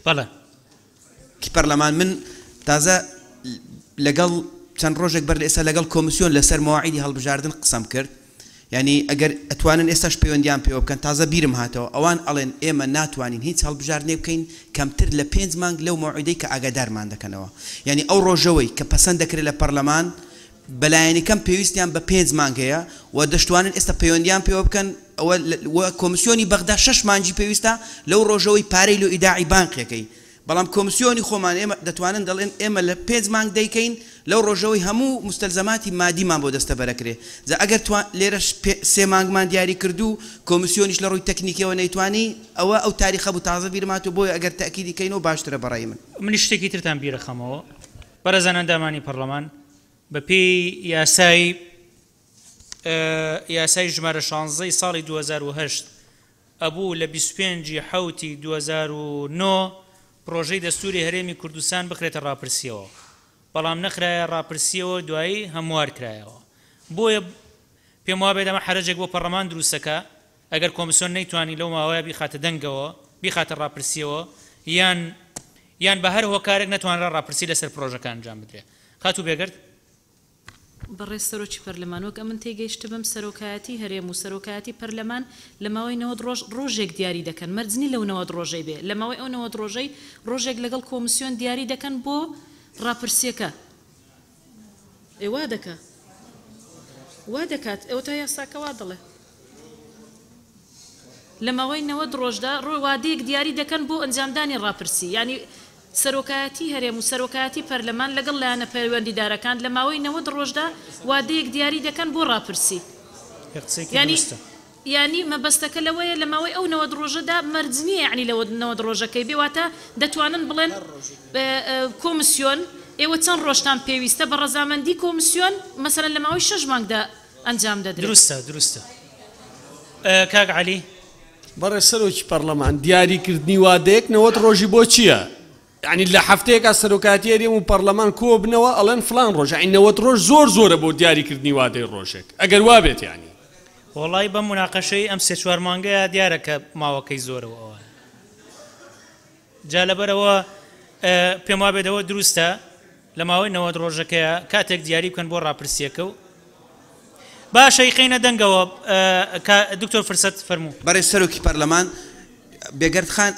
بەڵێ کی پەرلەمان من تازە لەگەڵ چەند ڕۆژێک بەر ئێستا لەگەڵ کۆمیسیۆن لەسەر مەواعیدی هەڵبژاردن قسەم کرد یعنی ئەگەر ئەتوانن ئێستاش پەیوەندیان پێوە بکەن تازە بیرم هاتەوە ئەوان ئەڵێن ئێمە ناتوانین هیچ هەڵبژاردنێ بکەین کەمتر لە 5 مانگ لەو مەوعیدەی کە ئاگادارمان دەکەنەوە یعنی ئەو ڕۆژەوەی کە پەسەند دەکرێت لە پەرلەمان بەلایەنیکەم پێویستیان بە 5 مانگ هەیە و دەشتوانن ئێستا پەیوەندیان پێوە بکەن ئەوە کۆمیسیۆنی بەغدا 6 مانگی پێویستە لەو ڕۆژەوەی پارەی لە ئیداعی بانقیەکەی بەڵام کۆمیسیۆنی خۆمان ئێمە دەتوانن دەڵێن ئێمە لە 5 مانگ دەیکەین لەو ڕۆژەوەی هەموو مستەلزەماتی مادیمان بۆ دەستە بەرەکرێ جا ئەگەر لێرەش 3 مانگمان دیاری کردو کۆمیسیۆنیش لە ڕووی تەکنیکیەوە نەیتوانی ئەوە ئەو تاریخە بوو تازە بیرماتوە بۆی ئەگەر تەکیدی کەینەوە باشترە بەڕای من شتێکی ترتان بیرەخەمەوە بەرەزان ئەندامانی پەرلەمان بە پێی یاسای ژمارە 16 ساڵی 2008 ئەبوو لە 25 حوتی 2009 پرۆژەی دەستوری هەرێمی کوردستان بخرێتە ڕاپرسیەوە بەڵام نەخرایە ڕاپرسیەوە دوایی هەموار کرایەوە بۆیە پێم وا بێت ئەمە حرەجێک بۆ پەرلەمان دروستەکە ئەگەر کۆمیسیۆن نەیتوانی لەو ماوەیە بیخاتە دەنگەوە بیخاتە ڕاپرسیەوە یان بە هەر هۆکارێک نەتوانرا ڕاپرسی لەسەر پرۆژەکان انجام بدرێت خاتوو بێگرت بەڕێز سەرۆکی پەرلەمانۆکە من تێگەیشتە بەم سەرۆکایەتی هەرێم و سەرۆکایەتی پەرلەمان لە ماوەی 90 ڕۆژێک دیاری دەکەن مەرجنی لەو 90 ڕۆژەی بێ لە ماوەی ئەو 90 ڕۆژەی ڕۆژێک لەگەڵ کۆمیسیۆن دیاری دەکەن بۆ ڕاپرسیەکە وا دەکات ئەو تا یاساکە وا دەڵێ لە ماوەی 90 ڕۆژدا ڕۆی وادەیەک دیاری دەکەن بۆ ئەنجامدانی ڕاپرسی ینی سەرۆکایەتی هەرێم و سەرۆکایەتی پەرلەمان لەگەڵ لایەنە پەیوەندیدارەکان لە ماوەی 90 ڕۆژدا وادەیەک دیاری دەکەن بۆ ڕاپرسی ینی مەبەستەکە لەوەیە لە ماوەی ئەو 90 ڕۆژەدا مەرجنیە یعنی لەوە 90 ڕۆژەکەی بێواتە دەتوانن بڵێن کۆمیسیۆن ئێوە چەند ڕۆژتان پێویستە بە ڕەزامەندی کۆمیسیۆن مەسەلەن لە ماوەی 6 مانگدا ئەنجام دەدرێت دروستە کاک عەلی بەڕێز سەرۆکی پەرلەمان دیاریکردنی وادەیەک 90 ڕۆژی بۆ چییە ینی لە هەفتەیەکە سەرۆکاتی هەرێم و پەرلەمان کۆ بنەوە ئەڵێن فلان ڕۆژ ینی 90 ڕۆژ زۆرە بۆ دیاریکردنی وادەی ڕۆژێک ئەگەر وا بێت ینی وڵی بە مناقەشەی ئەم 3-4 مانگەیە دیارە کە ماوەکەی زۆرەوە ئەوە جا لەبەرەوە پێم وا بێتەوە دروستە لە ماوەی 90 ڕۆژەکەیە کاتێک دیاری بکەن بۆ ڕاپرسیەکە و باشە خینە دەنگەوە دکتۆر فرسەت فەرموو بەڕێز سەرۆکی پەرلەمان بێگەرد خان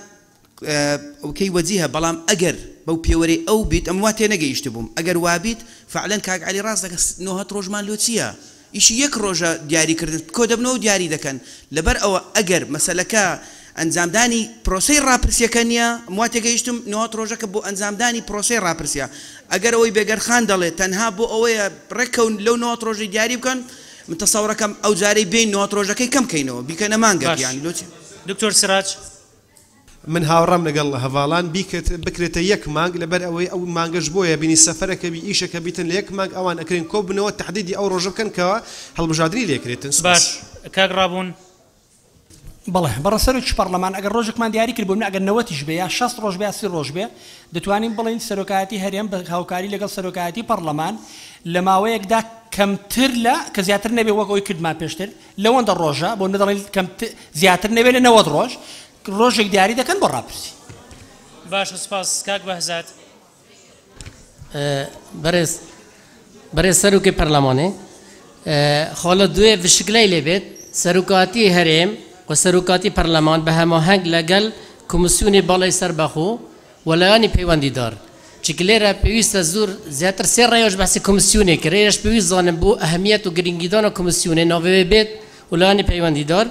ئەوکەی وەجیهە بەڵام ئەگەر بەو پێوەرەی ئەو بیت ئەم وا تێنەگەیشت بووم ئەگەر وابیت فعلەن کاک عەلی ڕاست دەکە 90 ڕۆژمان لۆ چییە ئیشی یەک ڕۆژە دیاریکردن کۆ دەبنەوە دیاری دەکەن لەبەر ئەوە ئەگەر مەسەلەکە ئەنجامدانی پرۆسەی ڕاپرسیەکە نییە وا تێگەیشتم 90 ڕۆژەکە بۆ ئەنجامدانی پرۆسەی ڕاپرسیە ئەگەر ئەوەی بێگەرخان دەڵێت تەنها بۆ ئەوەیە ڕێککەون لەو 90 ڕۆژی دیاری بکەن من تەسەوڕەکەم ئەو جارەی بین 90 ڕۆژەکەی کەم کەینەوە بیکەنە مانگە یانی لۆچی دکتۆر سراج من هاوڕام لەگەڵ هەواڵان بکرێتە یەک مانگ لەبەر ئەوەی ئەو مانگەش بۆیە بینی سەفەرەکە بی ئیشەکە بیتن لە یەک مانگ ئەوان ئەکرێن کۆ بنەوە تحدیدی ئەو ڕۆژە بکەن کەەوە هەڵبژاردنی لێکرێتن باش کاک ڕابوون بەڵێ بەڕەسەرۆکی پەرلەمان ئەگەر ڕۆژێکمان دیاری کرد بووم ئەگەر 90 بێ یا 60 ڕۆژ بێ یا 30 ڕۆژ بێ دەتوانین بڵین سەرۆکایەتی هەرێم بە هاوکاری لەگەڵ سەرۆکایەتی پەرلەمان لە ماوەیەکدا کەمتر لە کە زیاتر نەبێ وەک ئەوی کردمان پێشتر لەوەندە ڕۆژە بۆ نەدەڵین زیاتر نەبێت لە 90 ڕۆژ ڕۆژێک دیاری دەکەن بۆ ڕاپرسی باشە سپاس کاک بەهزات بەڕێز سەرۆکی پەرلەمانێ خۆڵە دوێ بشکلەی لێبێت سەرۆکاتی هەرێم و سەرۆکاتی پەرلەمان بە هەماهەنگ لەگەڵ کۆمیسیۆنی باڵای سەربەخۆ و لایەنی پەیوەندیدار چکە لێرە پێویستە زۆر زیاتر 3 ڕێژ بەسی کۆمیسیۆنێ کە ڕێژ پێویست زانم بۆ ئەهەمیەت و گرنگیدانە کۆمیسیۆنێ ناوێ بێت ولانی پەیوەندیدار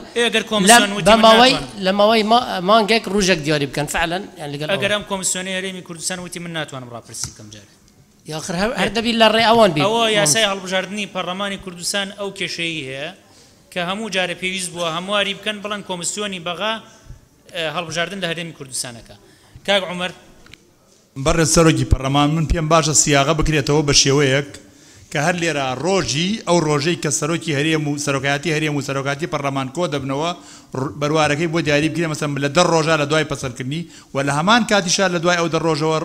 لە ماوەی مانگێک ڕۆژێک دیاری بکەن فعلا ئەگەر ئەم کۆمیسیۆنی هەرێمی کوردستان وتی من ناتوانم ڕاپرسی بکەم جارێ یاخر هەر دەبی لە ڕێ ئەوان بێت ئەوە یاسای هەڵبژاردننی پەرلەمانی کوردستان ئەو کێشەیە کە هەموو جارە پێویست بووە هەمواری بکەن بڵەن کۆمیسیۆنی بەغا هەڵبژاردن لە هەرێمی کوردستانەکە. کاک عومەر بەڕێ سەرۆکی پەرلەمان من پێم باشە سیاغە بکرێتەوە بە شێوەیەک کە هەر لێرە ڕۆژی ئەو ڕۆژەی کە سەرۆکی هەرێم و سەرۆکایەتی هەرێم و سەرۆکاتی پەرلەمان کۆ دەبنەوە بەروارەکەی بۆ دیاری بکرێ مەسەن لە 10 ڕۆژە لە دوای پەسەندکردنی و لە هەمان کاتیشا لە دوای ئەو 10 ڕۆژەوە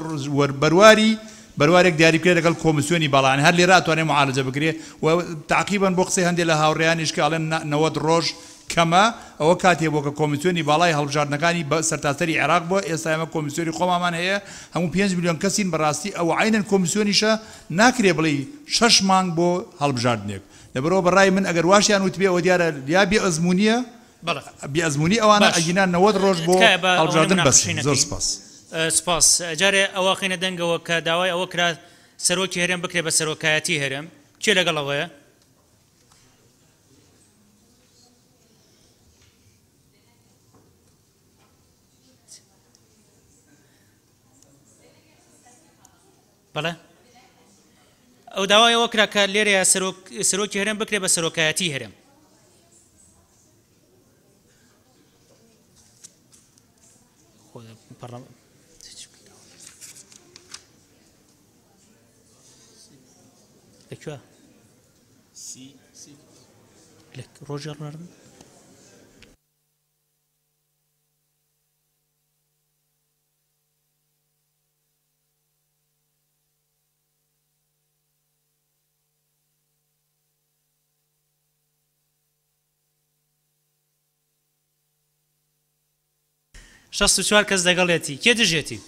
بەروارێک دیاری بکرێت لەگەڵ کۆمیسیۆنی باڵان هەر لێرە ئەتوانێت معالجە بکرێ و تاقیبەن بۆ قسەی هەندێک لە هاوڕێیانیش کە ئەڵێن 90 ڕۆژ کەمە ئەوە کاتێ بۆ کە کۆمیسیۆنی باڵای هەڵبژاردنەکانی بە سەرتاسەری عێراق بۆ ئێستا ئێمە کۆمیسیۆنی خۆمان هەیە هەموو 5 میلیۆن کەسین بەڕاستی ئەو عینەن کۆمیسیۆنیشە ناکرێ بڵێ 6 مانگ بۆ هەڵبژاردنێک لەبەرەوە بەڕای من ئەگەر واشیان وتبێ ئەوە دیارە یا بێ ئەزمونیە بێ ئەزمونی ئەوانە ئەگینان 90 ڕۆژ بۆ هەڵبژاردن بەس. زۆر سپاس. سپاس. جارێ ئەوە خینە دەنگەوە کە داوای ئەوە کرا سەرۆکی هەرێم بکرێ بە سەرۆکایەتی هەرێم چێ لەگەڵ ئەوەیە؟ بەڵێ ئەو داوای ئەوە کرا کە لێرەیە سەرۆکی هەرێم بکرێ بە سەرۆکایەتی هەرێم. لەکوێ؟ ڕۆژێ ڕاردن؟ شەست و چوار کەس دەگەڵێتی کێ دژێتی؟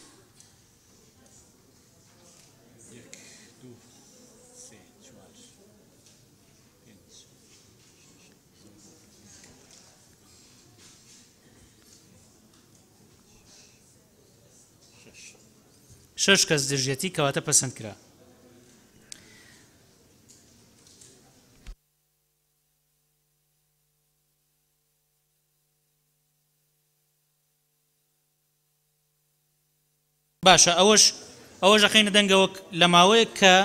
شش کەس دژێتی کەواتە پەسەند کرا. باشە ئەوەش ئەخینە دەنگەوە لە ماوەیە کە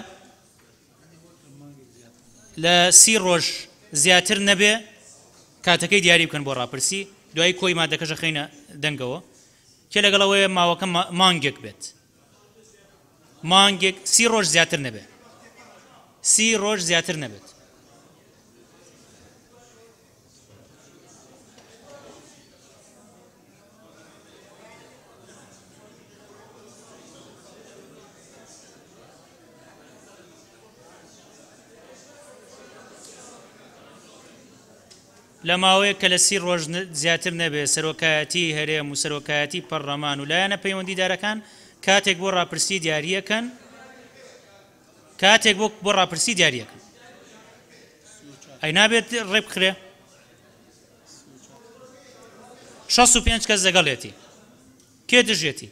لە 30 ڕۆژ زیاتر نەبێ کاتەکەی دیاری بکەن بۆ ڕاپرسی دوای کۆی مادەکەش ئەخینە دەنگەوە کێ لەگەڵەوەیە ماوەکە مانگێک بێت مانگێک 30 ڕۆژ زیاتر نەبێ 30 ڕۆژ زیاتر نەبێت. لە ماوەیە کە لە 30 ڕۆژ زیاتر نەبێت سەرۆکایەتی هەرێم و سەرۆکایەتی پەرلەمان و لایەنە پەیوەندیدارەکان کاتێک بۆ ڕاپرسی دیاریەکەن بۆ ڕاپرسی دیاریەکەن ئەی نابێت ڕێ بخرێ 65 کەس دەگەڵێتی کێ دژێتی؟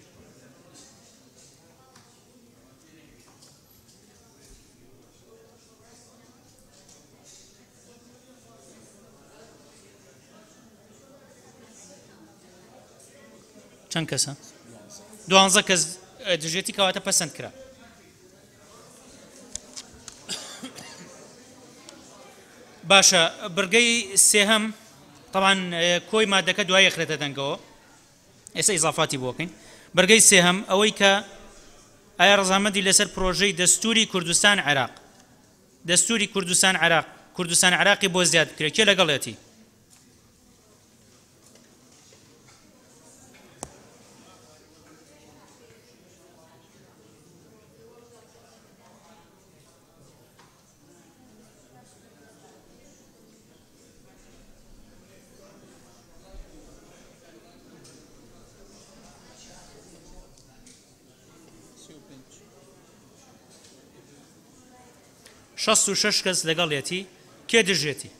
چەند کەسە؟ 12 کەس دژێتی کەواتە پەسەند کرا. باشە بڕگەی سێهەم طبعاً کۆی مادەکە دوای یەخرێتە دەنگەوە ئێستا ئیزافاتی بۆکەین. بەرگەی سێهەم ئەوەی کە ئایا ڕەزامەندی لەسەر پرۆژەی دەستوری کوردستان عێراق دەستوری کوردستان عێراقی بۆ زیاد بکرێت کێ لەگەڵێتی؟ شەست و شەش کەس لەگەڵێتی کێ دژێتی؟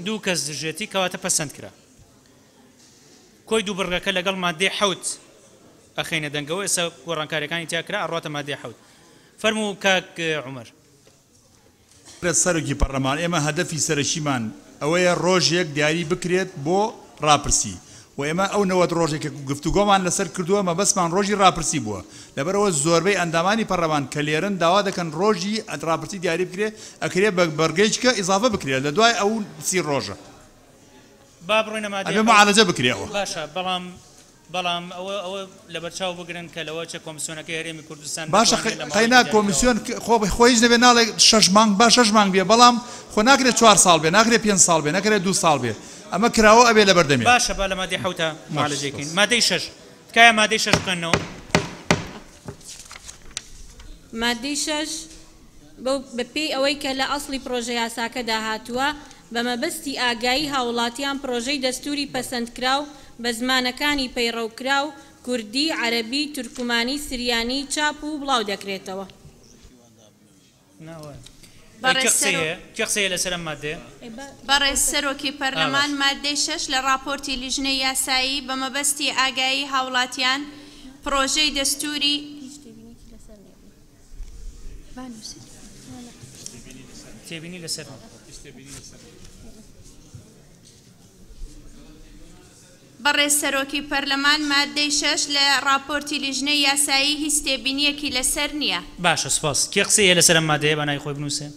دوو کەس دژێتی کەواتە پەسەند کرا. کۆی دوو بڕگەکە لەگەڵ مادەی 7 ئەخینە دەنگەوە ئێستا گۆڕانکاریەکانی تیاکرا ئەڕاتە مادەی 7. فەرموو کاک عومەر. سەرۆکی پەرلەمان ئێمە هەدەفی سەرەکیمان ئەوەیە ڕۆژێک دیاری بکرێت بۆ ڕاپرسی و و ئێمە ئەو نەوەت ڕۆژێک گفتوگۆمان لەسەر کردووە مەبەستمان ڕۆژی ڕاپرسی بووە لەبەرەوە زۆربەی ئەندامانی پەرلەمان کە لێرن داوا دەکەن ڕۆژی ڕاپرسی دیاری بکرێ ئەکرێ بە بەرگەیچکە ئیزافە بکرێت لە دوای ئەو 30 ڕۆژە با بڕۆینە مادەی ئەبێ معالەجە بکرێەوە باشە بەڵام ئەوە لە بەرچاو بگرن کە لەوە چه کۆمیسیۆنەکەی هەرێمی کوردستان باشە قەینا کۆمیسیۆن خۆیش دەبێت ناڵێ 6 مانگ با 6 مانگ بێ بەڵام خۆ ناکرێت 4 ساڵ بێ ناکرێت 5 ساڵ بێ نەکرێت 2 ساڵ بێ ئەمە کراوە ئەبێ لە بەردەمی باشە با لە مادەی حوتە معالەجەکەین مادەی 6 تکایە مادەی 6 بکەنەوە مادەی 6 بەپێی ئەوەی کە لە ئەسڵی پرۆژە یاساکەدا هاتووە بە مەبەستی ئاگایی هاوڵاتیان پرۆژەی دەستوری پەسەندکراو بە زمانەکانی پەیڕەوکراو کوردی عەرەبی تورکمانی سریانی چاپ و بڵاو دەکرێتەوە قسەیە لەسەر ئەم مادەیە بەڕێز سەرۆکی پەرلەمان مادەی 6 لە راپۆرتی لیژنەی یاسایی بە مەبەستی ئاگایی هاوڵاتیان پرۆژەی دەستوری تێبینی لەسەر بەڕێز سەرۆکی پەرلەمان مادەی 6 لە راپۆرتی لیژنەی یاسایی هیچ تێبینیەکی لەسەر نییە باشە سپاس کێ قسەیە لەسەر ئەم مادەیە بە نای خۆی بنووسێ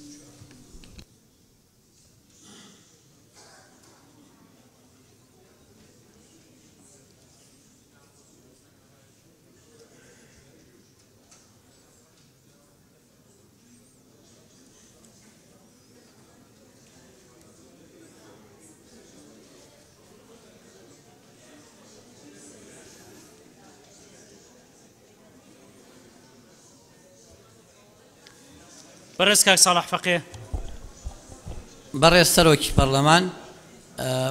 بەڕێز کاک ساڵح فەقێ بەڕێز سەرۆکی پەرلەمان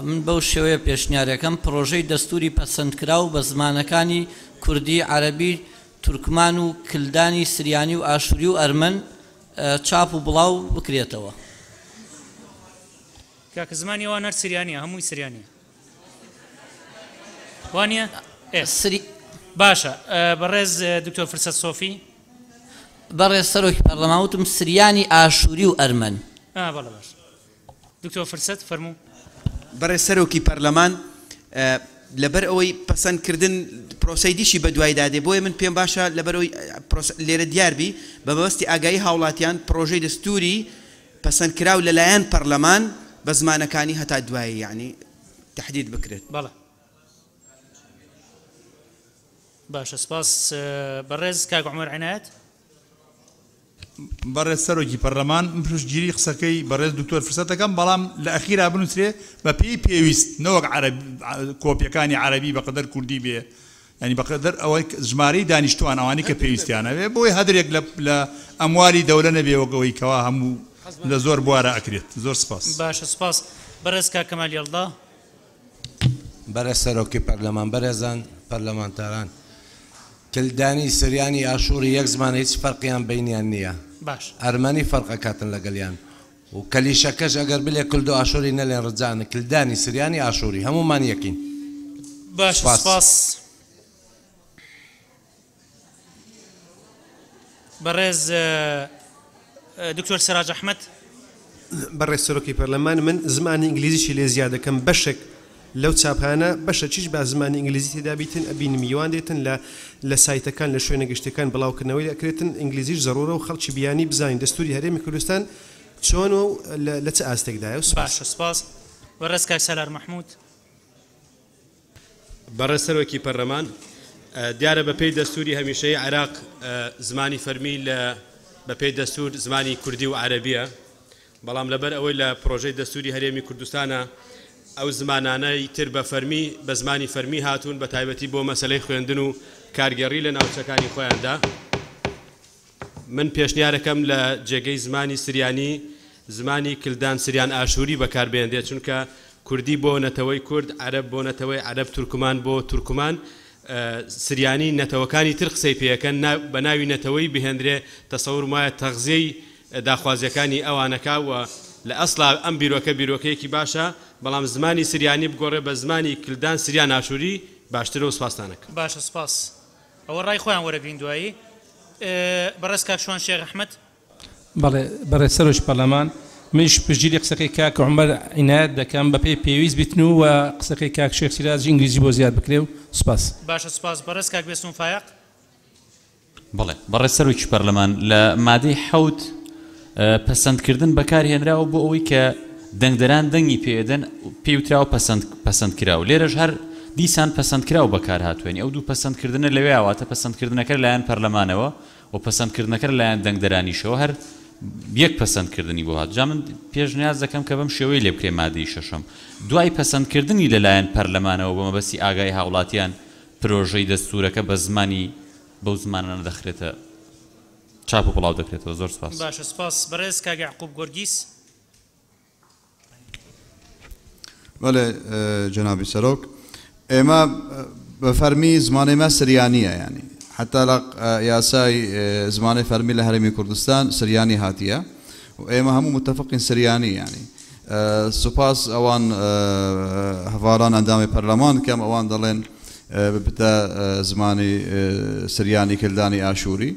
من بەو شێوەیە پێشنیارەکەم پرۆژەی دەستوری پەسەندکراو بە زمانەکانی کوردی عەرەبی تورکمان و کلدانی سریانی و ئاشوری و ئەرمەن چاپ و بڵاو بکرێتەوە کاکە زمانی ئەوان هەر سریانیە هەمووی سریانیە وانە باشە بەڕێز دکتۆر فرسەت سۆفی بەڕێز سەرۆکی پەرلەمان وتم سریانی ئاشوری و ئەرمەن بەڵێ باش دکتۆر فرسەت فەرموو بەڕێز سەرۆکی پەرلەمان لەبەر ئەوەی پەسەندکردن پرۆسەی دیشی بە دوای دادێ بۆیە من پێم باشە لەبەرەوەی لێرە دیاربی بە مەبەستی ئاگایی هاوڵاتیان پرۆژەی دەستوری پەسەندکراو لەلایەن پەرلەمان بە زمانەکانی هەتا دوایی یعنی تحدید بکرێت بەڵێ باشە سپاس بەڕێز کاک عومەر عنایەت بەڕێز سەرۆکی پەرلەمان پشتگیری قسەکەی بەڕێز دکتۆر فرسەتەکەم بەڵام لە ئەخیرا بنووسێ بە پێی پێویست نەوەک کۆپیەکانی عەرەبی بەقەدەر کوردی بێ ینی بەقەدەر ئەوەی ژمارەی دانیشتوان ئەوانی کە پێویستیانەوێ بۆی هەدرێک لە ئەمواری دەورە نەبێوەگەوەی کەوا هەموو لە زۆر بوارە ئەکرێت زۆر سپاس باشە سپاس بەڕێز کاک کەمال یەڵدا بەڕێز سەرۆکی پەرلەمان بەڕێزان پەرلەمانتاران کلدانی سریانی ئاشوری یەک زمان هیچ فەرقیان بینیان نییە باش ئەرمەنی فەرقەکاتن لەگەڵیان و کەلیشەکەش ئەگەر بلێ کلد و ئاشوری نەلێن ڕجانە کلدانی سریانی ئاشوری هەمومان یەکین باش سپاس بەڕێز دکتۆر سەراج ئەحمەد بەڕێز سەرۆکی پەرلەمان من زمانی ئینگلیزیشی لێ زیاد دەکەم بەشێک لەو چاپانە بەشە چیش بە زمانی ئینگلیزی تێدا بیتن ئەبین میوان دێتن لە سایتەکان لە شوێنە گەشتەکان بڵاوکردنەوەی ئەکرێتن ئینگلیزیش زەرورە و خەڵکی بیانی بزانین دەستوری هەرێمی کوردستان چۆن و لە چه ئاستێکدایە و باشە سپاس بەڕێز کاک سەلار مەحموود بەڕێز سەرۆکی پەرلەمان دیارە بەپێی دەستوری هەمیشەی عێراق زمانی فەرمی بەپێی دەستور زمانی کوردی و عەرەبیە بەڵام لەبەر ئەوەی لە پرۆژەی دەستوری هەرێمی کوردستانە ئەو زمانانەی تر بە فەرمی بە زمانی فەرمی هاتوون بە تایبەتی بۆ مەسەلەی خوێندن و کارگەڕی لە ناوچەکانی خۆیاندا من پێشنیارەکەم لە جێگەی زمانی سریانی زمانی کلدان سریان ئاشوری بەکاربێنرێت چونکە کوردی بۆ نەتەوەی کورد عەرەب بۆ نەتەوەی عەرەب تورکمان بۆ تورکمان سریانی نەتەوەکانی تر قسەی پێەکەن بە ناوی نەتەوەی بهێنرێ تەسەور وایە تەغزیەی داخوازیەکانی ئەوانەکە و لە ئەسڵا ئەم بیرۆکەیەکی باشە بەڵام زمانی سریانی بگۆڕێ بە زمانی کلدان سریان ئاشوری باشترە و سپاسدانەکە باشە سپاس ئەوە ڕای خۆیان وەرەگرین دوایی بەڕێز کاک شوان شێخ ئەحمەد بەڵێ بەڕێز سەرۆکی پەرلەمان منش بجيلي قسقي كاك عمر عناد دكان ببي بيويز بتنو وقسقي كاك شيخ سراج انجليزي بو زياد بكريو سباس باشا سپاس بەڕێز کاک بێستون فایق بەڵێ بەڕێز سەرۆکی پەرلەمان لە مادەی حەوت پەسەندکردن بەکارهێنراوە بۆ ئەوەی کە دەنگدەران دەنگی پێدەن پێوتراوە پەسەندکراوە لێرەش هەر دیسان پەسەندکراو بەکار هاتوێنی ئەو دوو پەسەندکردنە لەوێ ئاواتە پەسەندکردنەکە لایەن پەرلەمانەوە و پەسەندکردنەکە لایەن دەنگدەرانیشەوە هەر یەک پەسەندکردنی بۆ هات جا من پێشنیاز دەکەم کە بەم شێوەی لێ بکرێ مادەی شەشەم دوای پەسەندکردنی لەلایەن پەرلەمانەوە بە مەبەستی ئاگای هاوڵاتیان پرۆژەی دەستورەکە بە زمانی بەو زمانانە دەخرێتە چاپ و بڵاو دەکرێتەوە زۆر سپاس باشە سپاس بەڕێز کاک یعقوب گۆرگیس بەڵێ جەنابی سەرۆک ئێمە بە فەرمی زمانێمە سریانیە ینی حتا لە یاسای زمانی فەرمی لە هەرێمی کوردستان سریانی هاتیە و ئێمە هەموو متفقین سریانی ینی سوپاس ئەوان هەڤاران ئەندامی پەرلەمان کەم ئەوان دەڵێن بتە زمانی سریانی کردانی ئاشووری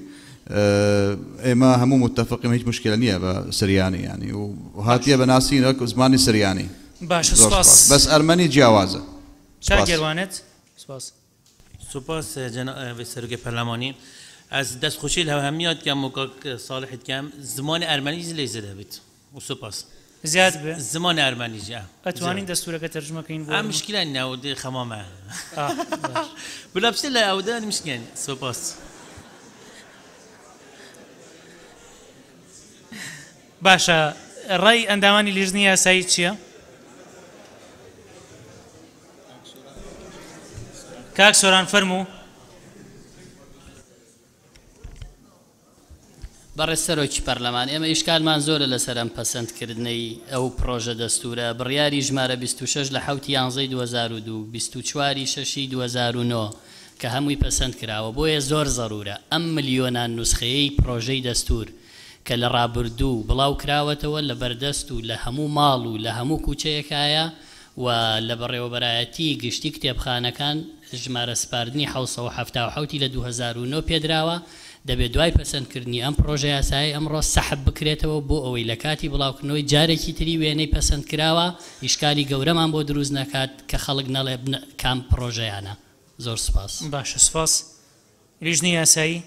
ئێمە هەموو متفقیم هیچ مشکلە نییە بە سریانی ینی و هاتیە بە ناسینەوە زمانی سریانی باشە سپاس بەس ئەرمەنی جیاوازە چا گێڕوانێت سپاس سپاس جناب سەرۆکی پەرلەمانی از دەستخۆشی لە هەمیات کەم و کاک ساڵحت کەم زمانی ئەرمەنیز لێزە دەبێت و سپاس زیاد بێ زمانی ئەرمەنیژ ئەتوانین دەستورەکە تەرجمەکەین بۆ مشکلە ناودێ خەمامە بلا بشتە لە ئەودان مشکێن سپاس باشە ڕای ئەندامانی لیژنی یاسایی چییە؟ کاک سۆران فەرموو بەڕێز سەرۆکی پەرلەمان ئێمە ئیشکالمان زۆرە لەسەر ئەم پەسەندکردنەی ئەو پرۆژە دەستورە بڕیاری ژمارە 26 لە 7 یانزەی 2002 24 شەشی 2009 کە هەمووی پەسەند کراوە بۆیە زۆر زەرورە ئەم ملیۆنان نوسخەیەی پرۆژەی دەستور کە لە ڕابردوو بڵاو کراوەتەوە لە بەردەست و لە هەموو ماڵ و لە هەموو کوچەیەکایە و لە بەڕێوەبەرایەتی گشتی کتێبخانەکان ژمارە سپاردنی 1970 لە 2009 پێدراوە دەبێت دوای پەسەندکردنی ئەم پرۆژە یاسایی ئەمڕۆ سەحب بکرێتەوە بۆ ئەوەی لە کاتی بڵاوکردنەوەی جارێکی تری وێنەی پەسەند کراوە ئیشکالی گەورەمان بۆ دروست نەکات کە خەڵک نەڵێ کام پرۆژەیانە زۆر سپاس باشە سپاس لیژنی یاسایی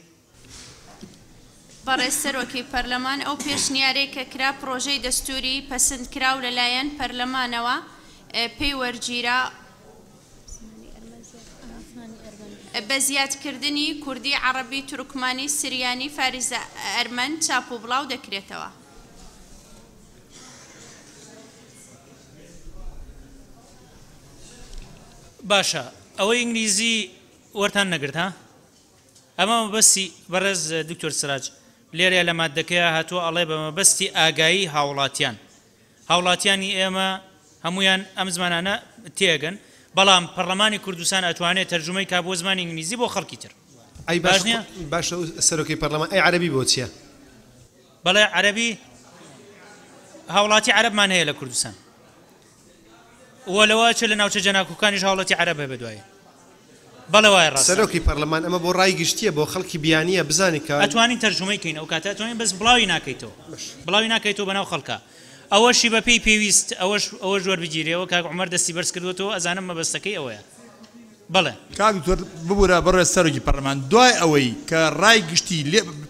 بەڕێز سەرۆکی پەرلەمان ئەو پێشنیارەی کە کرا پرۆژەی دەستوری پەسەندکراو لەلایەن پەرلەمانەوە پێی وەرگیرا بە زیادکردنی کوردی عەرەبی تورکمانی سریانی فارزە ئەرمەن چاپ و بڵاو دەکرێتەوە باشە ئەوەی ئینگلیزی وەرتان نەگرت ها ئەمە مەبەستی بەڕێز دکتۆر سراج لێرە لە مادەکەیە هاتووە ئەڵێ بە مەبەستی ئاگایی هاوڵاتیان هاوڵاتیانی ئێمە هەمویان ئەم زمانانە تێگەن بەڵام پەرلەمانی کوردستان ئەتوانێت تەرجمەی کا بۆ زمانی ئینگلیزی بۆ خەڵکی تر ئەی باشە سەرۆکی پەرلەمان ئەی عەرەبی بۆ چییە؟ بەڵێ عەرەبی هاوڵاتی عەرەبمان هەیە لە کوردستان وەلەوە چ لە ناوچە جەناکوکانیش هاوڵاتی عەرەب هەیە بەدوایە بەڵێ وایە ڕاست سەرۆکی پەرلەمان ئەمە بۆ ڕای گشتیە بۆ خەڵکی بیانیە بزانی کە ئەتوانین تەرجمەی کەین ئەو کاتە ئەتوانین بەس بڵاوی ناکەیتەوە بڵاوی ناکەیتەوە بەناو خەڵکە ئەوەشی بە پێی پێویست ئەوەش وەربگیرەوە کاک عومەر دەستی بەرز کردوەوە ئەزانم مەبەستەکەی ئەوەیە بەڵێ کاک دکتۆر ببوورە بەڕێز سەرۆکی پەرلەمان دوای ئەوەی کە ڕای گشتی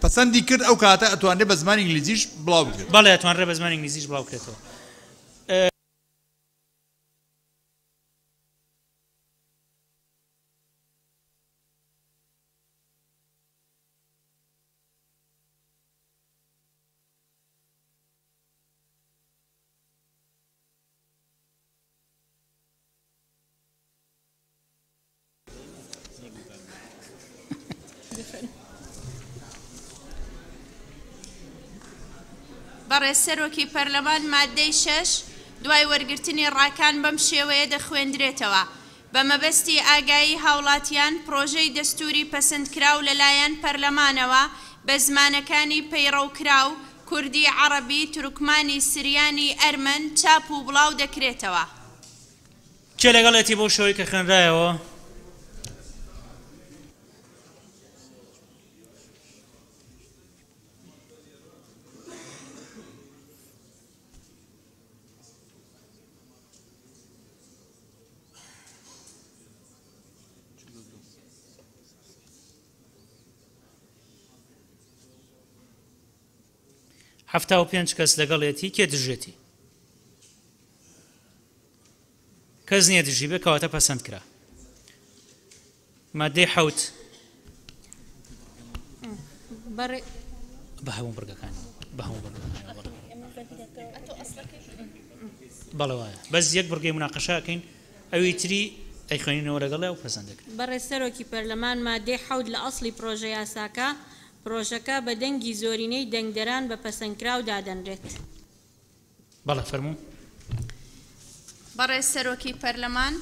پەسەندی کرد ئەو کاتە ئەتوانێت بە زمانی ئینگلیزیش بڵاو بکرێت بەڵێ ئەتوانرێت بە زمانی ئینگلیزیش بڵاو بکرێتەوە بەڕێز سەرۆکی پەرلەمان مادەی 6 دوای وەرگرتنی ڕاکان بەم شێوەیە دەخوێندرێتەوە بە مەبەستی ئاگایی هاوڵاتیان پرۆژەی دەستوری پەسەندکراو لەلایەن پەرلەمانەوە بە زمانەکانی پەیڕەوکراو کوردی عەرەبی تورکمانی سریانی ئەرمەن چاپ و بڵاو دەکرێتەوە کێ لەگەڵێتی بۆ شەوەی کە خوێنرایەوە 75 کەس لەگەڵێتی کێ دژێتی کەس نییە دژی بێ کەواتە پەسەند کرا مادەی حەوت بە هەموو بڕگەکانی بەڵێ وایە بەس یەک بڕگەی مناقەشەکەین ئەوی تری ئەیخوێنینەوە لەگەڵێ و پەسەند دەکرێت بەڕێز سەرۆکی پەرلەمان مادەی حەوت لە ئەسڵی پرۆژە یاساکە پرۆژەکە بە دەنگی زۆرینەی دەنگدەران بە پەسەندکراو دادەنرێت بەڵێ فەرموو بەڕێز سەرۆکی پەرلەمان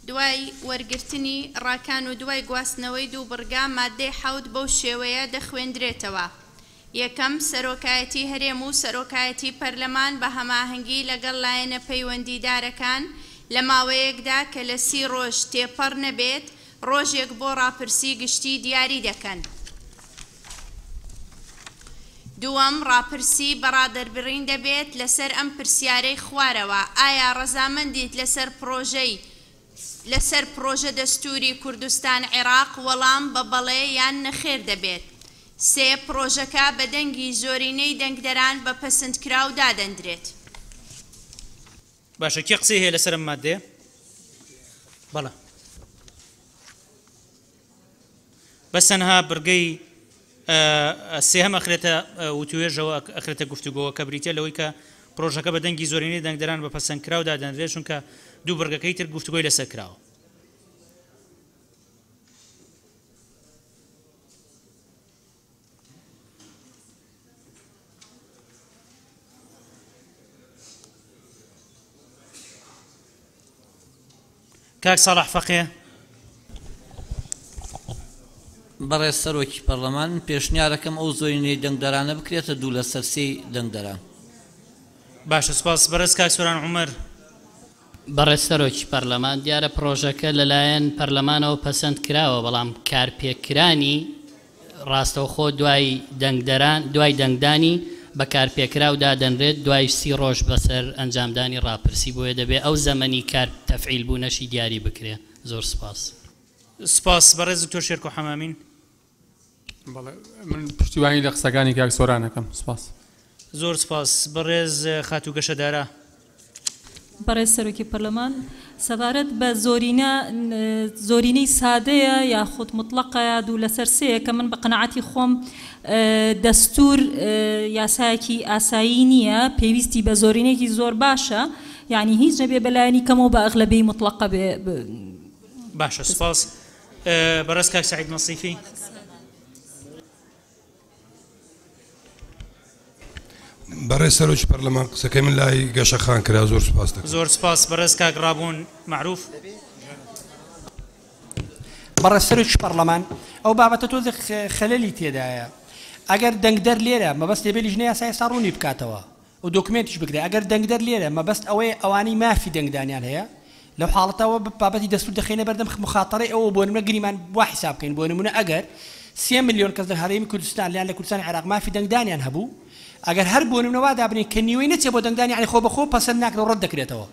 دوای وەرگرتنی ڕاکان و دوای گواستنەوەی دوو بڕگا مادەی حەوت بەو شێوەیە دەخوێندرێتەوە یەکەم سەرۆکایەتی هەرێم و سەرۆکایەتی پەرلەمان بە هەماهەنگی لەگەڵ لایەنە پەیوەندیدارەکان لە ماوەیەکدا کە لە 30 ڕۆژ تێپەڕ نەبێت ڕۆژێک بۆ ڕاپرسی گشتی دیاری دەکەن دووەم ڕاپرسی بەڕادەربڕین دەبێت لەسەر ئەم پرسیارەی خوارەوە ئایا ڕەزامەندیت لەسەر پرۆژە دەستوری کوردستان عێراق وەڵام بە بەڵێ یان نەخێر دەبێت سێ پرۆژەکە بە دەنگی زۆرینەی دەنگدەران بە پەسەندکراو دادەنرێت باشە کێ قسەی هەیە لەسەر ئەم مادەیە بەڵێ بەس تەنها بڕگەی سێهەم ئەخرێتە وتوێژەوە ئەخرێتە گفتوگۆوە کە بریتە لەوەی کە پرۆژەکە بە دەنگی زۆرینەی دەنگدەران بە پەسەندکراو دادەنرێت چونکە دوو بڕگەکەی تر گفتوگۆی لەسەر کراوە کاک ساڵح فەقێ بەڕێز سەرۆکی پەرلەمان پێشنیارەکەم ئەو زۆرینەی دەنگدەرانە بکرێتە دوو لە سەرسەی دەنگدەران باشە سپاس بەڕێز کاک سۆران عومەر بەڕێز سەرۆکی پەرلەمان دیارە پرۆژەکە لەلایەن پەرلەمانەوە پەسەند کراوە بەڵام کارپێکرانی ڕاستەوخۆ دوای دەنگدانی بە کارپێکراو دادەنرێت دوای 30 ڕۆژ بەسەر ئەنجامدانی ڕاپرسی بۆیە دەبێت ئەو زەمەنی کار تەفعیل بوونەشی دیاری بکرێت زۆر سپاس سپاس بەڕێز دکتۆر شێرکۆ حەمامین من پشتیوانی لە قسەکانی کاک سۆرانەکەم سپاس زۆر سپاس بەڕێز خاتوو گەشەدارە بەڕێز سەرۆکی پەرلەمان سەبارەت بە زۆرینەی سادەیە یاخود مطلقە دوو لەسەر سەیە کە من بە قەنەعەتی خۆم دەستور یاسایەکی ئاسایی نییە پێویستی بە زۆرینەیەکی زۆر باشە یعنی هیچ نەبێ بەلایەنی کەمەوە بە ئەغلەبەی مطلقە بێ باشە سپاس بەڕێز کاک سەعید نەسیفی بەڕێز سەرۆکی پەرلەمان قسەکەی من لای گەشەخان کرا زۆر سپاس دەکەم زۆر سپاس بەڕێز کاک ڕابوون معروف بەڕێز سەرۆکی پەرلەمان ئەو بابەتە تۆ خەلەلی تێدایە ئەگەر دەنگدەر لێرە مەبەست لێبێ لیژنەی یاسای ساڕوونی بکاتەوە و دۆکمنتیش بگرێ ئەگەر دەنگدەر لێرە مەبەست ئەوەیە ئەوانەی مافی دەنگدانیان هەیە لەو حاڵەتەوە بابەتی دەستور دەخینە بەردەم مخاطەڕی ئەوە بۆ نمونە گریمان وا حساب بکەین بۆ نمونە ئەگەر 3 ملیۆن کەس لە هەرێمی کوردستان لیان لە کوردستانی عێراق مافی دەنگدانیان هەبوو ئەگەر هەر بۆ نمونەوا دابنین کە نیوەی نەچێ بۆ دەنگدانی یعنی خۆ بەخۆ پەسەند ناکرێت و ڕەت دەکرێتەوە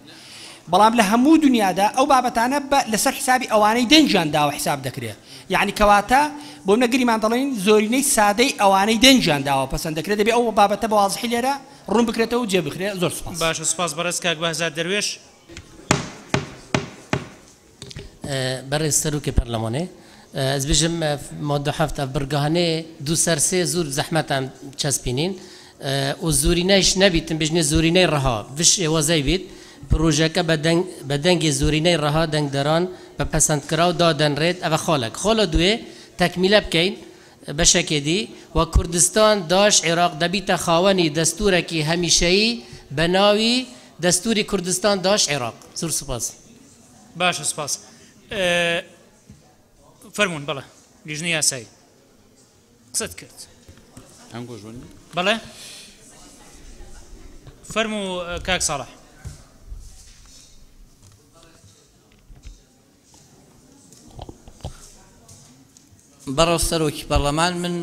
بەڵام لە هەموو دنیادا ئەو بابەتانە لەسەر حسابی ئەوانەی دەنجیان داوە حساب دەکرێت یعنی کەواتە بۆ نەگریمان دەڵێن زۆرینەی سادەی ئەوانەی دەنجیان داوە پەسەند دەکرێت دەبێت ئەو بابەتە بە واضحی لێرە ڕوون بکرێتەوە و جێ بخرێت زۆر سپاس باشە سپاس بەڕێز کاک بەهزاد دەروێش بەڕێز سەرۆکی پەرلەمانێ ez bijim madde heft ev birgahane du ser sê zûr zehmet em çespînîn û zûrîneyş nebîtin bijne zûrîney reha viş êwazey bît projeke be dengê zûrîney reha dengderan be pesendkiraw daden rêt ev xalek xala duê tekmîle bikeyn beşekê dî ve Kurdistan daş Iraq debîte xawenî destûrekî hemîşeyî be navî destûrî Kurdistan daş Iraq zûr spas باشە سپاس فەرموون بەڵێ لیژنەی یاسایی قسەت کرد بەڵێ فەرموو کاک ساڵح بەڕێز سەرۆکی پەرلەمان من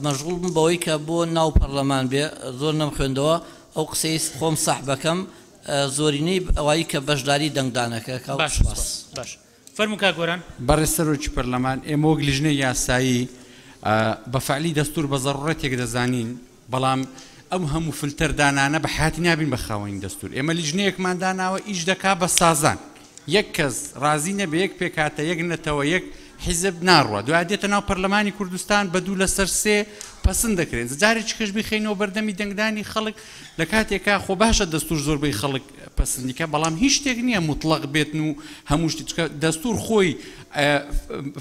مەشغوڵ بم بەوەی کە بۆ ناو پەرلەمان بێ زۆر نەم خوێندەوە ئەو قسەی خۆم سەح بەکەم زۆرینەی ئەوایی کە بەشداری دەنگدانەکە باش فەرموو کاک گۆران بەڕێز سەرۆکی پەرلەمان ئێمە وەک لیژنەی یاسایی بەفعلی دەستور بە زەڕوڕەتێک دەزانین بەڵام ئەم هەموو فلتەردانانە بە حیاتی نابین بە خاوەنی دەستور ئێمە لیژنەیەکمان داناوە ئیش دەکا بە سازان یەک کەس ڕازی نەبێ یەک پێکاتە یەک نەتەوە یەک حیزب ناڕوە دوای دێتە ناو پەرلەمانی کوردستان بە 2 لەسەر 3 پەسەند دەکرێن جارێکی کەش بخێنەوە بەردەمی دەنگدانی خەڵک لە کاتێکا خۆ باشە دەستور زۆربەی خەڵک پەسەندیکە بەڵام هیچ شتێک نییە مطلق بێتن و هەموو شتی دەستور خۆی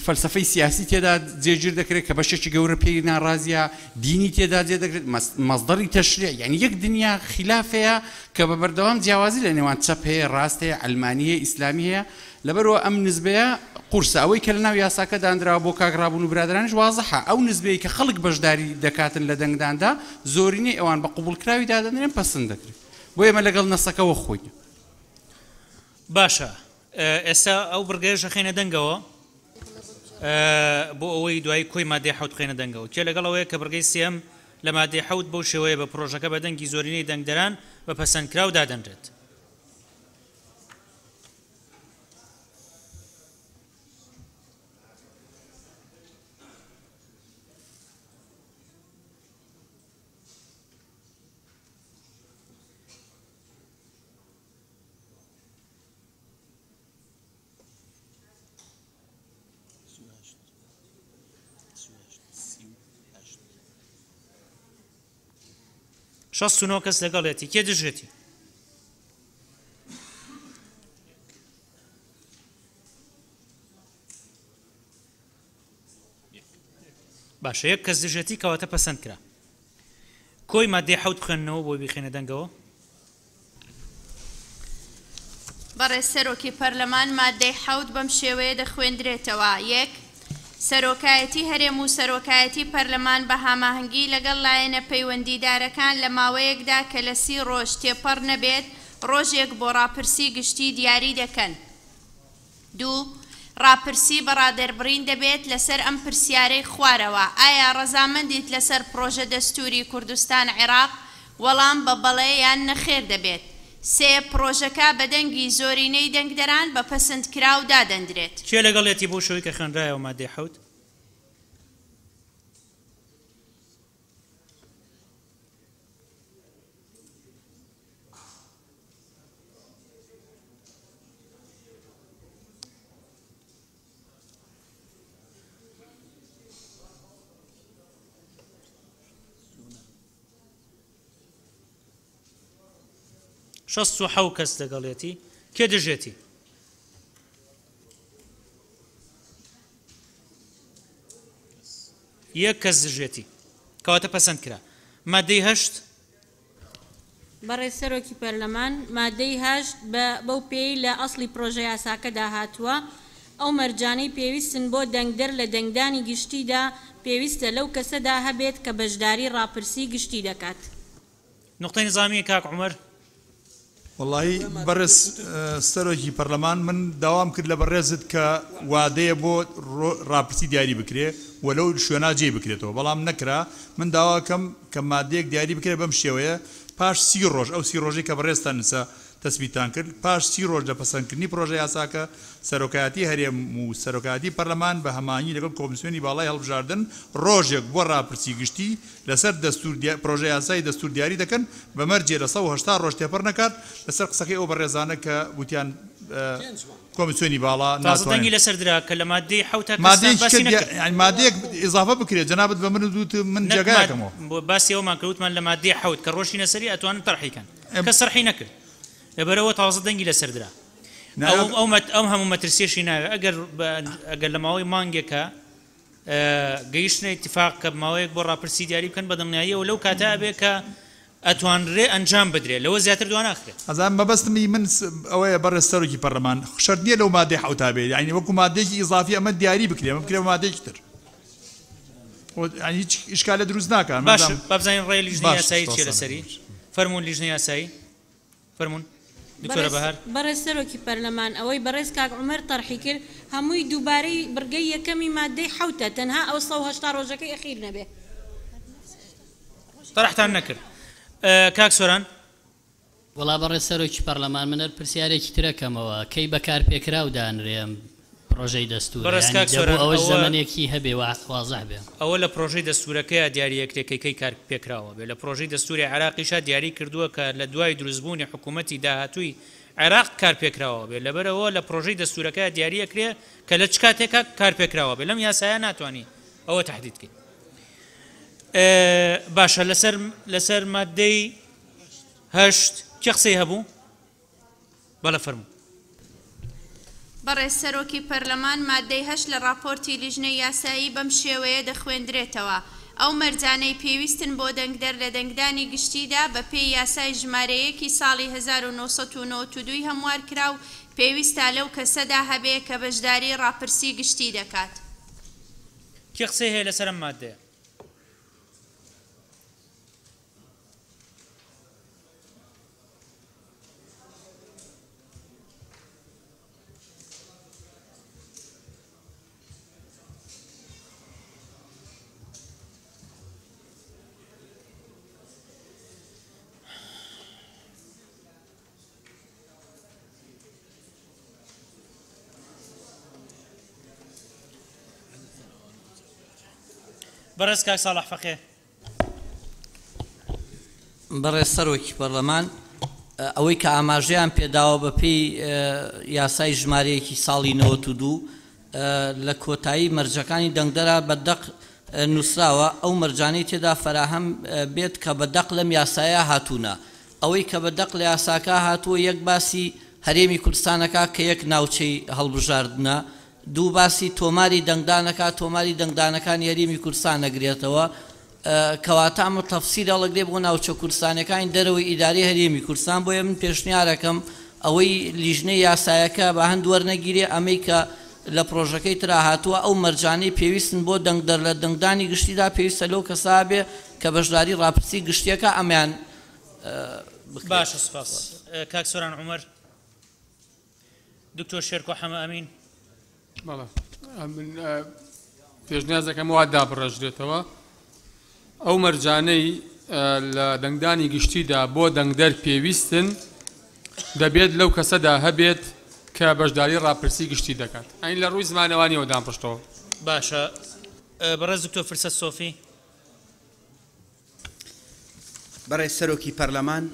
فەلسفەی سیاسی تێدا جێگیر دەکرێت کە بەشێکی گەورە پێی ناڕازیە دینی تێدا جێ دەکرێت مەزدەری تەشریع یعنی یەک دنیا خلافەیە کە بە بەردەوام جیاوازی لە نێوان چەپ هەیە ڕاست هەیە ئەلمانی هەیە ئیسلامی هەیە لەبەرەوە ئەم نسبەیە قورسە ئەوەی کە لە ناو یاساکە دانراوە بۆ کاگرابوون و برادرانش وازەحە ئەو نسبەیە کە خەڵک بەشداری دەکاتن لە دەنگداندا زۆرینەی ئەوان بە قوبولکراوی دادەنرێن پەسەند دەکرێت بۆ ئێمە لەگەڵ نەسەکەەوە خۆی باشە ئێستا ئەو بڕگەیەشە خێنە دەنگەوە بۆ ئەوەی دوای کۆی مادەی حەوت خێنە دەنگەوە کێ لەگەڵ ئەوەیە کە بڕگەی سێم لە مادەی حەوت بەو شێوەیە بە پرۆژەکە بە دەنگی زۆرینەی دەنگدەران بە پەسەندکراو دادەنرێت شەست و نۆ کەس لەگەڵێتی کێ دژێتی باشە یەک کەس دژێتی کەواتە پەسەند کرا کۆی مادەی حەوت بخێننەوە بۆی بخێنە دەنگەوە بەڕێز سەرۆکی پەرلەمان مادەی حەوت بەم شێوەیە دەخوێندرێتەوە یەک سەرۆکایەتی هەرێم و سەرۆکایەتی پەرلەمان بە هاماهەنگی لەگەڵ لایەنە پەیوەندیدارەکان لە ماوەیەکدا کە لە 30 ڕۆژ تێپەڕ نەبێت ڕۆژێک بۆ ڕاپرسی گشتی دیاری دەکەن. 2 ڕاپرسی بەڕادەربڕین دەبێت لەسەر ئەم پرسیارەی خوارەوە ئایا ڕەزامەندیت لەسەر پرۆژە دەستوری کوردستان عێراق وەڵام بە بەڵێ یان نەخێر دەبێت. 3 پرۆژەکە بە دەنگی زۆرینەی دەنگدەران بە پەسەندکراو دادەنرێت. کێ لەگەڵێتی بۆ شەوەی کە خوێنرایەوە مادەی حەوت شەست و حەوت کەس لەگەڵێتی کێ دژێتی یەک کەس دژێتی کەواتە پەسەند کرا مادەی 8 بەڕێز سەرۆکی پەرلەمان مادەی 8 بەو پێی لە ئەسڵی پرۆژە یاساکەدا هاتووە ئەو مەرجانەی پێویستن بۆ دەنگدەر لە دەنگدانی گشتیدا پێویستە لەو کەسەدا هەبێت کە بەشداری ڕاپرسی گشتی دەکات. نقطەی نظامی کاک عومەر والله بەڕێز سەرۆکی پەرلەمان من داوام کرد لە بەڕێزت کە وادەیە بۆ ڕاپرسی دیاری بکرێ وەلەو شوێنا جێ بکرێتەوە بەڵام نەکرا من داواکەم کە مادەیەک دیاری بکرێت بەم شێوەیە پاش 30 ڕۆژ ئەو 30 ڕۆژی کە بەڕێزتان نسا تەسبیتان کرد پاش 30 ڕۆژ لە پەسەندکردنی پرۆژە یاساکە سەرۆکایەتی هەرێم و سەرۆکایەتی پەرلەمان بە هەمانی لەگەڵ کۆمیسیۆنی باڵای هەڵبژاردن ڕۆژێک بۆ ڕاپرسی گشتی لەسەر پرۆژە یاسایی دەستور دیاری دەکەن بەمەرجێ لە 180 ڕۆژ تێپەڕ نەکات لەسەر قسەکەی ئەو بەڕێزانە کە وتیان کۆمیسیۆنی باڵا ناتوانێت لەسەر درا کە لە مادەی حەوتە مادەیەک ئیزافە بکرێت جەنابەت بە من دوت من جێگایەکەمەوە باسی ئەومان کەوتمان لە مادەی حەوت کە ڕۆژینە سەری ئەتوانن تەرحیکەن کە سەرحی نەکرد لەبەرەوە تازە دەنگی لەسەر درا ئەو هەموو مەترسیێشی ناوێت ئەگەر لە ماوەی مانگێکە گەیشتنە ئیتیفاق کە ماوەیەک بۆ ڕاپرسی دیاری بکەن بە دڵنیاییەوە لەو کاتە ئەبێ کە ئەتوانرێ ئەنجام بدرێت لەوە زیاتر دوان ناخرێت ئەزان مەبەستمی من ئەوەیە بەڕێز سەرۆکی پەرلەمان شەرت نییە لەو مادەی حەوتا بێت یعنی وەکو مادەیەکی ئیزافی ئەمە دیاری بکرێ ئەمە بکرێ مادەیەکی تر هیچ ئیشکالە دروست ناکات باش بابزانین ڕێی لیژنەی یاسایی چیە لەسەری فەرموون لیژنەی یاسایی فەرموون دکتۆرە بەهار بەڕێز سەرۆکی پەرلەمان ئەوەی بەڕێز کاک عومەر تەرحی کرد هەمووی دووبارەی بڕگەی یەکەمی مادەی حەوتە تەنها ئەو 180 ڕۆژەکەی ئەخیر نەبێ تەرحتان نەکرد کاک سۆران وڵا بەڕێز سەرۆکی پەرلەمان منەر پرسیارێکی ترەکەمەوە کەی بەکار پێکراو دانرێم پرۆژەی دەستور ئەوە زەمانێکی هەبێ وازح بێ ئەوە لە پرۆژەی دەستورەکەی دیاریەکرێکەکەی کار پێکراوە بێ لە پرۆژەی دەستوری عراقیشا دیاری کردووە کە لە دوای دروستبوونی حکوومەتی داهاتووی عێراق کار پێکراوە بێ لەبەرەوە لە پرۆژەی دەستورەکە دیاریەکرێ کە لە چ کاتێکە کار پێکراوە بێ لەم یاسایە ناتوانانی ئەوە تهدیدکەین. باشە لەسەر مادەی هەشت چه قسەی هەبوو؟ بەڵێ فەرموو. بەڕێز سەرۆکی پەرلەمان مادەی هەشت لە راپۆرتی لیژنەی یاسایی بەم شێوەیە دەخوێندرێتەوە. ئەو مەرجانەی پێویستن بۆ دەنگدەر لە دەنگدانی گشتیدا بە پێی یاسای ژمارەیەکی ساڵی 1992 هەموار کرا و پێویستە لەو کەسەدا هەبێ کە بەشداری ڕاپرسی گشتی دەکات. کێ قسەی هەیە لەسەر ئەم مادەیە؟ بەڕێز کاک ساڵح فەقێ. بەڕێز سەرۆکی پەرلەمان ئەوەی کە ئاماژەیان پێداوە بە پێی یاسای ژمارەیەکی ساڵی 92 لە کۆتایی مەرجەکانی دەنگدەرا بەدەق نووسراوە ئەو مەرجانەی تێدا فەراهەم بێت کە بەدەق لەم یاسایە هاتوونە. ئەوەی کە بەدەق لە یاساکە هاتووە یەک باسی هەرێمی کوردستانەکە کە یەک ناوچەی هەڵبژاردنە، دوو باسی تۆماری دەنگدانەکە تۆماری دەنگدانەکانی هەرێمی کوردستان نەگرێتەوە کەواتە ئەمە تەفسیرە لەگرێ بۆ ناوچە کوردستانەکانی دەرەوەی ئیداری هەرێمی کوردستان بۆیە من پێشنیارەکەم ئەوەی لیژنەی یاسایەکە بە هەند وەرنەگیرێ ئەمەی کە لە پرۆژەکەی ترا هاتووە ئەو مەرجانەی پێویستن بۆ دەنگدەر لە دەنگدانی گشتیدا پێویستە لەو کەسا بێ کە بەشداری ڕاپرسی گشتیەکە ئەمیان باشە سپاس. کاک سۆران عومەر. دکتۆر شێرکۆ حەمە ئەمین. بەڵێ من پێشنیازەکەم وا دابڕێژرێتەوە ئەو مەرجانەی لە دەنگدانی گشتیدا بۆ دەنگدەر پێویستن دەبێت لەو کەسەدا هەبێت کە بەشداری ڕاپرسی گشتی دەکات ئەین لە ڕووی زمانەوانیەوە دامپشتەوە. باشە بەڕێز دکتۆر فرسەت سۆفی. بەڕێز سەرۆکی پەرلەمان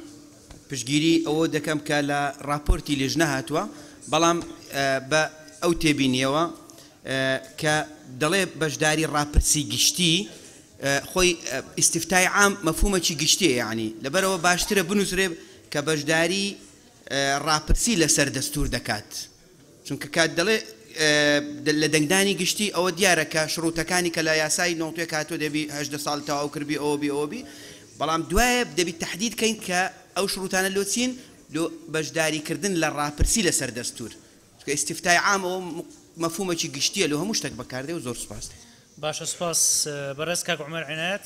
پشتگیری ئەوە دەکەم کە لە راپۆرتی لێژنە هاتووە بەڵام بە ئەو تێبینیەوە کە دەڵێ بەشداری ڕاپرسی گشتی خۆی ئیستیفتای عام مەفهومەکی گشتیە یعنی لەبەرەوە باشترە بنووسرێ کە بەشداری ڕاپرسی لەسەر دەستور دەکات چونکە کات دەڵێ لە دەنگدانی گشتی ئەوە دیارە کە شڕوتەکانی کە لە یاسای نۆتوێ کاتۆ دەبی 18 ساڵ تەواو کردبی ئەوبی بەڵام دوایە دەبی تەحدید کەین کە ئەو شڕوتانە لۆچین لۆ بەشداریکردن لە ڕاپرسی لەسەر دەستور استفتای عام ئەو مەفهومێکی گشتیە لە هەموو شتێک بەکاردێ و زۆر سپاس. باشە سپاس. بەڕێز کاک عومەر عنایەت.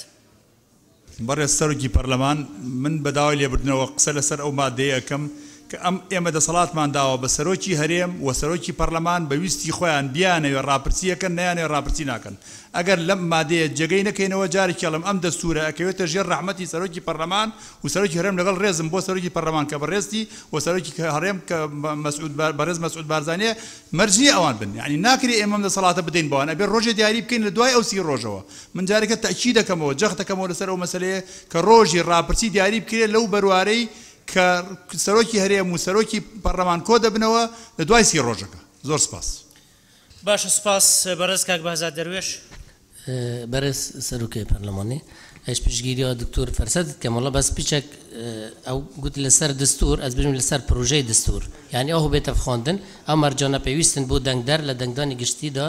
بەڕێز سەرۆکی پەرلەمان من بەداوای لێبردنەوە قسە لەسەر ئەو مادەیە ئەەکەم کە ئەم ئێمە دەسەڵاتمان داوە بە سەرۆکی هەرێم و سەرۆکی پەرلەمان بەویستی خۆیان بیانەوێ ڕاپرسیەکەن نیانێ ڕاپرسی ناکەن ئەگەر لەم مادەیە جێگەی نەکەینەوە جارێکی ئەڵم ئەم دەستورە ئەکەوێتە ژێر ڕەحمەتی سەرۆکی پەرلەمان و سەرۆکی هەرێم لەگەڵ ڕێزم بۆ سەرۆکی پەرلەمان کە بەڕێزی و سەرۆکی هەرێم کە بەڕێز مەسعود بارزانیە مەرجی ئەوان بن یعنی ناکرێ ئێمە دەسەڵاتە بدەین بەوان ئەبێ ڕۆژێ دیاری بکەین لە دوای ئەو 30 ڕۆژەوە. من جارێکە تەکید دەکەمەوە جەخت دەکەمەوە لەسەر ئەو مەسەلەیە کە ڕۆژی ڕاپرسی دیاری بکرێت لەو بەروارەی کە سەرۆکی هەرێم و سەرۆکی پەرلەمان کۆ دەبنەوە لە دوای 30 ڕۆژەکە. زۆر سپاس. باشە سپاس. بەڕێز کاک بەهزاد دەروێش. بەڕێز سەرۆکی پەرلەمانی ئەش پشتگیریەوە دکتۆر فەرسەدت کەم وڵا بەس پیچێک ئەو گوت لەسەر دەستور ئەس بژم لەسەر پرۆژەی دەستور یعنی ئەو بێتە خواندن ئەو مەرجانە پێویستن بۆ دەنگدەر لە دەنگدانی گشتیدا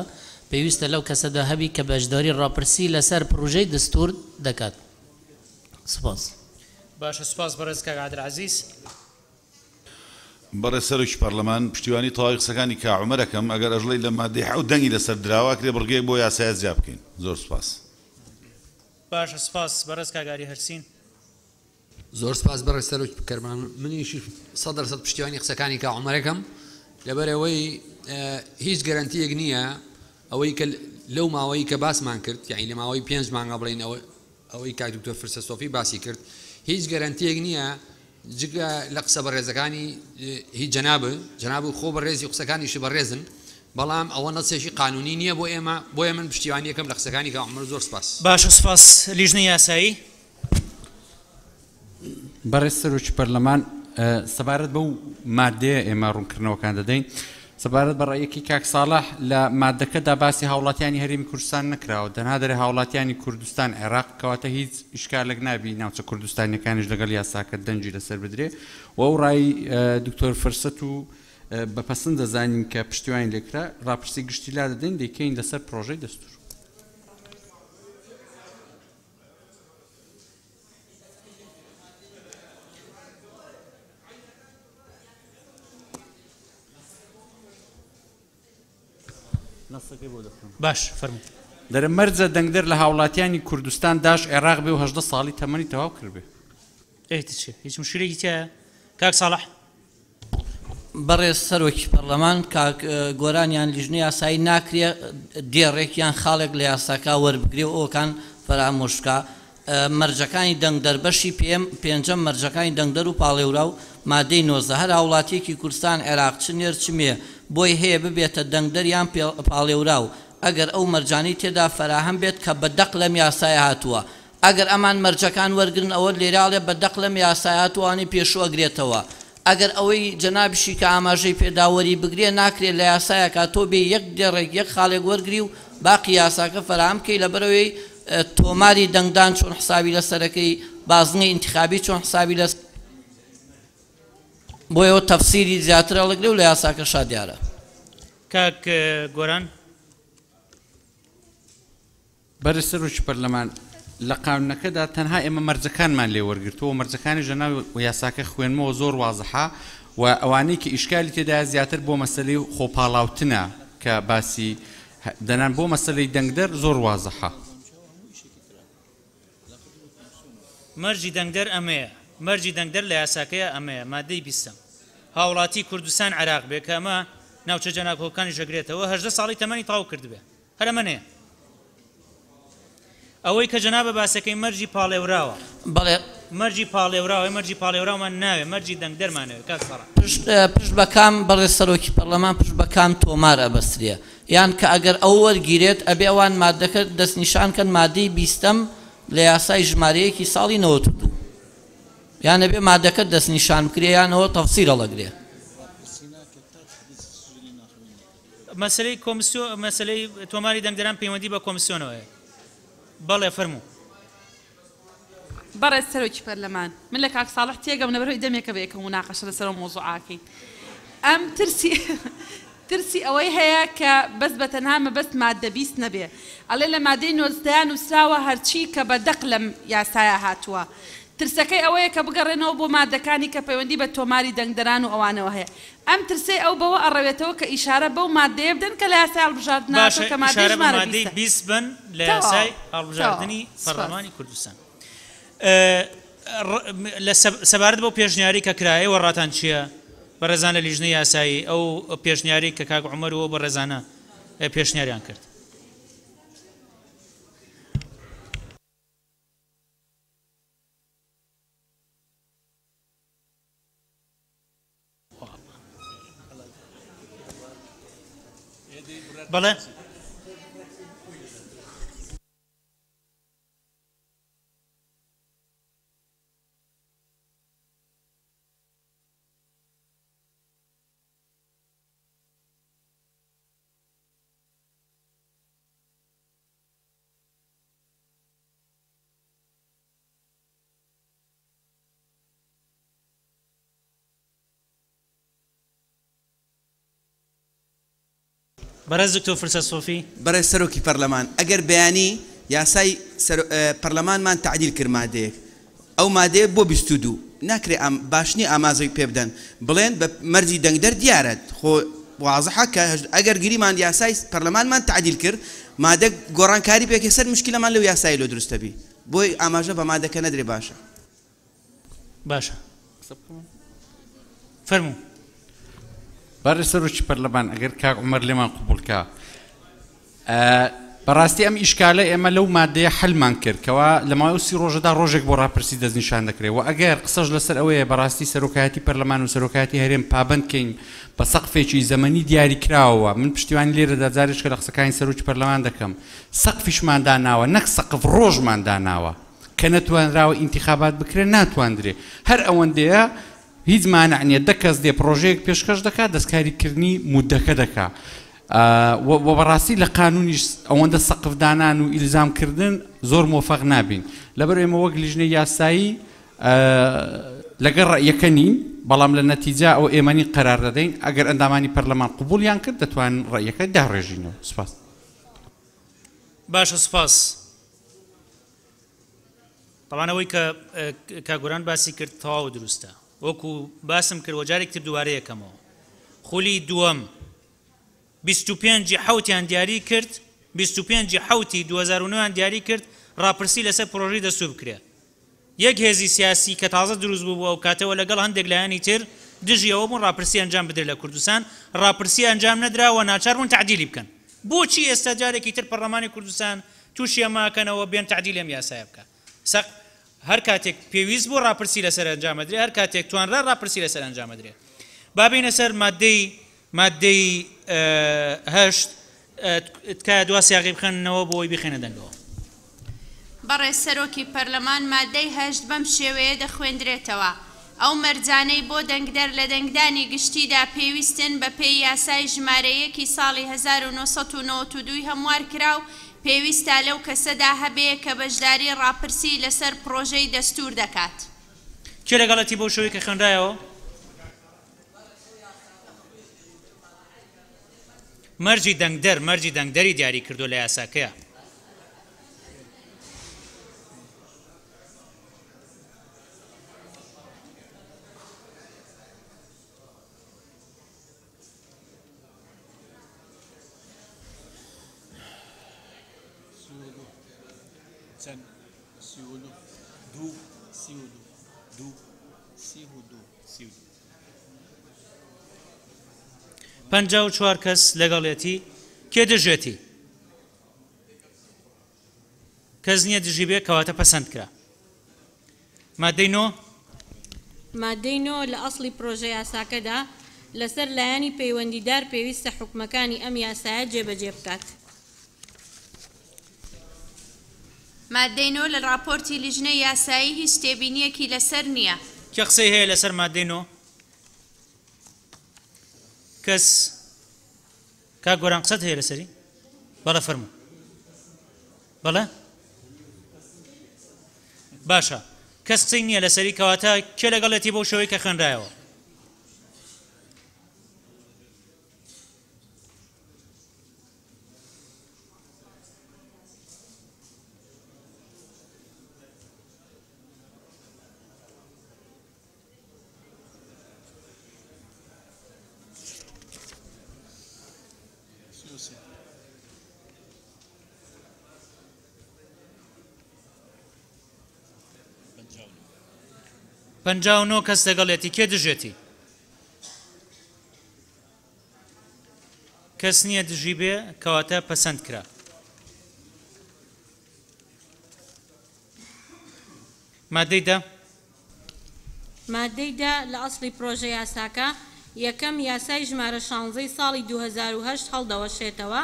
پێویستە لەو کەسەدا هەبی کە بەشداری ڕاپرسی لەسەر پرۆژەی دەستور دەکات. سپاس. باشە سپاس. بەڕێز کاک عەبدولعەزیز. بەڕێز سەرۆکی پەرلەمان پشتیوانی تەواوی قسەکانی کا عومەرەکەم ئەگەر ئەژڵەی لە مادەی حەوت دەنگی لەسەر دراوە کرێ بڕگەیەک بۆ یاسایە جیا بکەین. زۆر سپاس. باشە سپاس. بەڕێز کاگاری هەرسین. زۆر سپاس بەڕێز سەرۆکی پەرلەمان منیشی 100% پشتیوانی قسەکانی کا عومەرەکەم لەبەرەوەی هیچ گەرانتیەک نییە ئەوەی کە لەو ماوەی کە باسمان کرد یعنی لە ماوەی 5 مانگە بڵین ئەوەی کاک دکتۆر فرسەت سۆفی باسی کرد هیچ گەرانتیەک نییە جگە لە قسە بەڕێزەکانی هیچ جەناب و خۆ بەڕێزی قسەکانیشی بەڕێزن بەڵام ئەوە نەچێکی قانونی نییە بۆ ئێمە بۆیە من پشتیوانی یەکەم لە قسەکانی کاک عومەر زۆر سپاس باشە سپاس لیژنەی یاسایی بەڕێز سەرۆکی پەرلەمان سەبارەت بەو مادەیە ئێمە ڕوونکردنەوەکان دەدەین سەبارەت بە ڕێیەکی کاک ساڵح لە مادەکەدا باسی هاوڵاتیانی هەرێمی کوردستان نەکراوە تەنها دەرێ هاوڵاتیانی کوردستان عێراق کەواتە هیچ ئیشکالێک نابی ناوچە کوردستانیەکانیش لەگەڵ یاساکە دەنجی لەسەر بدرێ و ئەو ڕای دکتۆر فرسەت و بەپەسەند دەزانین کە پشتیوانی لێکرا ڕاپرسی گشتی لا دەدەین دەیکەین لەسەر پرۆژەی دەستور باش فەرموو دەرە مەرجە دەنگدەر لە هاوڵاتیانی کوردستان داش عێراق بێ و 18 ساڵی تەمەنی تەواو کرد بێ ئێتی چێ هیچ مشکلێکی تایە کاک ساڵح بەڕێز سەرۆکی پەرلەمان کاک گۆرانیان لیژنەی یاسایی ناکرێ دێڕێکیان خاڵێک لە یاساکە وەربگرێ و ئەوکان فەرامۆشکە مەرجەکانی دەنگدەر بەشی پێنجەم مەرجەکانی دەنگدەر و پاڵێورا و مادەی 19 هەر هاوڵاتیەکی کوردستان عێراق چ نێر چمێ بۆی هەیە ببێتە دەنگدەریان پاڵێورا و ئەگەر ئەو مەرجانی تێدا فەراهەم بێت کە بەدەق لەم یاسایە هاتووە ئەگەر ئەمان مەرجەکان وەرگن ئەوە لێراڵێ بەدەق لەم یاسایە هاتووانی پێشوەگرێتەوە ئەگەر ئەوەی جەنابشی کە ئاماژەی پێداوەری بگرێ ناکرێت لە یاسایەکە تۆ بێ یەک دێڕێک یەک خاڵێک وەرگری و باقی یاساکە فەراهم کەی لەبەرەوەی تۆماری دەنگدان چۆن حسابی لەسەرەکەی بازنەی انتخابی چۆن حسابی لەس بۆیەوە تەفسیری زیاتر هەڵەگرێ و لە یاساکەشا دیارە کاک گۆران بەرز سەرۆکی پەرلەمان لە قانونەکەدا تەنها ئێمە مەرجەکانمان لێ وەرگرتەوە مەرجەکانی ژەناو و یاساکە خوێنمەوە زۆر وازەحا و ئەوانەی کە ئیشکالی تێدا زیاتر بۆ مەسەلەی خۆپاڵاوتنە کە باسی دەنان بۆ مەسەلەی دەنگدەر زۆر وازەحا مەرجی دەنگدەر ئەمەیە مەرجی دەنگدەر لە یاساکەیە ئەمەیە مادەی 20 هاوڵاتی کوردستان عێراق بێ کە ئەمە ناوچە جەنابکۆکانی ژەگرێتەوە 18 ساڵی تەمەنی تەواو کرد بێ هەر ئەمەنەیە ئەوەی کە جەنابە باسەکەی مەرجی پاڵێوراوە بەڵێ مەرجی پاڵێوراوە مەرجی پاڵێوراومان ناوێ مەرجی دەنگدەرمانەوێ کاک سەڕا پشت بەکام بەڕێز سەرۆکی پەرلەمان پشت بەکام تۆمار ئەبەسترێ یان کە ئەگەر ئەو وەرگیرێت ئەبێ ئەوان مادەکە دەستنیشانکەن مادەی 20م لە یاسای ژمارەیەکی ساڵی 92 یان ئەبێ مادەکە دەستنیشان بکرێ یانەوە تەفسیر هەڵەگرێ مەسلەی کۆمیسیۆ مەسلەی تۆماری دەنگدەران پەیوەندی بە کۆمیسیۆنەوەیە بەڵێ فەرموو بەڕێز سەرۆکی پەرلەمان من لە کاک ساڵح تێگەم لەبەرەوەی دەمێکە بەیەکە مناقەشە لەسەر مۆزوعاکەی ئەم ترسی ئەوەی هەیە کە بەس بە تەنها مەبەست مادە 20 نەبێ ئەڵێ لە مادەی 19 نووسراوە هەرچی کە بەدەق لەم یاسایە هاتووە ترسەکەی ئەوەیە کە بگەڕێنەوە بۆ مادەکانی کە پەیوەندی بە تۆماری دەنگدەران و ئەوانەوە هەیە ئەم ترسەی ئەو بەوە ئەڕەوێتەوە کە ئیشارە بەو مادەیە بدەن کە لە یاسای هەڵبژاردنەوە کە مادەی ژمارە 20 بن لە یاسای هەڵبژاردنی پەرلەمانی کوردستان لە سەبارەت بەو پێشنیاری کە کرایە وەڕاتان چییە بەڕێزان لە لیژنەی یاسایی ئەو پێشنیاری کە کاک عومەرەوە بە ڕێزانە پێشنیاریان کرد بەڵێ بەڕێز دکتۆر فرسە سۆفی بەڕێز سەرۆکی پەرلەمان ئەگەر بەیانی یاسای پەرلەمانمان تعدیل کرد مادەیەک ئەو مادەیە بۆ 22 ناکرێ باشنی ئامازەی پێ بدەن بڵێن بە مەرجی دەنگدەر دیارەت خۆ واضحە کە ئەگەر گریمان یاسای پەرلەمانمان تعدیل کرد مادە گۆڕانکاری پێکە سەر مشکلەمان لەو یاسای لۆ دروستە بی بۆی ئاماژە بە مادەکە نەدرێ باشە باشە فەرموو بەڕێز سەرۆکی پەرلەمان ئەگەر کاک عومەر لێمان قبوڵکە بەڕاستی ئەم ئیشکالە ئێمە لەو مادەیە حلمان کرد کەوا لە ماوەی 30 ڕۆژەدا ڕۆژێک بۆ ڕاپرسی دەستنیشان دەکرێت و ئەگەر قسەش لەسەر ئەوەیە بەڕاستی سەرۆکایەتی پەرلەمان و سەرۆکایەتی هەرێم پابند کەین بە سەقفێکی زەمەنی دیاری کراوە من پشتیوانی لێرەدا جارێک کە لە قسەکانی سەرۆکی پەرلەمان دەکەم سەقفیشمان داناوە نەک سەقف ڕۆژمان داناوە کە نەتوانراوە ئینتیخابات بکرێن ناتواندرێ هەر ئەوەندەیە هیچ مانع نییە دە کەس دێ پرۆژەیەک پێشکەش دەکات دەستکاریکردنی مودەکە دەکات بەڕاستی لە قانونیش ئەوەندە سەقفدانان و ئیلزامکردن زۆر مۆفەق نابین لەبەر ئێمە وەک لیژنەی یاسایی لەگەڵ ڕەیەکە نین بەڵام لە نەتیجا ئەو ئێمەنی قەرار دەدەین ئەگەر ئەندامانی پەرلەمان قبولیان کرد دەتوانن ڕەیەکە داڕێژینەوە سپاس باشە سپاس طبعاەوەی کە کاگوران باسی کرد تەواو دروستە وەکو باسم کرد وەجارێک تر دووارە یەکەمەوە خولی دووەم 25 حوتیان دیاری کرد 25 حوتی 2009 دیاری کرد ڕاپرسی لەسەر پرۆژەی دەستور بکرێ یەک هێزی سیاسی کە تازە دروست بوو ئەو کاتەوە لەگەڵ هەندێک لایانی تر دژیەوە بوون ڕاپرسی ئەنجام بدرێت لە کوردستان ڕاپرسی ئەنجام نەدراوە ناچار بوون تعدیلی بکەن بۆچی ئێستا جارێکی تر پەرلەمانی کوردستان تووشی ئەماکەنەوە بێن تعدیل ئەم یاسایە بکە سەق هەر کاتێک پێویست بۆ ڕاپرسی لەسەر ئەنجامەدرێ هەر کاتێک توانرا ڕاپرسی لەسەر ئەنجامەدرێ بابینە سەر مادەی هەشت تکایە دوا سیاغی بخێننەوە بۆی بخێنە دەنگەوە بەڕێز سەرۆکی پەرلەمان مادەی هەشت بەم شێوەیە دەخوێندرێتەوە ئەو مەرجانەی بۆ دەنگدەر لە دەنگدانی گشتیدا پێویستن بە پێی یاسای ژمارەیەکی ساڵی 1992 هەموار کراو پێویستە لەو کەسەدا هەبێ کە بەشداری ڕاپرسی لەسەر پرۆژەی دەستور دەکات کێ لەگەڵەتی بۆ شەوەی کە خوێنرایەوە مەرجی دەنگدەری دیاری کردو لە یاساکەیە پەنجا و چوار کەس لەگەڵێتی کێ دژێتی کەس نییە دژی بێ کەواتە پەسەند کرا مادەی نۆ لە ئەسڵی پرۆژە یاساکەدا لەسەر لایەنی پەیوەندیدار پێویستە حکومەکانی ئەم یاسایە جێبەجێ بکات مادەی نۆ لە راپۆرتی لیژنەی یاسایی هیچ تێبینیەکی لەسەر نییە کێ قسەی هەیە لەسەر مادەی نۆ کەس کا گۆران قسەت هەیە لەسەری بەڵە فەرموو بەڵێ باشە کەس قسەی نییە لەسەری کەواتە کێ لەگەڵێتی بۆ شەوەی کە خوێنرایەوە پەنجا و نۆ کەس لەگەڵێتی کێ دژێتی کەس نییە دژی بێ کەواتە پەسەند کرا مادەیدا لە ئەسڵی پرۆژە یاساکە یەکەم یاسای ژمارە 16 ساڵی 2008 هەڵدەوەشێتەوە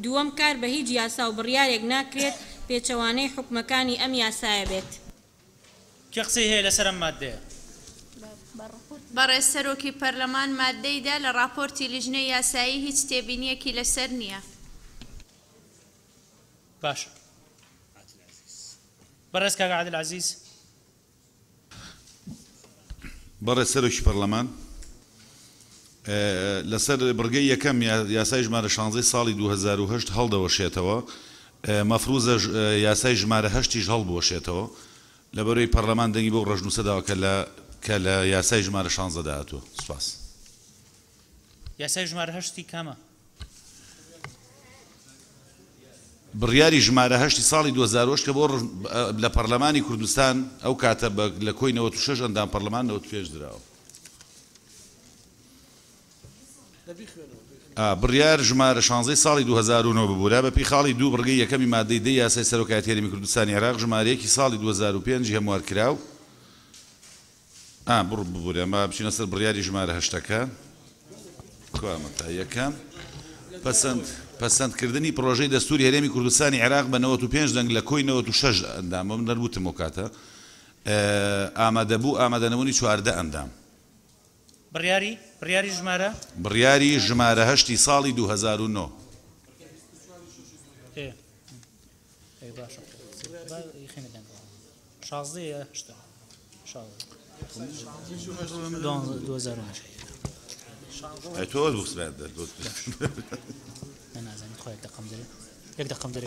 دووەم کار بە هیچ یاسا و بڕیارێک ناکرێت پێچەوانەی حکومەکانی ئەم یاسایە بێت کێ قسەی هەیە لەسەر ئەم مادەیە بەڕێز سەرۆکی پەرلەمان مادەیدا لە راپۆرتی لیژنەی یاسایی هیچ تێبینیەکی لەسەر نییە باشە بەڕێز کاگا عادلعەزیز بەڕێز سەرۆکی پەرلەمان لەسەر بڕگەی یەکەم یاسای ژمارە 16 ساڵی 2008 هەڵدەوەشێتەوە مەفروزە یاسای ژمارە 8 هەڵبوەشێتەوە لەبەرەوەی پەرلەمان دەنگی بۆ ڕەشنووسەداوە کە لە یاسای ژمارە 16 داهاتوە سوپاس یاسای ژمارە 8 کامە بڕیاری ژمارە 8 ساڵی 2008 کە بۆ لە پەرلەمانی کوردستان ئەو کاتە لە کۆی 96 ئەندام پەرلەمان 95 دراوە بڕیار ژمارە 16 ساڵی 2009 ببوورە بە پێی خاڵی دوو بڕگەی یەکەمی مادەی دەی یاسای سەرۆکایەتی هەرێمی کوردستانی عێراق ژمارەیەکی ساڵی 2005 هەموار کراو ببوورە ما بچینە سەر بڕیاری ژمارە هەشتەکە کوامەتا یەکەم پەسەندکردنی پرۆژەی دەستوری هەرێمی کوردستانی عێراق بە 95 دەنگ لە کۆی 96 ئەندامە من نەروتم و کاتە ئامادەبوو ئامادەنەبوونی 14 ئەندام بڕیاری ژمارە بڕیاری ژمارە هەشتی ساڵی 2009 تۆ بخسبێت نازانیت خۆ یەک دەقەم دەرێ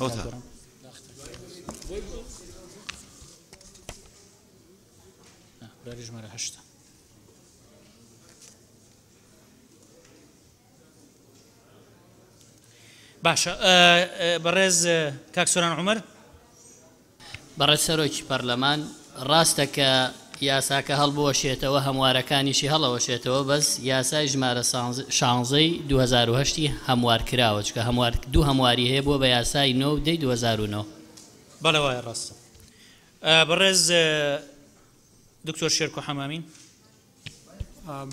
بڕیاری ژمارە هەشتە باشە بەڕێز کاک سۆران عومەر بەڕێز سەرۆکی پەرلەمان ڕاستە کە یاساکە هەڵبوەشێتەوە هەموارەکانیشی هەڵەوەشێتەوە بەس یاسای ژمارە 16 2010 هەموار کراوە چکە دوو هەمواری هەیە بۆ بە یاسای 9 دەی 2009 بەڵێ وایە ڕاستە بەڕێز دکتۆر شێرکۆ حەمامین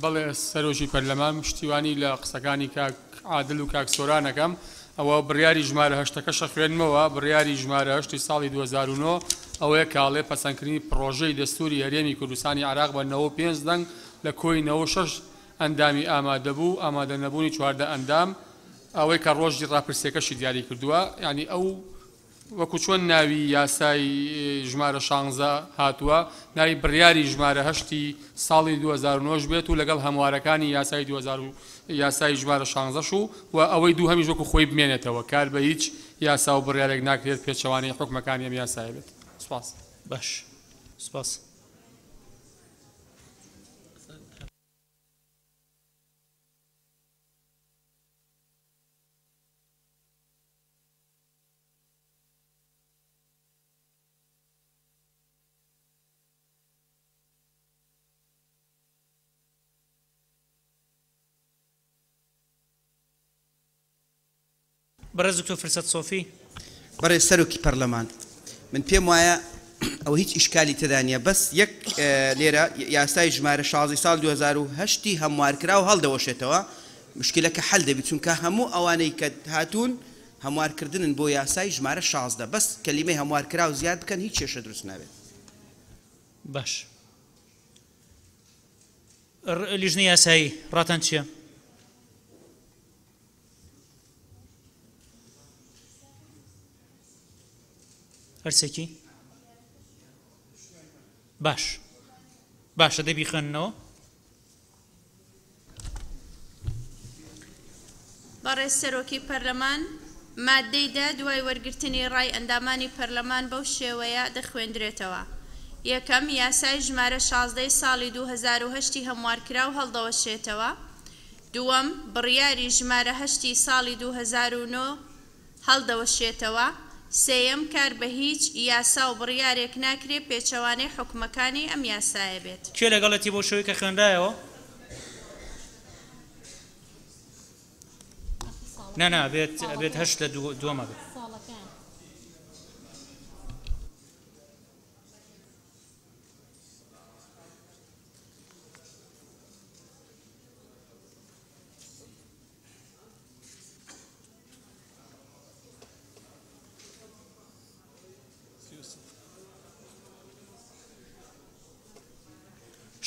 بەڵێ سەرۆکی پەرلەمان شتیوانی لە قسەکانی کاک عادل و کاک سۆرانەکەم ئەوە بڕیاری ژمارە هەشتەکەشە خوێنمەوە بڕیاری ژمارە هەشتی ساڵی 2009 ئەوەیە کاڵێ پەسەندکردنی پرۆژەی دەستوری هەرێمی کوردستانی عێراق بە 95 دەنگ لە کۆی 96 ئەندامی ئامادەبوو ئامادەنەبوونی 14 ئەندام ئەوەی کە ڕۆژی ڕاپرسیەکەشی دیاری کردووە یعنی ئەو وەکو چۆن ناوی یاسای ژمارە 16 هاتووە ناوی بڕیاری ژمارە هەشتی ساڵی 2009 بێت و لەگەڵ هەموارەکانی یاسای 2000 یاسای ژمارە 16 و ئەوەی دوو هەمیش وەکو خۆی بمێنێتەوە کار بە هیچ یاسا و بڕیارێک ناکرێت پێچەوانی حکومەکانی ئەم یاسایە بێت سپاس باش سپاس بەڕێز دکتۆر فرسەت سۆفی بەڕێز سەرۆکی پەرلەمان من پێم وایە ئەو هیچ ئیشکالی تێدا نیە بەس یەک لێرە یاسای ژمارە 16 ساڵ 2010 هەموارکرا و هەڵدەوەشێتەوە مشکلەکە حەل دەبێت چونکە هەموو ئەوانەی کە هاتوون هەموارکردنن بۆ یاسای ژمارە 16 بەس کەلیمەی هەموارکرا و زیاد بکەن هیچ کێشە دروست نابێت باش لیژنەی یاسایی ڕاتان چییە؟ هەرسێکی باش باشە دەبی خوێننەوە بەڕێز سەرۆکی پەرلەمان مادەی دا دوای وەرگرتنی ڕای ئەندامانی پەرلەمان بەو شێوەیە دەخوێندرێتەوە یەکەم یاسای ژمارە 16 ساڵی 2010 هەموارکرا و هەڵدەوەشێتەوە دووەم بڕیاری ژمارە 8 ساڵی 2009 هەڵدەوەشێتەوە سێیەم کار بە هیچ یاسا و بڕیارێک ناکرێت پێچەوانەی حکومەکانی ئەم یاسایە بێت کێ لەگەڵەتی بۆ شەوەی کە خوێنرایەوە؟ نا بێت هەشت لە دووەمە بێت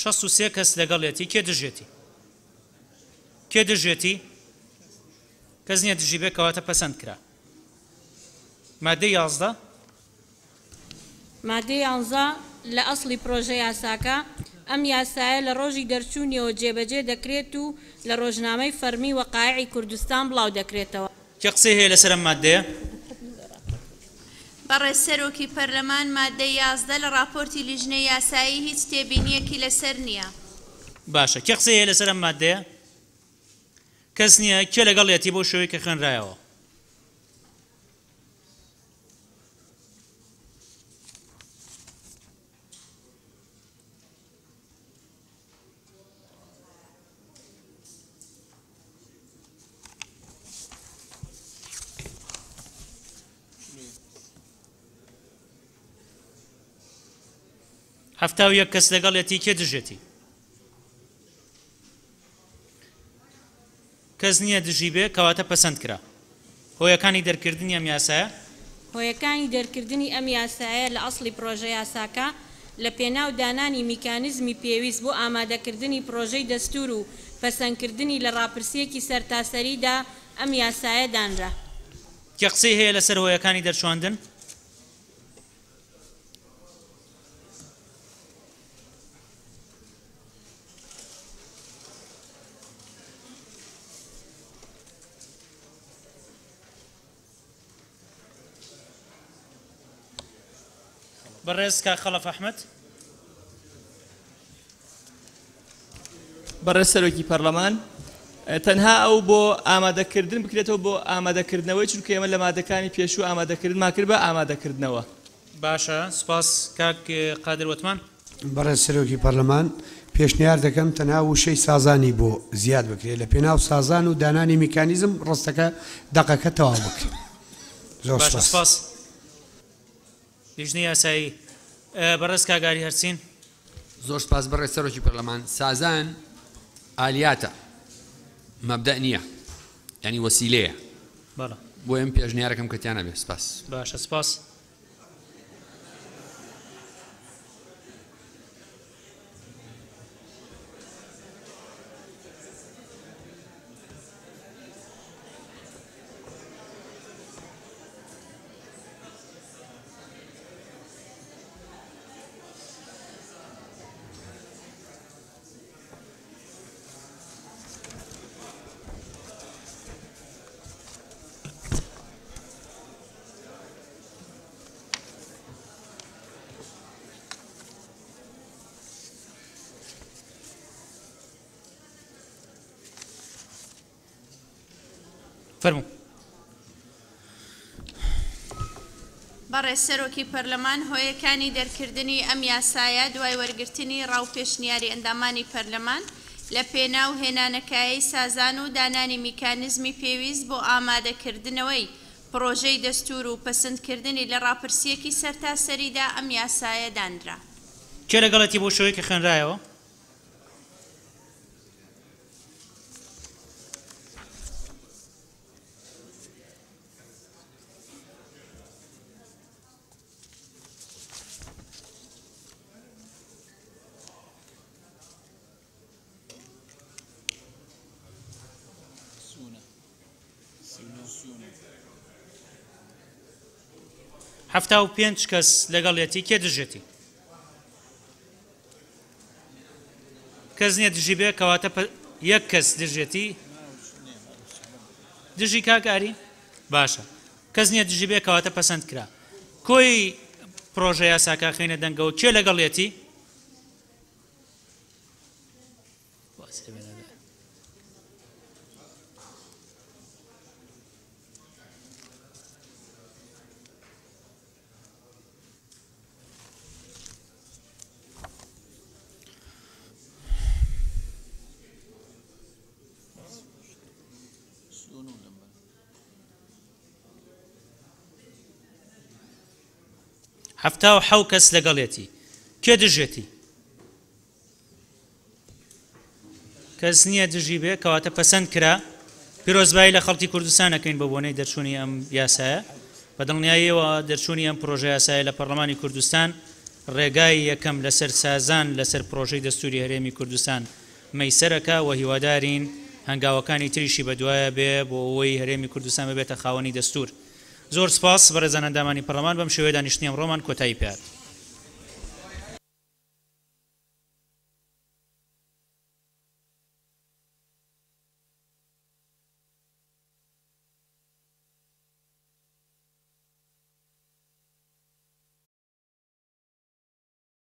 شەست و سێ کەس لەگەڵێتی کێ دژێتی کەس نییە دژی بێ کەواتە پەسەند کرا مادەی 11 مادەی 11 لە ئەسڵی پرۆژە یاساکە ئەم یاسایە لە ڕۆژی دەرچوونیەوە جێبەجێ دەکرێت و لە ڕۆژنامەی فەرمی وەقایعی کوردستان بڵاو دەکرێتەوە کێ قسەی هەیە لەسەر ئەم مادەیە؟ بەڕێز سەرۆکی پەرلەمان مادەی 11 لە راپۆرتی لیژنەی یاسایی هیچ تێبینیەکی لەسەر نییە باشە کێ قسەی هەیە لەسەر ئەم مادەیە؟ کەس نییە کێ لەگەڵێتی بۆ شەوەی کە خوێنرایەوە؟ 71 کەس لەگەڵێتی کێ دژێتی کەس نییە دژی بێ کەواتە پەسەند کرا هۆیەکانی دەرکردنی ئەم یاسایە هۆیەکانی دەرکردنی ئەم یاسایە لە ئەسڵی پرۆژە یاساکە لە پێناو دانانی میکانیزمی پێویست بۆ ئامادەکردنی پرۆژەی دەستور و پەسەندکردنی لە ڕاپرسیەکی سەرتاسەریدا ئەم یاسایە دانرا کە قسەی هەیە لەسەر هۆیەکانی دەرچواندن بەڕێز کا خەڵەف ئەحمەد بەڕێز سەرۆکی پەرلەمان تەنها ئەو بۆ ئامادەکردن بکرێتەوە بۆ ئامادەکردنەوەی چونکە ئێمە لە مادەکانی پێشوو ئامادەکردمان کرد بە ئامادەکردنەوە باشە سپاس کاک قادر وتمان بەڕێز سەرۆکی پەرلەمان پێشنیار دەکەم تەنها وشەی سازانی بۆ زیاد بکرێت لە پێناو سازان و دانانی میکانیزم ڕستەکە دەقەکە تەواو بکرێت زۆر سپاس لیژنەی یاسایی بەڕێز کاگاری هەرچین زۆر سپاس بەڕێز سەرۆکی پەرلەمان سازان ئالیاتە مەبدە نییە ینی وەسیلەیە بۆ ئەم پێشنیارەکەم کەتیانە بێ سپاس باشە سپاس فەرموو بەڕێز سەرۆکی پەرلەمان هۆیەکانی دەرکردنی ئەم یاسایە دوای وەرگرتنی ڕاوپێشنیاری ئەندامانی پەرلەمان لە پێناو هێنانەکایی سازان و دانانی میکانیزمی پێویست بۆ ئامادەکردنەوەی پرۆژەی دەستور و پەسەندکردنی لە ڕاپرسیەکی سەرتاسەریدا ئەم یاسایە دانرا کێ لەگەڵەتی بۆ شەوەی کە خوێنرایەوە هەفتا و پێنج کەس لەگەڵێتی کێ دژێتی کەس نییە دژی بێ کەواتە یەک کەس دژێتی دژی کاکاری باشە کەس نییە دژی بێ کەواتە پەسەند کرا کۆی پرۆژە یاساکە خینە دەنگەوە کێ لەگەڵێتی هەفتا و حەو کەس لەگەڵێتی کێ دژێتی کەس نییە دژی بێ کەواتە پەسەند کرا پیرۆزبایی لە خەڵکی کوردستانەکەین بە بۆنەی دەرچوونی ئەم یاسایە بە دڵنیاییەوە دەرچوونی ئەم پرۆژە یاسایە لە پەرلەمانی کوردستان ڕێگای یەکەم لەسەر سازان لەسەر پرۆژەی دەستوری هەرێمی کوردستان مەیسەرەکە و هیوادارین هەنگاوەکانی تریشی بەدوایە بێ بۆ ئەوەی هەرێمی کوردستان ببێتە خاوەنی دەستور زۆر سپاس بەڕێزان ئەندامانی پەرلەمان بەم شێوەیە دانیشتنی ئەمڕۆمان کۆتایی پێات